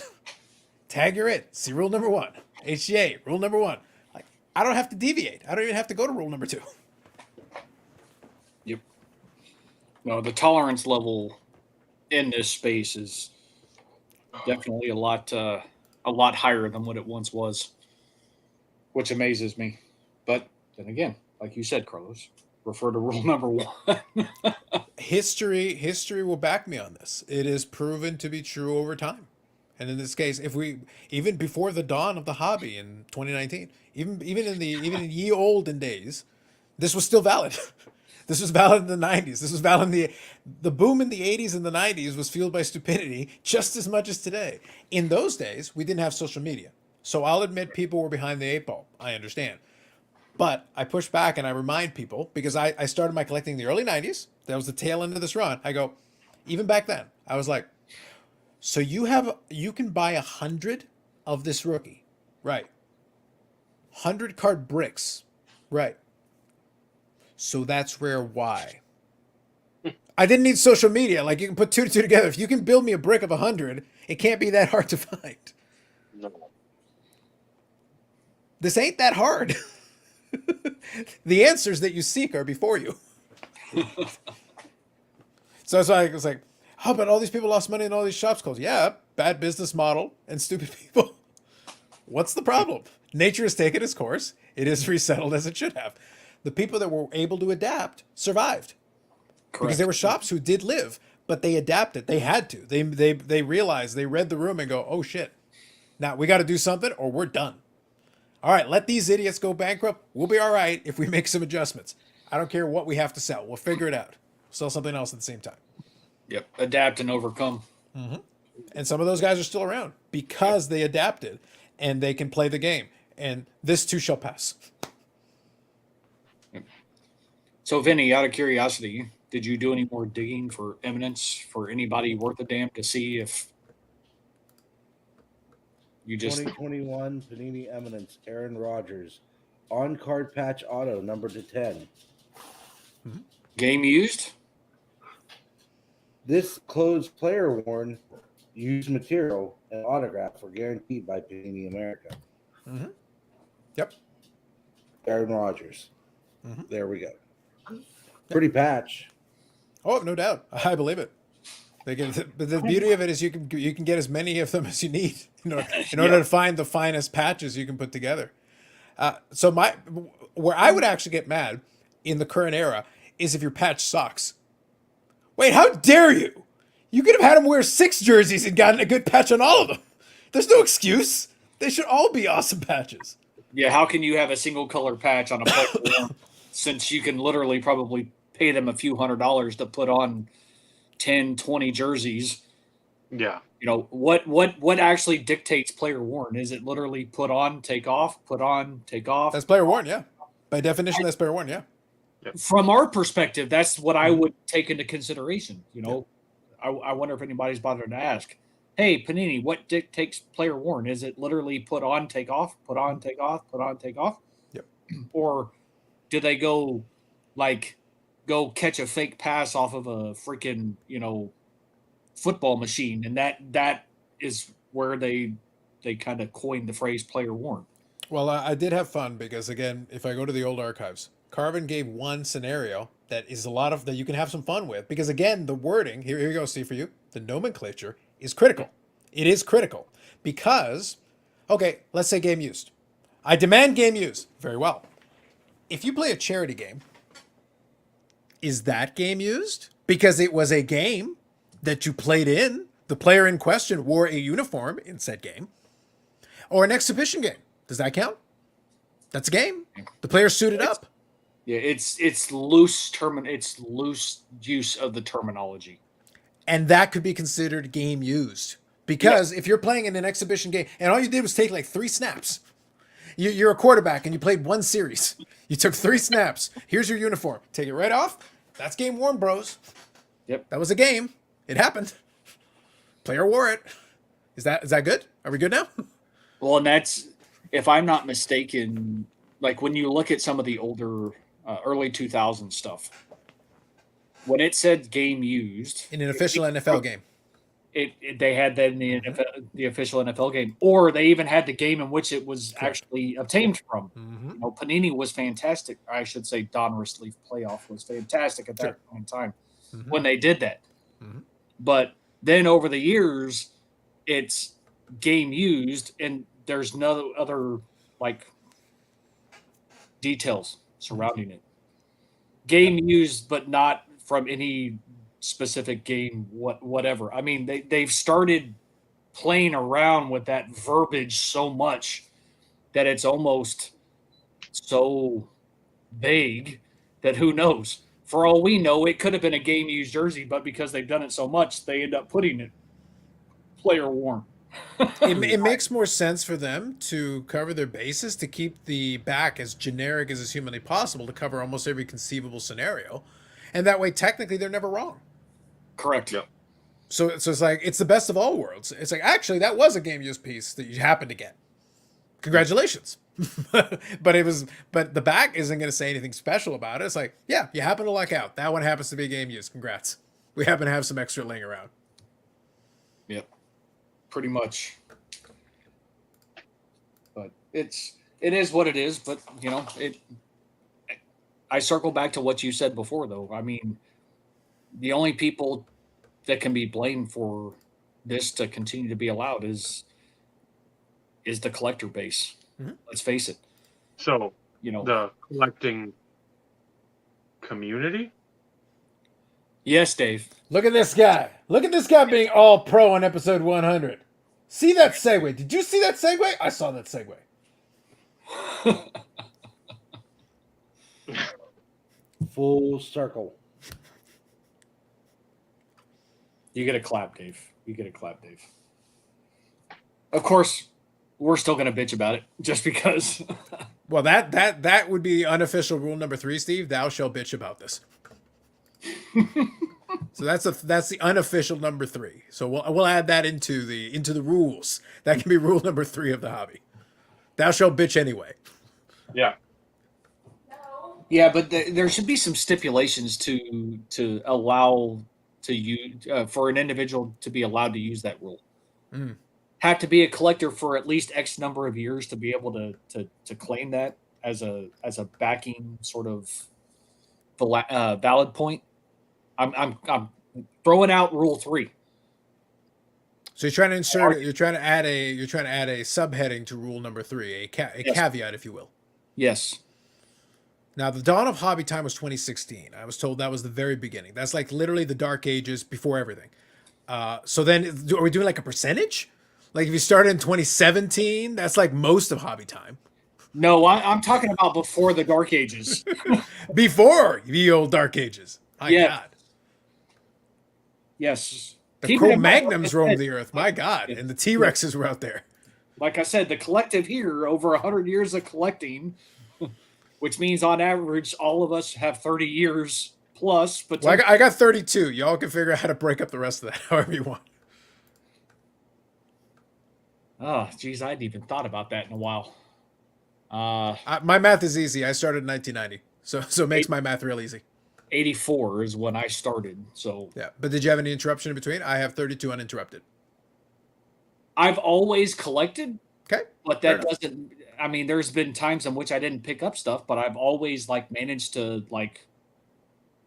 Tag you're it. See rule number one. HGA rule number one. Like I don't have to deviate. I don't even have to go to rule number two. Yep. No, the tolerance level in this space is definitely a lot higher than what it once was, which amazes me. But then again, like you said, Carlos, refer to rule number one. History will back me on this. It is proven to be true over time. And in this case, if we even before the dawn of the hobby in 2019, even in ye olden days, this was still valid. This was valid in the 90s. This was valid in the boom in the 80s and the 90s was fueled by stupidity just as much as today. In those days, we didn't have social media. So I'll admit people were behind the eight ball. I understand. But I push back and I remind people because I started my collecting in the early 90s. That was the tail end of this run. I go, even back then, I was like, so you can buy 100 of this rookie. Right. 100 card bricks. Right. So that's rare. Why? I didn't need social media. Like you can put two to two together. If you can build me a brick of 100, it can't be that hard to find. No. This ain't that hard. The answers that you seek are before you. So it's like, oh, but all these people lost money in all these shops closed. Yeah, bad business model and stupid people. What's the problem? Nature has taken its course. It is resettled as it should have. The people that were able to adapt survived. Correct. Because there were shops who did live, but they adapted. They had to. They realized, they read the room and go, oh shit. Now we got to do something or we're done. All right, let these idiots go bankrupt. We'll be all right if we make some adjustments. I don't care what we have to sell. We'll figure it out. Sell something else at the same time. Yep. Adapt and overcome. Mm-hmm. And some of those guys are still around because they adapted and they can play the game. And this too shall pass. So, Vinny, out of curiosity, did you do any more digging for eminence for anybody worth a damn to see if you just 2021 Panini Eminence Aaron Rodgers on card patch auto number to 10. game used? This closed player worn used material and autograph were guaranteed by Panini America. Mm-hmm. Yep. Aaron Rodgers. Mm-hmm. There we go. Pretty patch. Oh, no doubt. I believe it. But the beauty of it is you can get as many of them as you need in order to find the finest patches you can put together. So where I would actually get mad in the current era is if your patch sucks. Wait, how dare you? You could have had him wear 6 jerseys and gotten a good patch on all of them. There's no excuse. They should all be awesome patches. Yeah, how can you have a single color patch on a player since you can literally probably pay them a few $100s to put on 10, 20 jerseys? Yeah. You know, what actually dictates player worn? Is it literally put on, take off, put on, take off? That's player worn, yeah. By definition, that's player worn, yeah. From our perspective, that's what I would take into consideration. You know, I wonder if anybody's bothered to ask, hey, Panini, what dictates player worn? Is it literally put on, take off, put on, take off, put on, take off? Yep. Or do they go catch a fake pass off of a freaking, football machine? And that is where they kind of coined the phrase player worn. Well, I did have fun because, again, if I go to the old archives, Carvin gave one scenario that is a lot of that you can have some fun with because, again, the wording, here you go, Steve, for you, the nomenclature is critical. It is critical because, okay, let's say game used. I demand game used. Very well. If you play a charity game, is that game used? Because it was a game that you played in. The player in question wore a uniform in said game. Or an exhibition game. Does that count? That's a game. The player suited up. Yeah, it's loose use of the terminology. And that could be considered game used Because if you're playing in an exhibition game and all you did was take like 3 snaps, you're a quarterback and you played 1 series. You took 3 snaps. Here's your uniform. Take it right off. That's game worn, bros. Yep. That was a game. It happened. Player wore it. Is that good? Are we good now? Well, and that's, if I'm not mistaken, like when you look at some of the older early 2000 stuff, when it said game used In an official NFL game. they had that in the NFL, the official NFL game, or they even had the game in which it was actually obtained from. Mm-hmm. You know, Panini was fantastic. I should say Donruss Leaf Playoff was fantastic at that point in time when they did that. Mm-hmm. But then over the years, it's game used, and there's no other like details surrounding it. Game used, but not from any specific game, whatever. I mean, they've started playing around with that verbiage so much that it's almost so vague that who knows? For all we know, it could have been a game used jersey, but because they've done it so much, they end up putting it player worn. It makes more sense for them to cover their bases, to keep the back as generic as is humanly possible, to cover almost every conceivable scenario. And that way, technically, they're never wrong. Correct. Yep. So it's like, it's the best of all worlds. It's like, actually, that was a game used piece that you happened to get. Congratulations. but the back isn't going to say anything special about it. It's like, yeah, you happen to luck out. That one happens to be a game used. Congrats. We happen to have some extra laying around. Yep. Pretty much. But it is what it is. But you know, I circle back to what you said before, though. I mean, the only people that can be blamed for this to continue to be allowed is the collector base. Mm-hmm. Let's face it. So, You know, the collecting community? yes, Dave. Look at this guy. Look at this guy being all pro on episode 100. See that segue? Did you see that segue? I saw that segue. Full circle. You get a clap, Dave. You get a clap, Dave. Of course, we're still going to bitch about it just because. Well, that would be unofficial rule number 3, Steve. Thou shall bitch about this. So that's the unofficial number 3. So we'll add that into the rules. That can be rule number 3 of the hobby. Thou shall bitch anyway. Yeah. Yeah, but there should be some stipulations to allow to use for an individual to be allowed to use that rule. Mm. Have to be a collector for at least X number of years to be able to claim that as a backing sort of valid point. I'm throwing out rule 3. So you're trying to insert it. You're trying to add a subheading to rule number 3, a caveat, if you will. Yes. Now, the dawn of hobby time was 2016. I was told that was the very beginning. That's like literally the dark ages before everything. So then, are we doing like a percentage? Like if you started in 2017, that's like most of hobby time. No, I'm talking about before the dark ages. Before the old dark ages. My God. Yes. The Cro-Magnums roamed the earth. My God. And the T-Rexes were out there. Like I said, the collective here, over 100 years of collecting, which means on average, all of us have 30 years plus. But well, I got 32. Y'all can figure out how to break up the rest of that however you want. Oh, geez, I hadn't even thought about that in a while. My math is easy. I started in 1990. So it makes my math real easy. 84 is when I started. So yeah. But did you have any interruption in between? I have 32 uninterrupted. I've always collected. Okay. But that doesn't, I mean, there's been times in which I didn't pick up stuff, but I've always like managed to like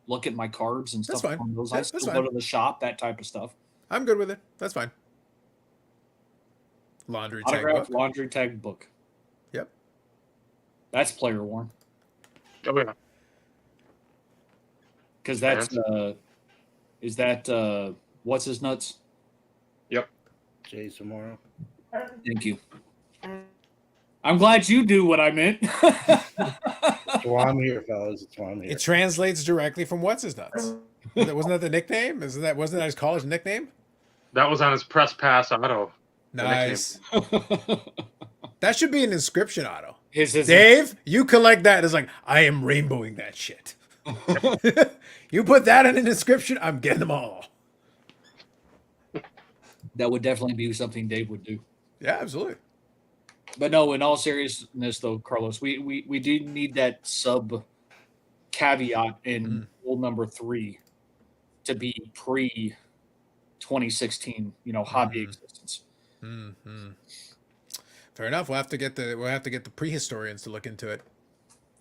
look at my cards and stuff. That's fine. On those. Yeah, I still go to the shop, that type of stuff. I'm good with it. That's fine. Laundry tag book. Yep. That's player worn. Oh yeah. Because that's is that what's his nuts? Yep. Jason Morrow. Thank you. I'm glad you do what I meant. That's why I'm here, fellas. That's why I'm here. It translates directly from what's his nuts. Wasn't that the nickname? Wasn't that his college nickname? That was on his press pass auto. the nickname. Nice. That should be an inscription auto. his Dave, you collect that. It's like, I am rainbowing that shit. You put that in an inscription, I'm getting them all. That would definitely be something Dave would do. Yeah, absolutely. But no, in all seriousness, though, Carlos, we do need that sub caveat in rule number 3 to be pre 2016, hobby existence. Mm-hmm. Fair enough. We'll have to get the prehistorians to look into it.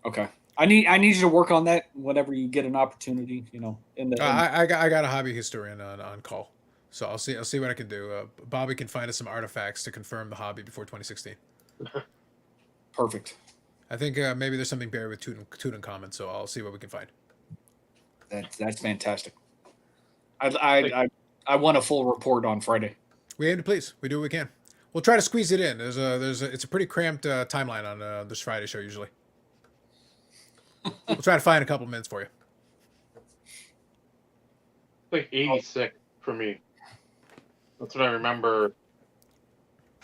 Okay, I need you to work on that whenever you get an opportunity. I got a hobby historian on call, so I'll see what I can do. Bobby can find us some artifacts to confirm the hobby before 2016. Perfect. I think maybe there's something buried with Tutankhamun, so I'll see what we can find. That's fantastic. I want a full report on Friday. We aim to please. We do what we can. We'll try to squeeze it in. It's a pretty cramped timeline on this Friday show usually. We'll try to find a couple minutes for you. Like 86 for me. That's what I remember.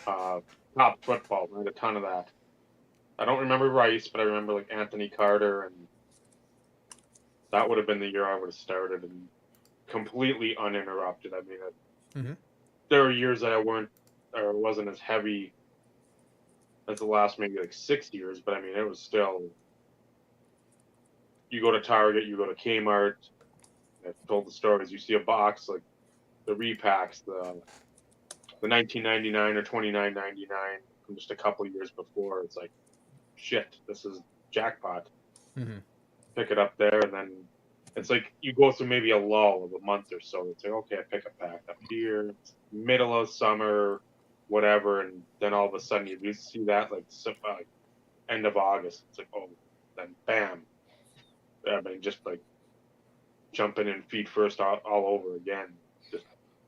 Top football. I had a ton of that. I don't remember Rice, but I remember like Anthony Carter, and that would have been the year I would have started and completely uninterrupted. I mean, there were years that I wasn't as heavy as the last maybe like 6 years, but I mean, it was still. You go to Target, you go to Kmart. I've told the stories. You see a box like the repacks, the 1999 or 29.99 from just a couple years before. It's like, shit, this is jackpot. Mm-hmm. Pick it up there, and then it's like you go through maybe a lull of a month or so. It's like, okay, I pick a pack up here, it's middle of summer, whatever, and then all of a sudden you do see that like end of August. It's like, oh, then bam. I mean, just like jumping in feet first all over again, just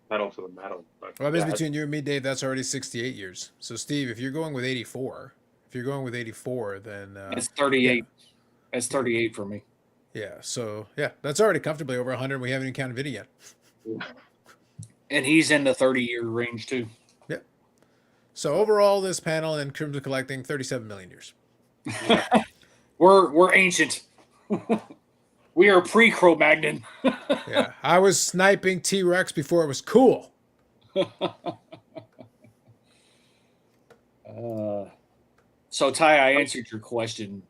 pedal to the metal. But well, it's between you and me, Dave. That's already 68 years. So, Steve, if you're going with 84, then it's 38. Yeah. That's 38 for me. Yeah. So, yeah, that's already comfortably over 100. We haven't even counted Vinny yet. And he's in the 30-year range too. Yeah. So overall, this panel in terms of collecting, 37 million years. We're ancient. We are pre-Cro-Magnon. Yeah, I was sniping T-Rex before it was cool. So, Ty, I answered your question.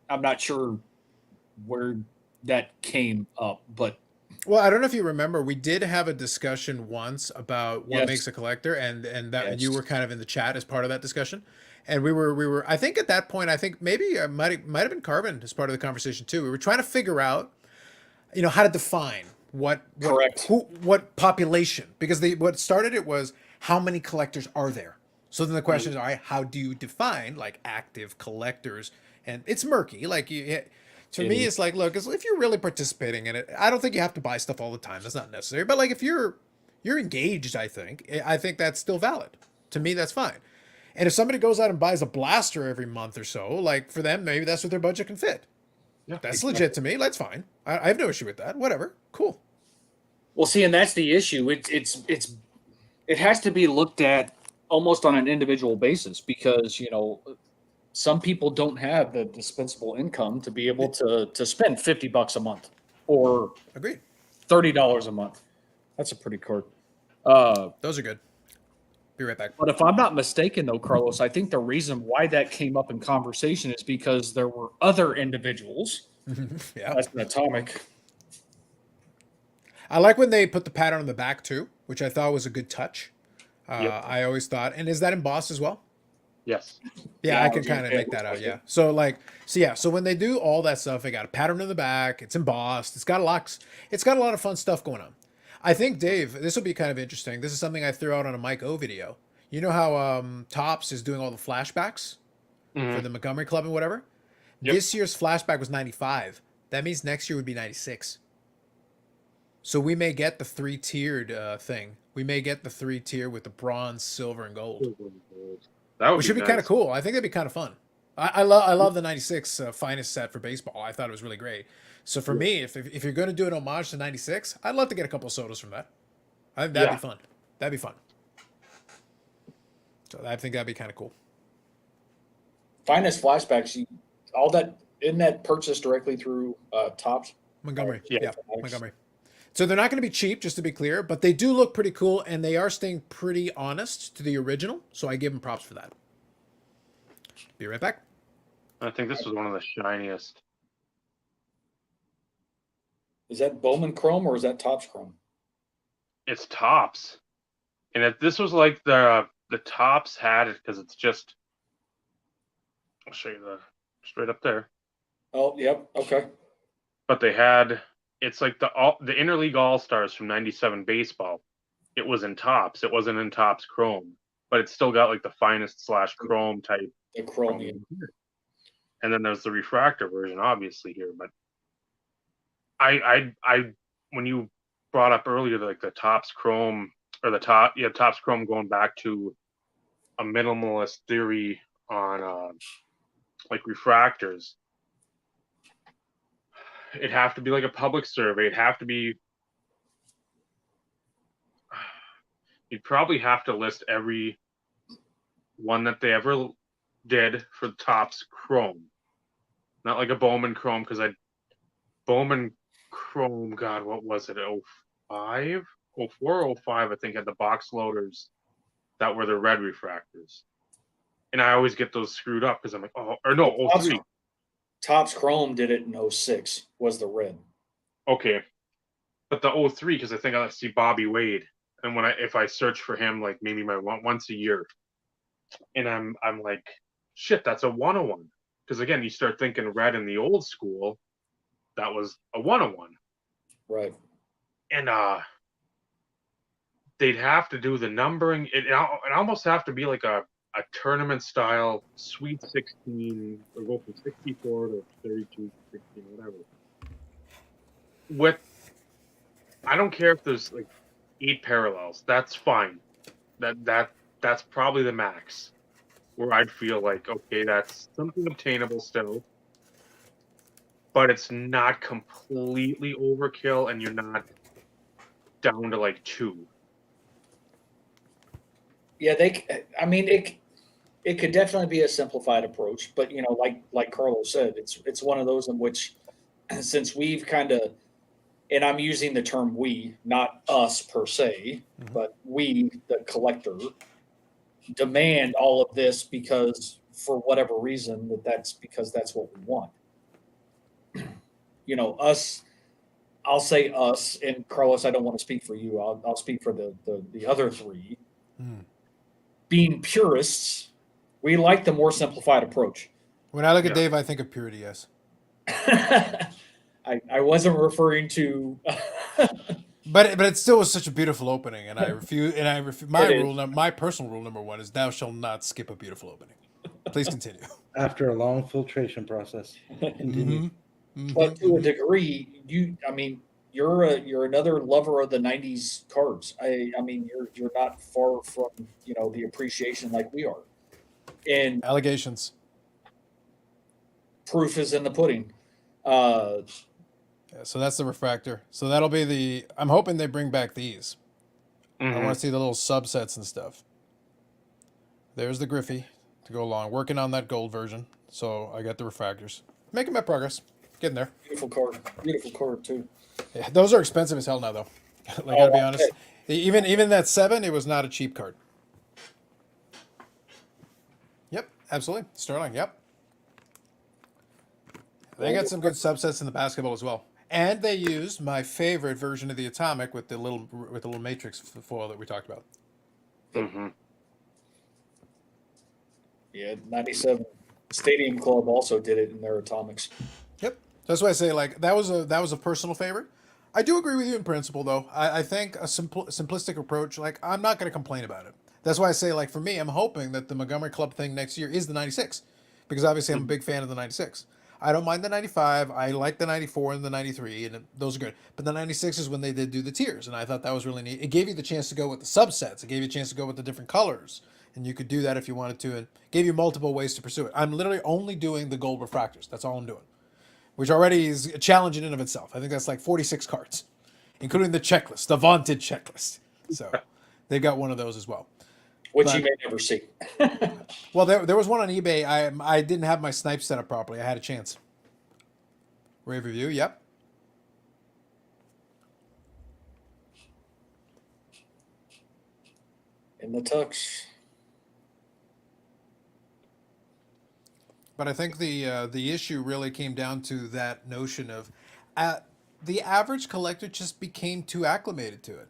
I'm not sure where that came up, but... Well, I don't know if you remember, we did have a discussion once about what makes a collector, and that you were kind of in the chat as part of that discussion. And we were. I think at that point, maybe might have been Carbon as part of the conversation too. We were trying to figure out, how to define what population, because what started it was how many collectors are there. So then the question is, all right, how do you define like active collectors? And it's murky. Like to me, it's like, look, if you're really participating in it, I don't think you have to buy stuff all the time. That's not necessary. But like if you're engaged, I think that's still valid. To me, that's fine. And if somebody goes out and buys a blaster every month or so, like for them, maybe that's what their budget can fit. Yeah, that's legit to me. That's fine. I have no issue with that. Whatever. Cool. Well, see, and that's the issue. It has to be looked at almost on an individual basis because, some people don't have the dispensable income to be able to spend $50 a month or agreed $30 a month. That's a pretty card. Those are good. Be right back. But if I'm not mistaken, though, Carlos, I think the reason why that came up in conversation is because there were other individuals. Yeah, that's an atomic. I like when they put the pattern on the back too, which I thought was a good touch. I always thought, and is that embossed as well? Yes. Yeah, I can kind of make that out. Yeah. So when they do all that stuff, they got a pattern on the back. It's embossed. It's got a lot of fun stuff going on. I think, Dave, this will be kind of interesting. This is something I threw out on a Mike O video. You know how Topps is doing all the flashbacks for the Montgomery Club and whatever? Yep. This year's flashback was 95. That means next year would be 96. So we may get the 3-tiered thing. We may get the 3-tier with the bronze, silver, and gold. Which should be kind of cool. I think that'd be kind of fun. I love the 96 finest set for baseball. I thought it was really great. So for me, if you're going to do an homage to 96, I'd love to get a couple of sodas from that. I think that'd Yeah. be fun. That'd be fun. So I think that'd be kind of cool. Finest flashbacks. All that isn't that purchased directly through Tops? Montgomery. Yeah. Yeah, Montgomery. So they're not going to be cheap, just to be clear, but they do look pretty cool, and they are staying pretty honest to the original. So I give them props for that. Be right back. I think this was one of the shiniest. Is that Bowman Chrome or is that Tops Chrome? It's Tops, and this was like the Tops had it because it's just. I'll show you the straight up there. Oh, yep. Okay. But they had it's like the interleague all stars from '97 baseball. It was in Tops. It wasn't in Tops Chrome, but it's still got like the finest / chrome type. The chromium. And then there's the refractor version, obviously here. But I when you brought up earlier like the Tops Chrome or Tops Chrome going back to a minimalist theory on like refractors. It'd have to be like a public survey. It'd have to be. You'd probably have to list every one that they ever did for Tops Chrome, not like a Bowman Chrome because Bowman Chrome. God, what was it? 05, 04, 05. I think had the box loaders that were the red refractors, and I always get those screwed up because I'm like, oh, or no, 03. Tops Chrome did it in 06, was the red. Okay. But the 03, because I think I see Bobby Wade. And if I search for him, like maybe once a year, and I'm like, shit, that's a 101. Because again, you start thinking red in the old school, that was a 101. Right. And they'd have to do the numbering. It almost have to be like a tournament style Sweet 16 or go from 64 to 32, 16, whatever. I don't care if there's like 8 parallels. That's fine. That's probably the max where I'd feel like, okay, that's something obtainable still, but it's not completely overkill and you're not down to like 2. Yeah, it could definitely be a simplified approach, but like Carlos said, it's one of those in which, since we've kind of, and I'm using the term we, not us per se, but we, the collector, demand all of this because for whatever reason that's what we want. Us. I'll say us, and Carlos, I don't want to speak for you. I'll speak for the other 3. Being purists, we like the more simplified approach. When I look at Dave, I think of purity, yes. I wasn't referring to But it still was such a beautiful opening, and I refuse. My personal rule number 1 is thou shalt not skip a beautiful opening. Please continue. After a long filtration process. Continue. But to a degree, you're another lover of the '90s cards. I mean, you're not far from the appreciation like we are, and Allegations. proof is in the pudding. Yeah, so that's the refractor. So that'll be I'm hoping they bring back these. I want to see the little subsets and stuff. There's the Griffey to go along. Working on that gold version. So I got the refractors. Making my progress. Getting there. Beautiful card too. Yeah, those are expensive as hell now, though. I gotta be honest. Even that 7, it was not a cheap card. Yep, absolutely. Sterling, yep. They got some good subsets in the basketball as well. And they used my favorite version of the Atomic with the little matrix foil that we talked about. Yeah, '97 Stadium Club also did it in their Atomics. Yep. That's why I say that was a personal favorite. I do agree with you in principle, though. I think a simplistic approach, I'm not going to complain about it. That's why I say, for me, I'm hoping that the Montgomery Club thing next year is the 96, because obviously I'm a big fan of the 96. I don't mind the 95. I like the 94 and the 93, and those are good. But the 96 is when they did do the tiers, and I thought that was really neat. It gave you the chance to go with the subsets. It gave you a chance to go with the different colors, and you could do that if you wanted to, and gave you multiple ways to pursue it. I'm literally only doing the gold refractors. That's all I'm doing, which already is a challenge in and of itself. I think that's 46 cards, including the checklist, the vaunted checklist. So they've got one of those as well. Which But- you may never see. Well, there was one on eBay. I didn't have my snipe set up properly. I had a chance. Rave review, yep. In the tux. But I think the issue really came down to that notion of the average collector just became too acclimated to it.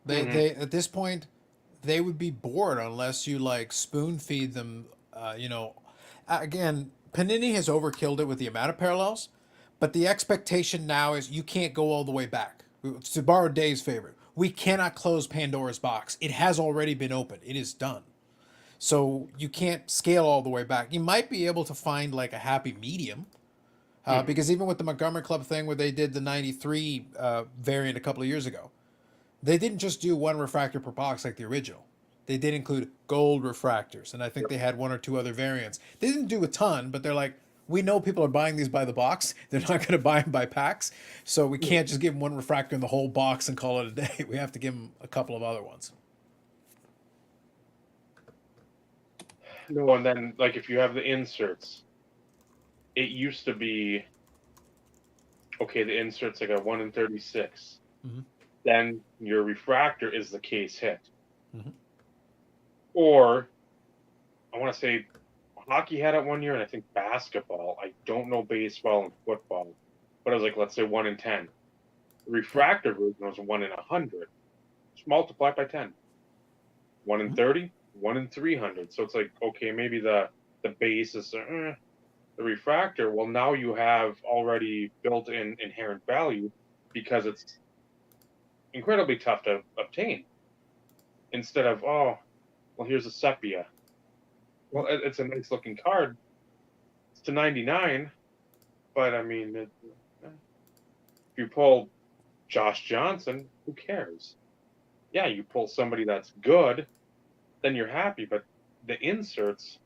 They at this point they would be bored unless you like spoon feed them. Again, Panini has overkilled it with the amount of parallels, but the expectation now is you can't go all the way back. To borrow Dave's favorite, we cannot close Pandora's box. It has already been opened. It is done. So you can't scale all the way back. You might be able to find like a happy medium, because even with the Montgomery Club thing where they did the '93 variant a couple of years ago, they didn't just do one refractor per box like the original. They did include gold refractors, and I think they had one or two other variants. They didn't do a ton, but they're like, we know people are buying these by the box. They're not going to buy them by packs, so we can't just give them one refractor in the whole box and call it a day. We have to give them a couple of other ones. No, and then like if you have the inserts, it used to be okay. The insert's like a 1 in 36. Mhm. Then your refractor is the case hit. Mhm. Or I want to say hockey had it one year, and I think basketball. I don't know baseball and football, but it was like, let's say 1 in 10. The refractor version was 1 in 100. Just multiply it by 10. 1 in 30, 1 in 300. So it's like, okay, maybe the base is the refractor. Well, now you have already built-in inherent value because it's incredibly tough to obtain. Instead of, oh, well, here's a sepia. Well, it's a nice looking card. It's to 99, but I mean, if you pull Josh Johnson, who cares? Yeah, you pull somebody that's good, then you're happy. But the inserts,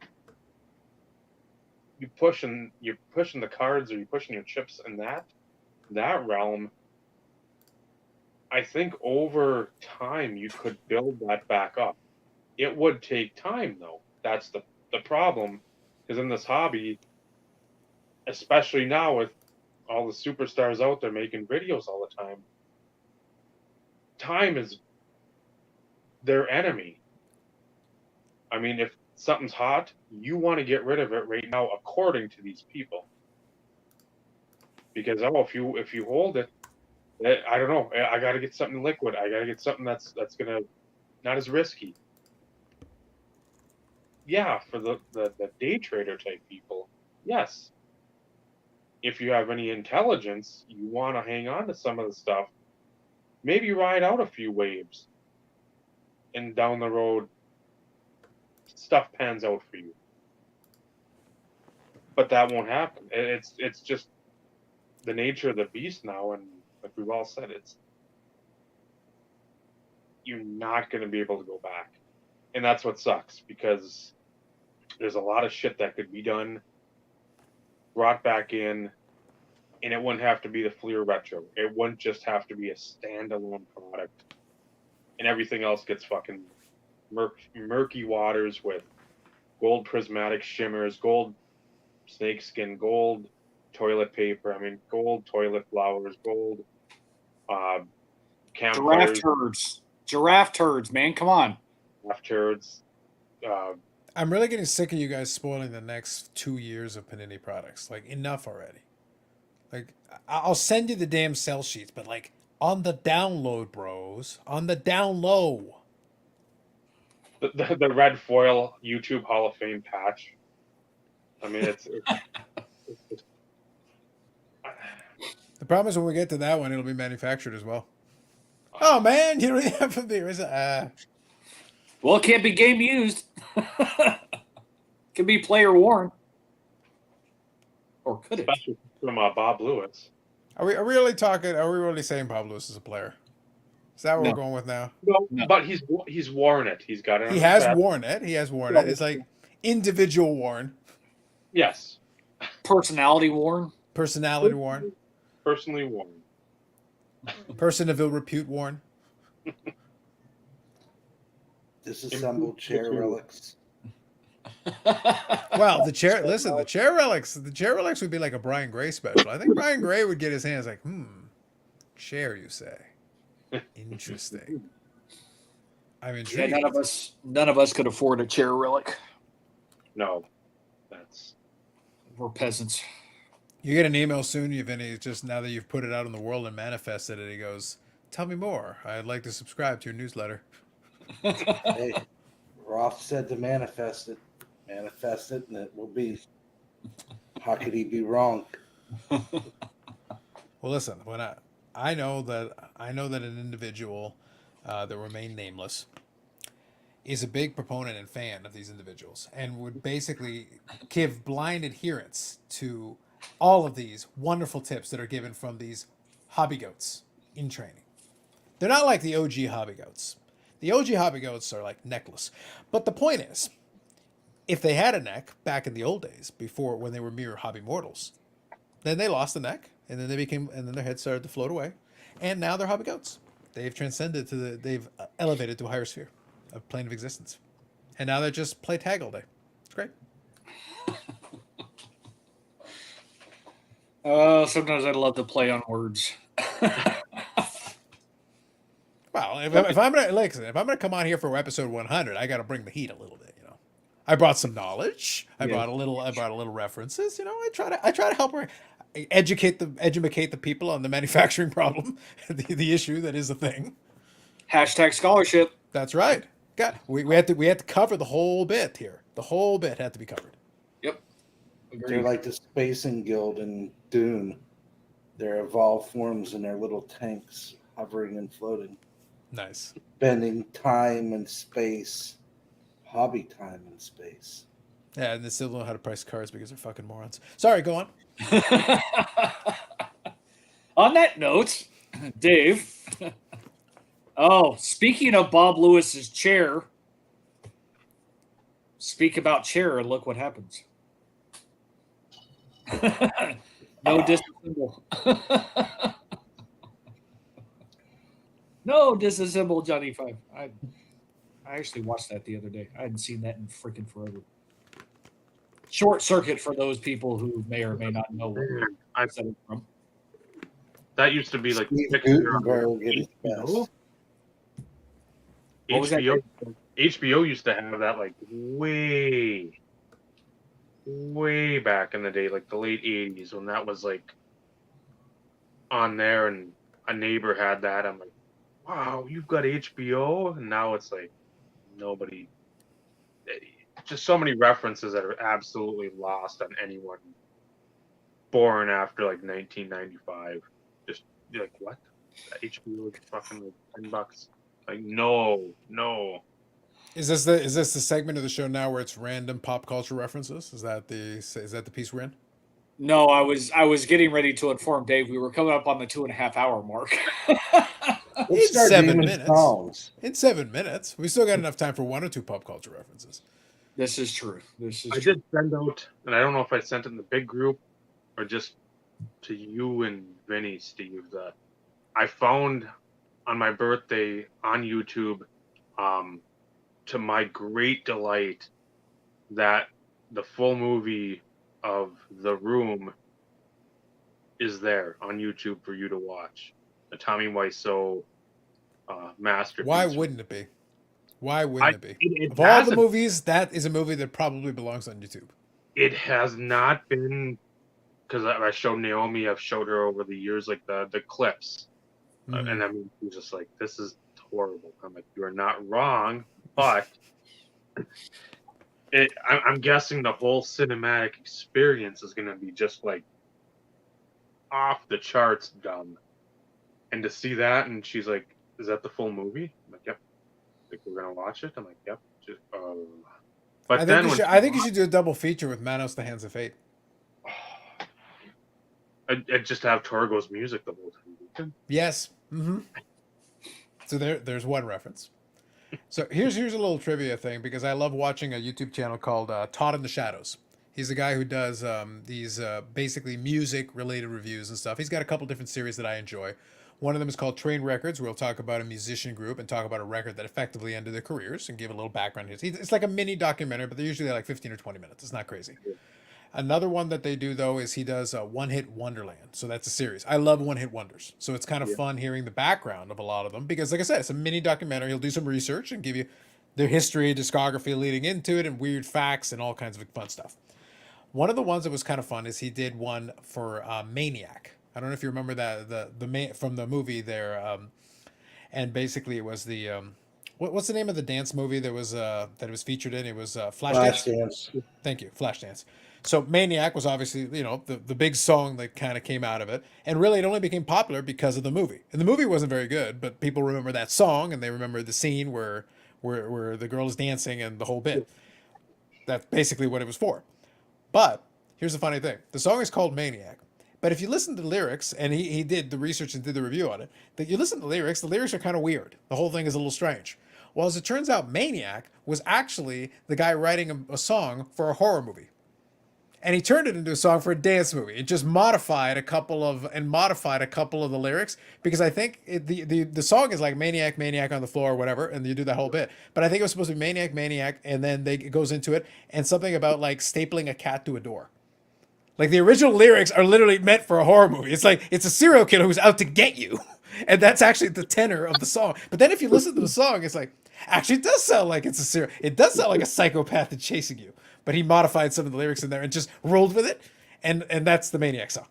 you're pushing the cards, or you're pushing your chips in that realm. I think over time you could build that back up. It would take time, though. That's the problem, because in this hobby, especially now with all the superstars out there making videos all the time is their enemy. I mean, if something's hot, you want to get rid of it right now, according to these people. Because if you hold it, I don't know. I got to get something liquid. I got to get something that's gonna not as risky. Yeah, for the day trader type people, yes. If you have any intelligence, you want to hang on to some of the stuff. Maybe ride out a few waves, and down the road, stuff pans out for you. But that won't happen. It's just the nature of the beast now, and like we've all said, you're not going to be able to go back, and that's what sucks, because there's a lot of shit that could be done, brought back in, and it wouldn't have to be the Fleer Retro. It wouldn't just have to be a standalone product, and everything else gets fucking murky waters with gold prismatic shimmers, gold snakeskin, gold toilet paper. I mean, gold toilet flowers, gold campfires. Giraffe turds, man. Come on. Giraffe turds. I'm really getting sick of you guys spoiling the next 2 years of Panini products. Like, enough already. Like, I'll send you the damn sell sheets, but like, on the download, bros. On the down low. The red foil YouTube Hall of Fame patch. I mean, it's The problem is when we get to that one, it'll be manufactured as well. Oh man, you don't even have to be. Well, it can't be game used. Could be player worn. Or could it? especially from Bob Lewis. Are we really talking? Are we really saying Bob Lewis is a player? Is that what No. we're going with now? No, No. but he's worn it. He's got it. On He his has back. worn it. He has worn it. It's like individual worn, Yes, Personality worn. personality worn, personally worn. person of ill repute worn. Disassembled chair relics. Well, the chair. Listen, the chair relics. The chair relics would be like a Brian Gray special. I think Brian Gray would get his hands like, chair. You say? Interesting. I'm Yeah, intrigued. none of us could afford a chair relic. No, that's We're peasants. You get an email soon, Vinny. Just now that you've put it out in the world and manifested it, he goes, "Tell me more. I'd like to subscribe to your newsletter." Hey, Roth said to manifest it. Manifest it, and it will be. How could he be wrong? Well, listen. When I know that an individual that remained nameless is a big proponent and fan of these individuals, and would basically give blind adherence to all of these wonderful tips that are given from these hobby goats in training. They're not like the OG hobby goats. The OG hobby goats are like necklace. But the point is, if they had a neck back in the old days, before when they were mere hobby mortals, then they lost the neck, and then their head started to float away, and now they're hobby goats. They've transcended they've elevated to a higher sphere, a plane of existence, and now they just play tag all day. It's great. Sometimes I'd love to play on words. Well, if I'm gonna come on here for episode 100, I got to bring the heat a little bit. I brought some knowledge. I brought a little references. I try to help her educate the people on the manufacturing problem, the issue that is the thing. Hashtag scholarship. That's right. We had to cover the whole bit here. The whole bit had to be covered. Yep. They're like the Spacing Guild in Dune. They're evolved forms in their little tanks, hovering and floating. Nice. Bending time and space. Hobby time and space. Yeah, and they still don't know how to price cars because they're fucking morons. Sorry, go on. On that note, Dave. Oh, speaking of Bob Lewis's chair, speak about chair and look what happens. No disassemble. No disassemble Johnny 5. I actually watched that the other day. I hadn't seen that in freaking forever. Short circuit for those people who may or may not know where I said it from. that used to be like Steve HBO. Gutenberg at his best. What was that? HBO used to have that like way back in the day, like the late 80s, when that was like on there, and a neighbor had that. I'm like, wow, you've got HBO, and now it's like nobody. Just so many references that are absolutely lost on anyone born after like 1995. Just you're like, what? HBO is fucking like $10. Like, no. Is this the segment of the show now where it's random pop culture references? Is that the piece we're in? No, I was getting ready to inform Dave we were coming up on the 2.5 hour mark. In start 7 naming minutes. songs. In 7 minutes, we still got enough time for 1 or 2 pop culture references. This is true. I did send out, and I don't know if I sent it in the big group or just to you and Vinny, Steve. I found on my birthday on YouTube, to my great delight, that the full movie of The Room is there on YouTube for you to watch. The Tommy Wiseau masterpiece. Why wouldn't it be? Why wouldn't it be? It Of all the hasn't. movies, that is a movie that probably belongs on YouTube. It has not been, because I showed Naomi, I've showed her over the years like the clips, Mhm. and I mean, she's just like, this is horrible. I'm like, you are not wrong, but I'm guessing the whole cinematic experience is going to be just like off the charts dumb. And to see that, and she's like, is that the full movie? I'm like, yep. Like, we're gonna watch it. I'm like, yep. Just, but I think you should do a double feature with Manos: The Hands of Fate. I'd just have Torgo's music the whole time. Yes. Mm-hmm. So there's one reference. So here's a little trivia thing, because I love watching a YouTube channel called Taught in the Shadows. He's the guy who does these basically music related reviews and stuff. He's got a couple different series that I enjoy. One of them is called Train Records, where he'll talk about a musician group and talk about a record that effectively ended their careers and give a little background. It's like a mini documentary, but they're usually like 15 or 20 minutes. It's not crazy. Another one that they do though is he does One Hit Wonderland. So that's a series. I love one hit wonders. So it's kind of fun hearing the background of a lot of them because, like I said, it's a mini documentary. He'll do some research and give you their history, discography leading into it, and weird facts and all kinds of fun stuff. One of the ones that was kind of fun is he did one for Maniac. I don't know if you remember that from the movie there, and basically it was the what's the name of the dance movie that it was featured in? It was Flashdance. Flashdance. Thank you, Flashdance. So Maniac was obviously, the big song that kind of came out of it. And really it only became popular because of the movie. And the movie wasn't very good, but people remember that song and they remember the scene where the girl is dancing and the whole bit. That's basically what it was for. But here's the funny thing. The song is called Maniac. But if you listen to the lyrics, and he did the research and did the review on it, that you listen to the lyrics are kind of weird. The whole thing is a little strange. Well, as it turns out, Maniac was actually the guy writing a song for a horror movie. And he turned it into a song for a dance movie. It just modified a couple of the lyrics because I think the song is like Maniac, Maniac on the floor or whatever, and you do that whole bit. But I think it was supposed to be Maniac, Maniac, and then it goes into it and something about like stapling a cat to a door. Like the original lyrics are literally meant for a horror movie. It's like it's a serial killer who's out to get you, and that's actually the tenor of the song. But then if you listen to the song, it's like actually it does sound like it does sound like a psychopath that's chasing you. But he modified some of the lyrics in there and just rolled with it, and that's the Maniac song.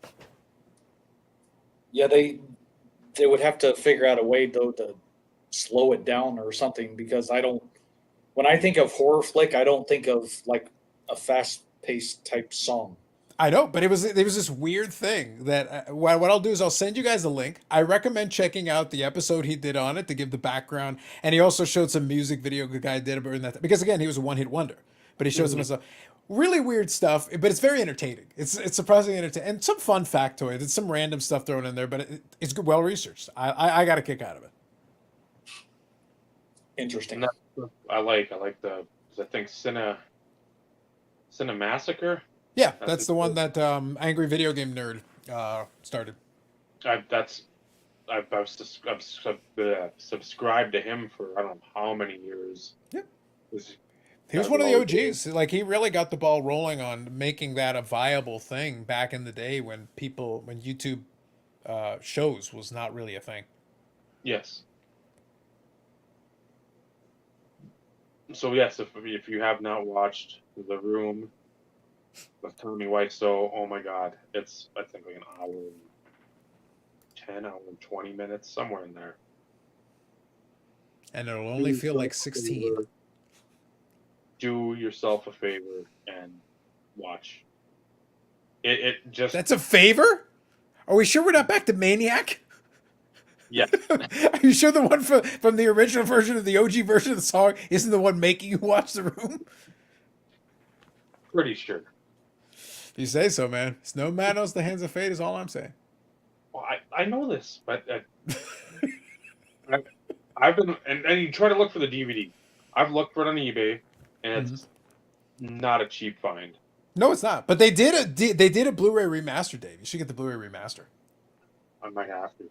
Yeah, they would have to figure out a way though to slow it down or something because when I think of horror flick, I don't think of like a fast paced type song. I know, but it was this weird thing that what I'll do is I'll send you guys a link. I recommend checking out the episode he did on it to give the background, and he also showed some music video the guy did in that because again he was a one hit wonder, but he showed some stuff, really weird stuff, but it's very entertaining. It's surprisingly entertaining and some fun factoids. It's some random stuff thrown in there, but it's good, well researched. I got a kick out of it. Interesting. I like the I think Cine Massacre. Yeah, that's the one that Angry Video Game Nerd started. I've subscribed to him for I don't know how many years. Yep. He was one of the OGs. Like he really got the ball rolling on making that a viable thing back in the day when YouTube shows was not really a thing. Yes. So yes, if you have not watched The Room with Tommy Wiseau, oh my God, it's I think like an hour, hour and 20 minutes, somewhere in there. And it'll only feel like 16. Do yourself a favor and watch. It just That's a favor? Are we sure we're not back to Maniac? Yeah. Are you sure the one from the original version of the OG version of the song isn't the one making you watch The Room? Pretty sure. You say so, man. It's no man knows the hands of fate is all I'm saying. Well, I know this, but I've been and you try to look for the DVD. I've looked for it on eBay, and it's not a cheap find. No, it's not. But they did a Blu-ray remaster, Dave. You should get the Blu-ray remaster. I might have to.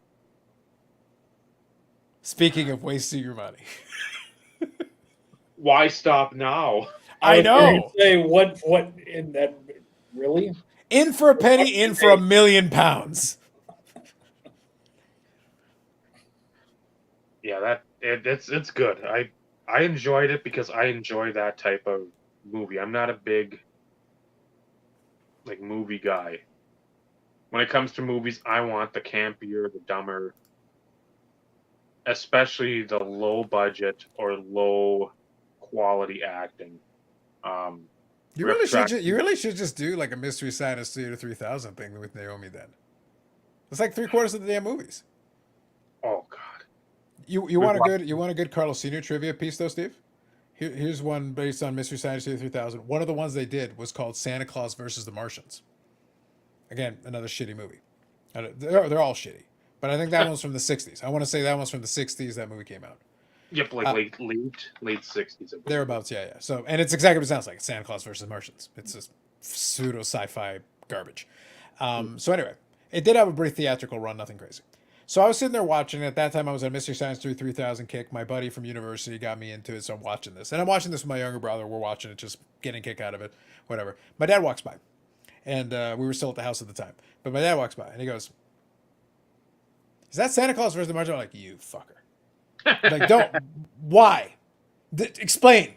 Speaking of wasting your money, why stop now? I know. Say what in that really? In for a penny, in for £1 million. Yeah, it's good. I enjoyed it because I enjoy that type of movie. I'm not a big movie guy. When it comes to movies, I want the campier, the dumber, especially the low budget or low quality acting. You really should just do like a Mystery Science Theater 3000 thing with Naomi then. It's like 3/4 of the damn movies. Oh God. You want a good Carlos Sr. trivia piece though, Steve? Here's one based on Mystery Science Theater 3000. One of the ones they did was called Santa Claus versus the Martians. Again, another shitty movie. They're all shitty. But I think that one's from the 60s. I want to say that one's from the 60s that movie came out. Yep, late 60s. Thereabouts, yeah. So, and it's exactly what it sounds like. It's Santa Claus versus Martians. It's just pseudo sci-fi garbage. So anyway, it did have a brief theatrical run, nothing crazy. So I was sitting there watching it. At that time, I was on Mystery Science 3000 kick. My buddy from university got me into it, so I'm watching this. And I'm watching this with my younger brother. We're watching it, just getting a kick out of it, whatever. My dad walks by, and we were still at the house at the time. But my dad walks by, and he goes, "Is that Santa Claus versus the Martian?" I'm like, "You fucker. Like, don't. Why? Explain.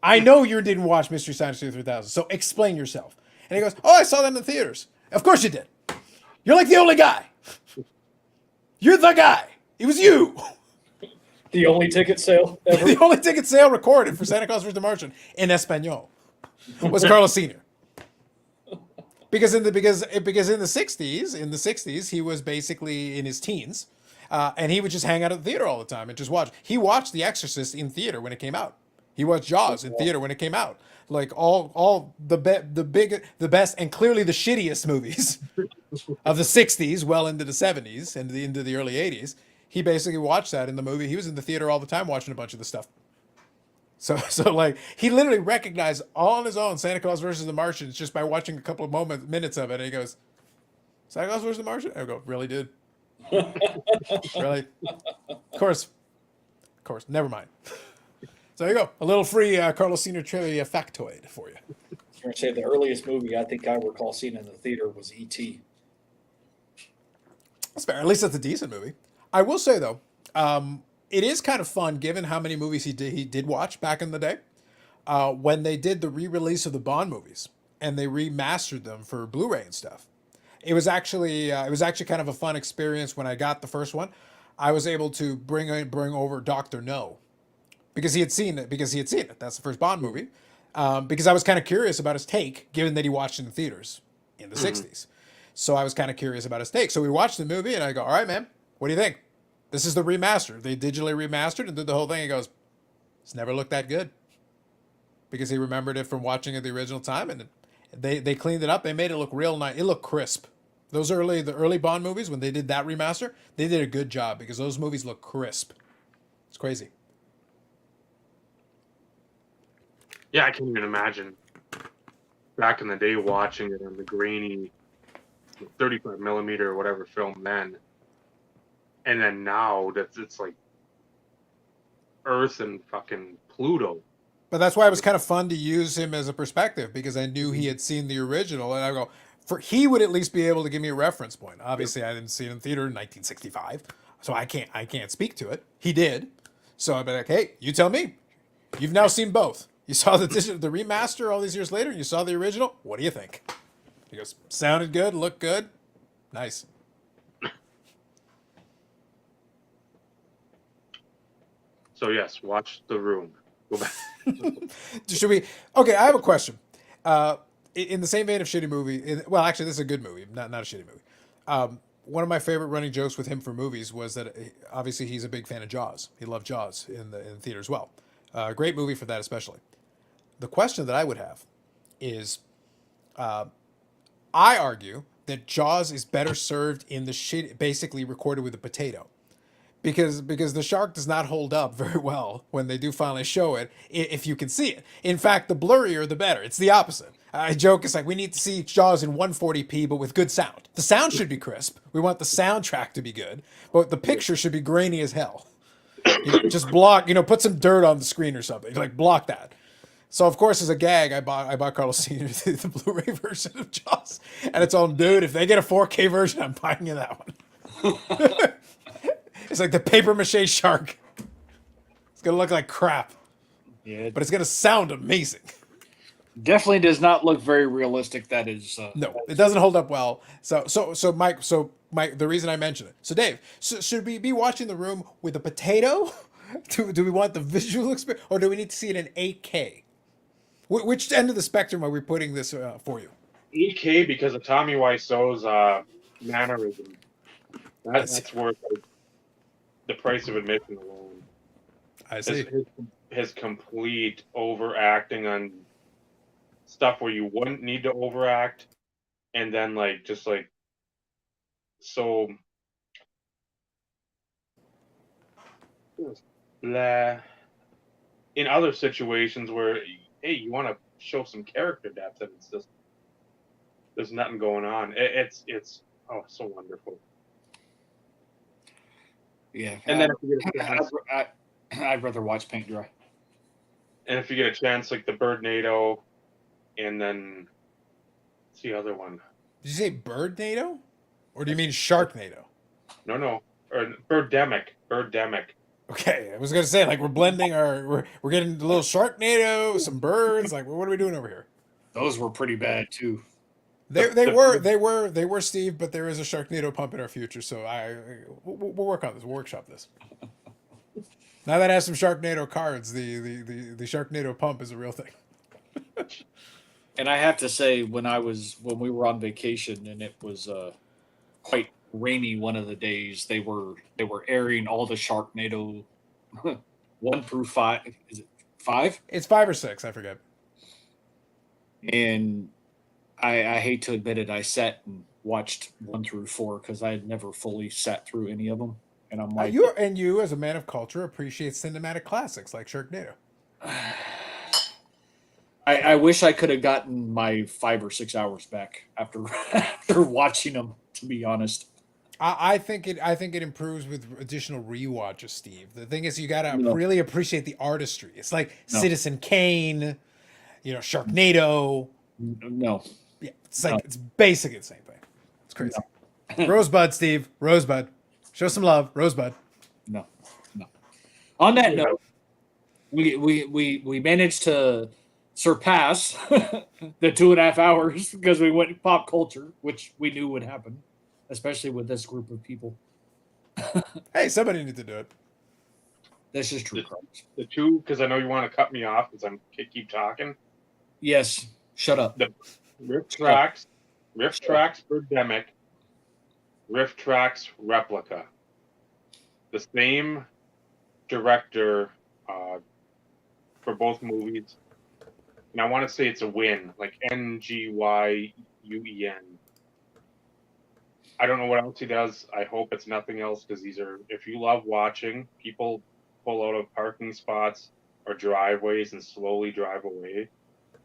I know you didn't watch Mystery Science 3000, so explain yourself." And he goes, "Oh, I saw that in the theaters." Of course you did. You're like the only guy. You're the guy. It was you. The only ticket sale ever. The only ticket sale recorded for Santa Claus vs. the Martian in Espanol was Carlos Sr. Because in the 60s he was basically in his teens, and he would just hang out at the theater all the time and just watch. He watched The Exorcist in theater when it came out. He watched Jaws in theater when it came out. Like all the best, and clearly the shittiest movies of the 60s, well into the 70s and into the early 80s. He basically watched that in the movie. He was in the theater all the time watching a bunch of the stuff. So like he literally recognized all on his own Santa Claus versus the Martians just by watching a couple of minutes of it. And he goes, "Santa Claus versus the Martian?" I go, "Really, dude? Really? Of course. Never mind." So there you go. A little free Carlos Sr. trivia factoid for you. I was going to say the earliest movie I think I recall seeing in the theater was E.T. That's fair. At least that's a decent movie. I will say though, it is kind of fun given how many movies he did watch back in the day. When they did the re-release of the Bond movies and they remastered them for Blu-ray and stuff, it was actually kind of a fun experience. When I got the first one, I was able to bring over Dr. No because he had seen it. That's the first Bond movie. Because I was kind of curious about his take, given that he watched it in theaters in the 60s. So I was kind of curious about his take. So we watched the movie, and I go, "All right, man, what do you think? This is the remaster. They digitally remastered and did the whole thing." He goes, "It's never looked that good." Because he remembered it from watching it the original time, and they cleaned it up. They made it look real nice. It looked crisp. The early Bond movies, when they did that remaster, they did a good job because those movies look crisp. It's crazy. Yeah, I can't even imagine back in the day watching it on the grainy 35 millimeter or whatever film then, and then now it's like Earth and fucking Pluto. But that's why it was kind of fun to use him as a perspective because I knew he had seen the original, and I go, he would at least be able to give me a reference point. Obviously, I didn't see it in theater in 1965, so I can't speak to it. He did, so I'd be like, "Hey, you tell me. You've now seen both. You saw the remaster all these years later, and you saw the original. What do you think?" He goes, "Sounded good, looked good, nice." So yes, watch The Room. Go back. Should we? Okay, I have a question. In the same vein of shitty movie, well, actually, this is a good movie, not a shitty movie. One of my favorite running jokes with him for movies was that obviously he's a big fan of Jaws. He loved Jaws in the theater as well. Great movie for that, especially. The question that I would have is, I argue that Jaws is better served in the shit, basically recorded with a potato. Because the shark does not hold up very well when they do finally show it, if you can see it. In fact, the blurrier, the better. It's the opposite. I joke, it's like we need to see Jaws in 140p, but with good sound. The sound should be crisp. We want the soundtrack to be good, but the picture should be grainy as hell. Just block, put some dirt on the screen or something. Like, block that. So, of course, as a gag, I bought Carlos Sr. the Blu-ray version of Jaws. And it's all, dude, if they get a 4K version, I'm buying you that one. It's like the paper mache shark. It's going to look like crap. Yeah, But it's going to sound amazing. definitely does not look very realistic. That is No, it doesn't hold up well. So Mike, the reason I mentioned it. So Dave, should we be watching The Room with a potato? Do we want the visual experience, or do we need to see it in 8K? Which end of the spectrum are we putting this for you? 8K because of Tommy Wiseau's mannerism. That's worth the price of admission alone. I see. His complete overacting on stuff where you wouldn't need to overact, and then so blah. In other situations where, hey, you want to show some character depth, and it's just there's nothing going on. It's so wonderful. Yeah, And then if you get a chance, I'd rather watch paint dry. and if you get a chance, like the Birdnado, and then what's the other one? Did you say Birdnado? Or do you mean Sharknado? No, or Birdemic. Okay, I was gonna say like we're blending we're getting a little Sharknado, some birds. Like what are we doing over here? Those were pretty bad too. They were Steve, but there is a Sharknado pump in our future, so we'll work on this. We'll workshop this. Now that I have some Sharknado cards, the Sharknado pump is a real thing. And I have to say, when we were on vacation and it was quite rainy one of the days, they were airing all the Sharknado 1 through 5. Is it 5? It's 5 or 6, I forget. And I hate to admit it, I sat and watched 1 through 4 because I had never fully sat through any of them. And I'm like, you as a man of culture appreciate cinematic classics like Sharknado. I wish I could have gotten my 5 or 6 hours back after watching them. To be honest, I think it improves with additional rewatches, Steve. The thing is, you gotta really appreciate the artistry. It's like Citizen Kane, Sharknado. No, yeah, it's basically the same thing. It's crazy. No. Rosebud, Steve, Rosebud, show some love, Rosebud. No. On that note, we managed to surpass the 2.5 hours because we went pop culture, which we knew would happen, especially with this group of people. Hey, somebody needs to do it. This is true. The two, because I know you want to cut me off because I'm keep talking. Yes, shut up. The Riff Tracks Birdemic, Riff Tracks Replica. The same director for both movies. And I want to say it's a win, like Nguyen. I don't know what else he does. I hope it's nothing else because if you love watching people pull out of parking spots or driveways and slowly drive away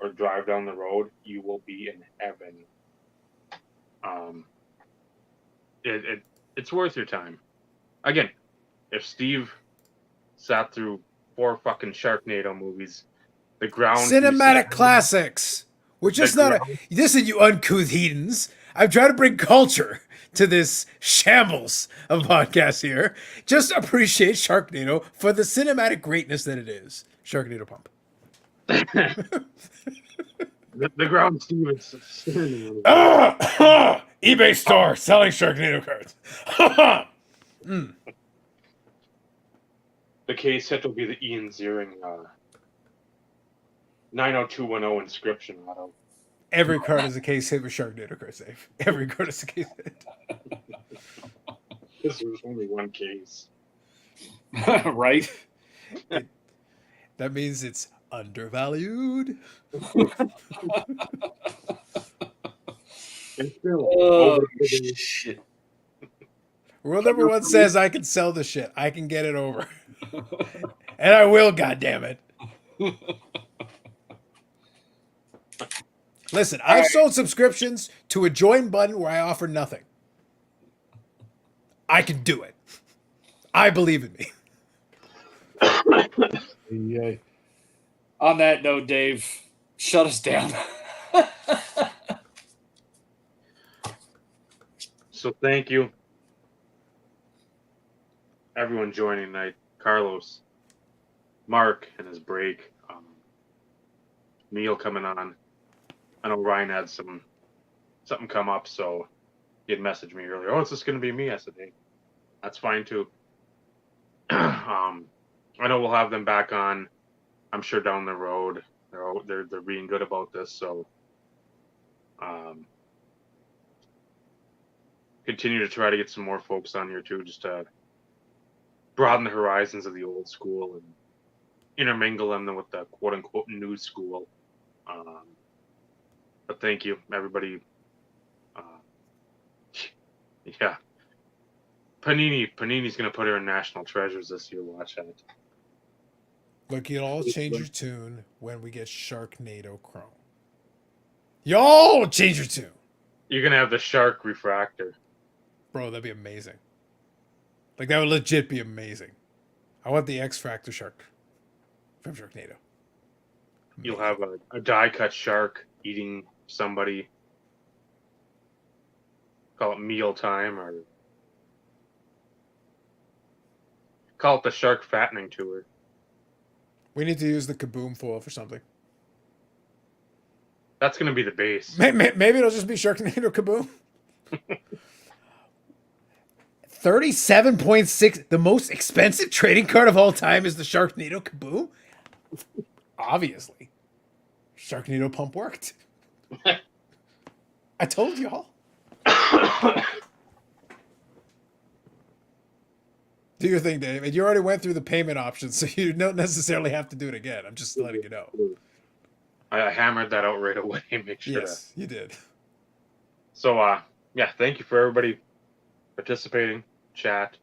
or drive down the road, you will be in heaven. It's worth your time. Again, if Steve sat through 4 fucking Sharknado movies, the ground cinematic classics. We're just not listen, you uncouth heathens. I'm trying to bring culture to this shambles of podcast here. Just appreciate Sharknado for the cinematic greatness that it is. Sharknado pump. the ground Steve is standing eBay store selling Sharknado cards. The case hit will be the Ian Ziering 90210 inscription auto. Every card is a case hit with Sharknado card save. Every card is a case hit. This was only one case. Right? That means it's undervalued. Shit. Rule number 1 says I can sell the shit. I can get it over. And I will, goddammit. Listen, I've sold subscriptions to a join button where I offer nothing. I can do it. I believe in me. Yeah. On that note, Dave, shut us down. So thank you, everyone joining tonight. Carlos, Mark and his break, Neil coming on. I know Ryan had something come up, so he had messaged me earlier. Oh, it's just going to be me. I said, hey, that's fine too. I know we'll have them back on, I'm sure, down the road. They're being good about this, so continue to try to get some more folks on here too, just to broaden the horizons of the old school and intermingle them with the quote unquote new school. But thank you, everybody. Yeah. Panini's going to put her in National Treasures this year. Watch that. Look, you'll all change your tune when we get Sharknado Chrome. Y'all change your tune. You're gonna have the shark refractor. Bro, that'd be amazing. Like, that would legit be amazing. I want the X-Fractor shark from Sharknado. You'll have a die-cut shark eating somebody. Call it mealtime, or call it the shark fattening tour. We need to use the kaboom foil for something. That's gonna be the base. Maybe it'll just be Sharknado kaboom. 37.6. The most expensive trading card of all time is the Sharknado kaboom. Obviously, Sharknado pump worked. I told y'all. Do your thing, Dave. And you already went through the payment options, so you don't necessarily have to do it again. I'm just letting you know. I hammered that out right away. Make sure. Yes, you did. So, yeah, thank you for everybody participating, chat,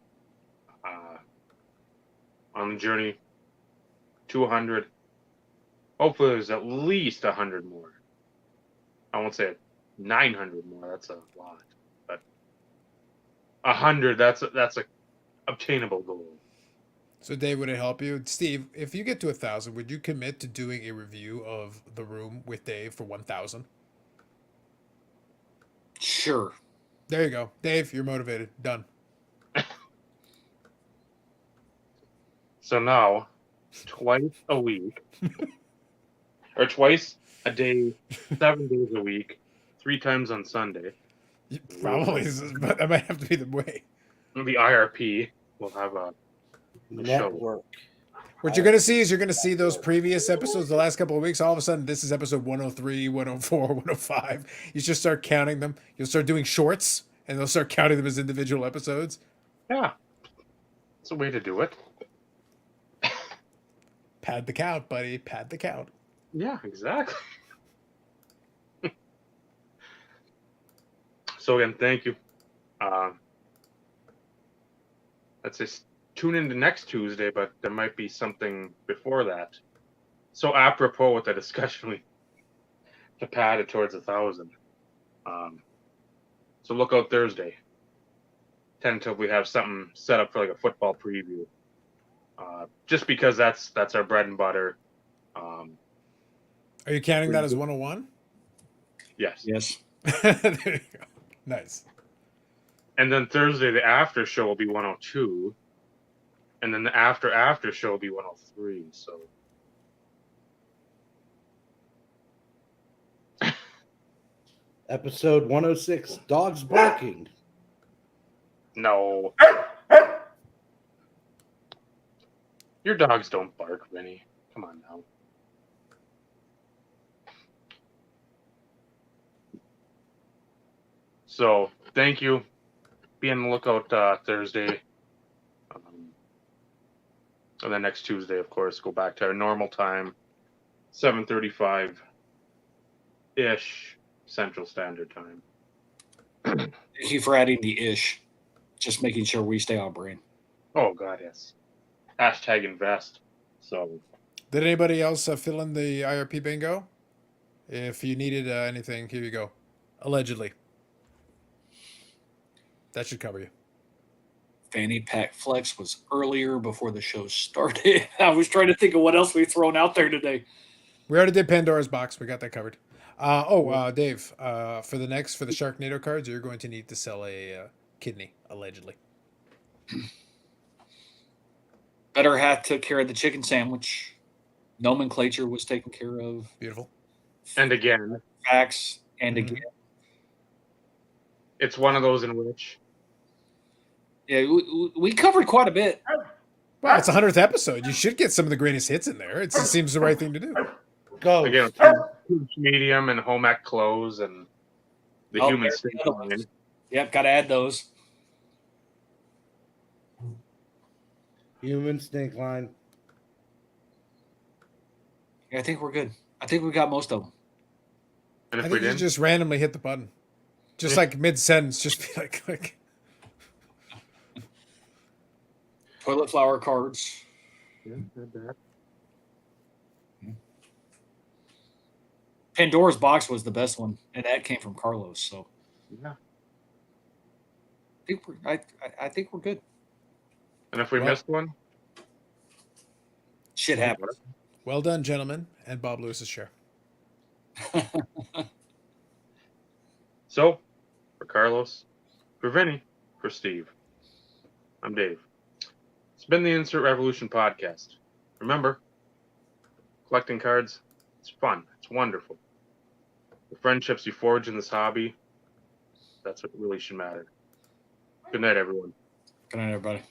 on the journey to 100. Hopefully, there's at least 100 more. I won't say 900 more. That's a lot, but 100. That's a obtainable goal. So, Dave, would it help you? Steve, if you get to 1,000, would you commit to doing a review of The Room with Dave for 1,000? Sure. There you go. Dave, you're motivated. Done. So now, twice a week, or twice a day, 7 days a week, 3 times on Sunday, Probably. But that might have to be the way. the IRP will have a show. Network. What you're going to see is you're going to see those previous episodes the last couple of weeks. All of a sudden, this is episode 103, 104, 105. You just start counting them. You'll start doing shorts, and they'll start counting them as individual episodes. Yeah, it's a way to do it. Pad the count, buddy. Pad the count. Yeah, exactly. So again, thank you. Let's just tune into next Tuesday, but there might be something before that. So apropos with the discussion, to pad it towards 1,000. So look out Thursday. Tentatively have something set up for like a football preview. Just because that's our bread and butter. Are you counting that as 101? Yes. Yes. There you go. Nice. And then Thursday, the after show will be 102. And then the after show will be 103. So Episode 106, Dogs Barking. no. Your dogs don't bark, Vinny. Come on now. So, thank you. Be on the lookout Thursday. And then next Tuesday, of course, go back to our normal time, 7:35-ish Central Standard Time. Thank you for adding the ish. Just making sure we stay on brain. Oh, God, yes. Hashtag invest. So, Did anybody else fill in the IRP bingo? If you needed anything, here you go. Allegedly. That should cover you. Fanny Pack Flex was earlier before the show started. I was trying to think of what else we've thrown out there today. We already did Pandora's box. We got that covered. Dave, for the Sharknado cards, you're going to need to sell a kidney, allegedly. Better Hat took care of the chicken sandwich. Nomenclature was taken care of. Beautiful. and again, Facts and Mhm. again. it's one of those in which Yeah, we covered quite a bit. Well, it's 100th episode. You should get some of the greatest hits in there. It seems the right thing to do. Go. again, huge medium and home ec clothes and the Oh, human there's skin the other line. ones. Yep, got to add those. Human snake line. Yeah, I think we're good. I think we got most of them. And I if we think you didn't, just randomly hit the button. Just like mid-sentence, just be like, click. Toilet flower cards. yeah, not bad. Pandora's box was the best one, and that came from Carlos. So Yeah. I think we're good. And if we Well- missed one, Shit Well, happens. Well done, gentlemen, and Bob Lewis's share. so for Carlos, for Vinny, for Steve, I'm Dave. It's been the Insert Revolution podcast. Remember, collecting cards, it's fun. It's wonderful. The friendships you forge in this hobby, that's what really should matter. Good night, everyone. Good night, everybody.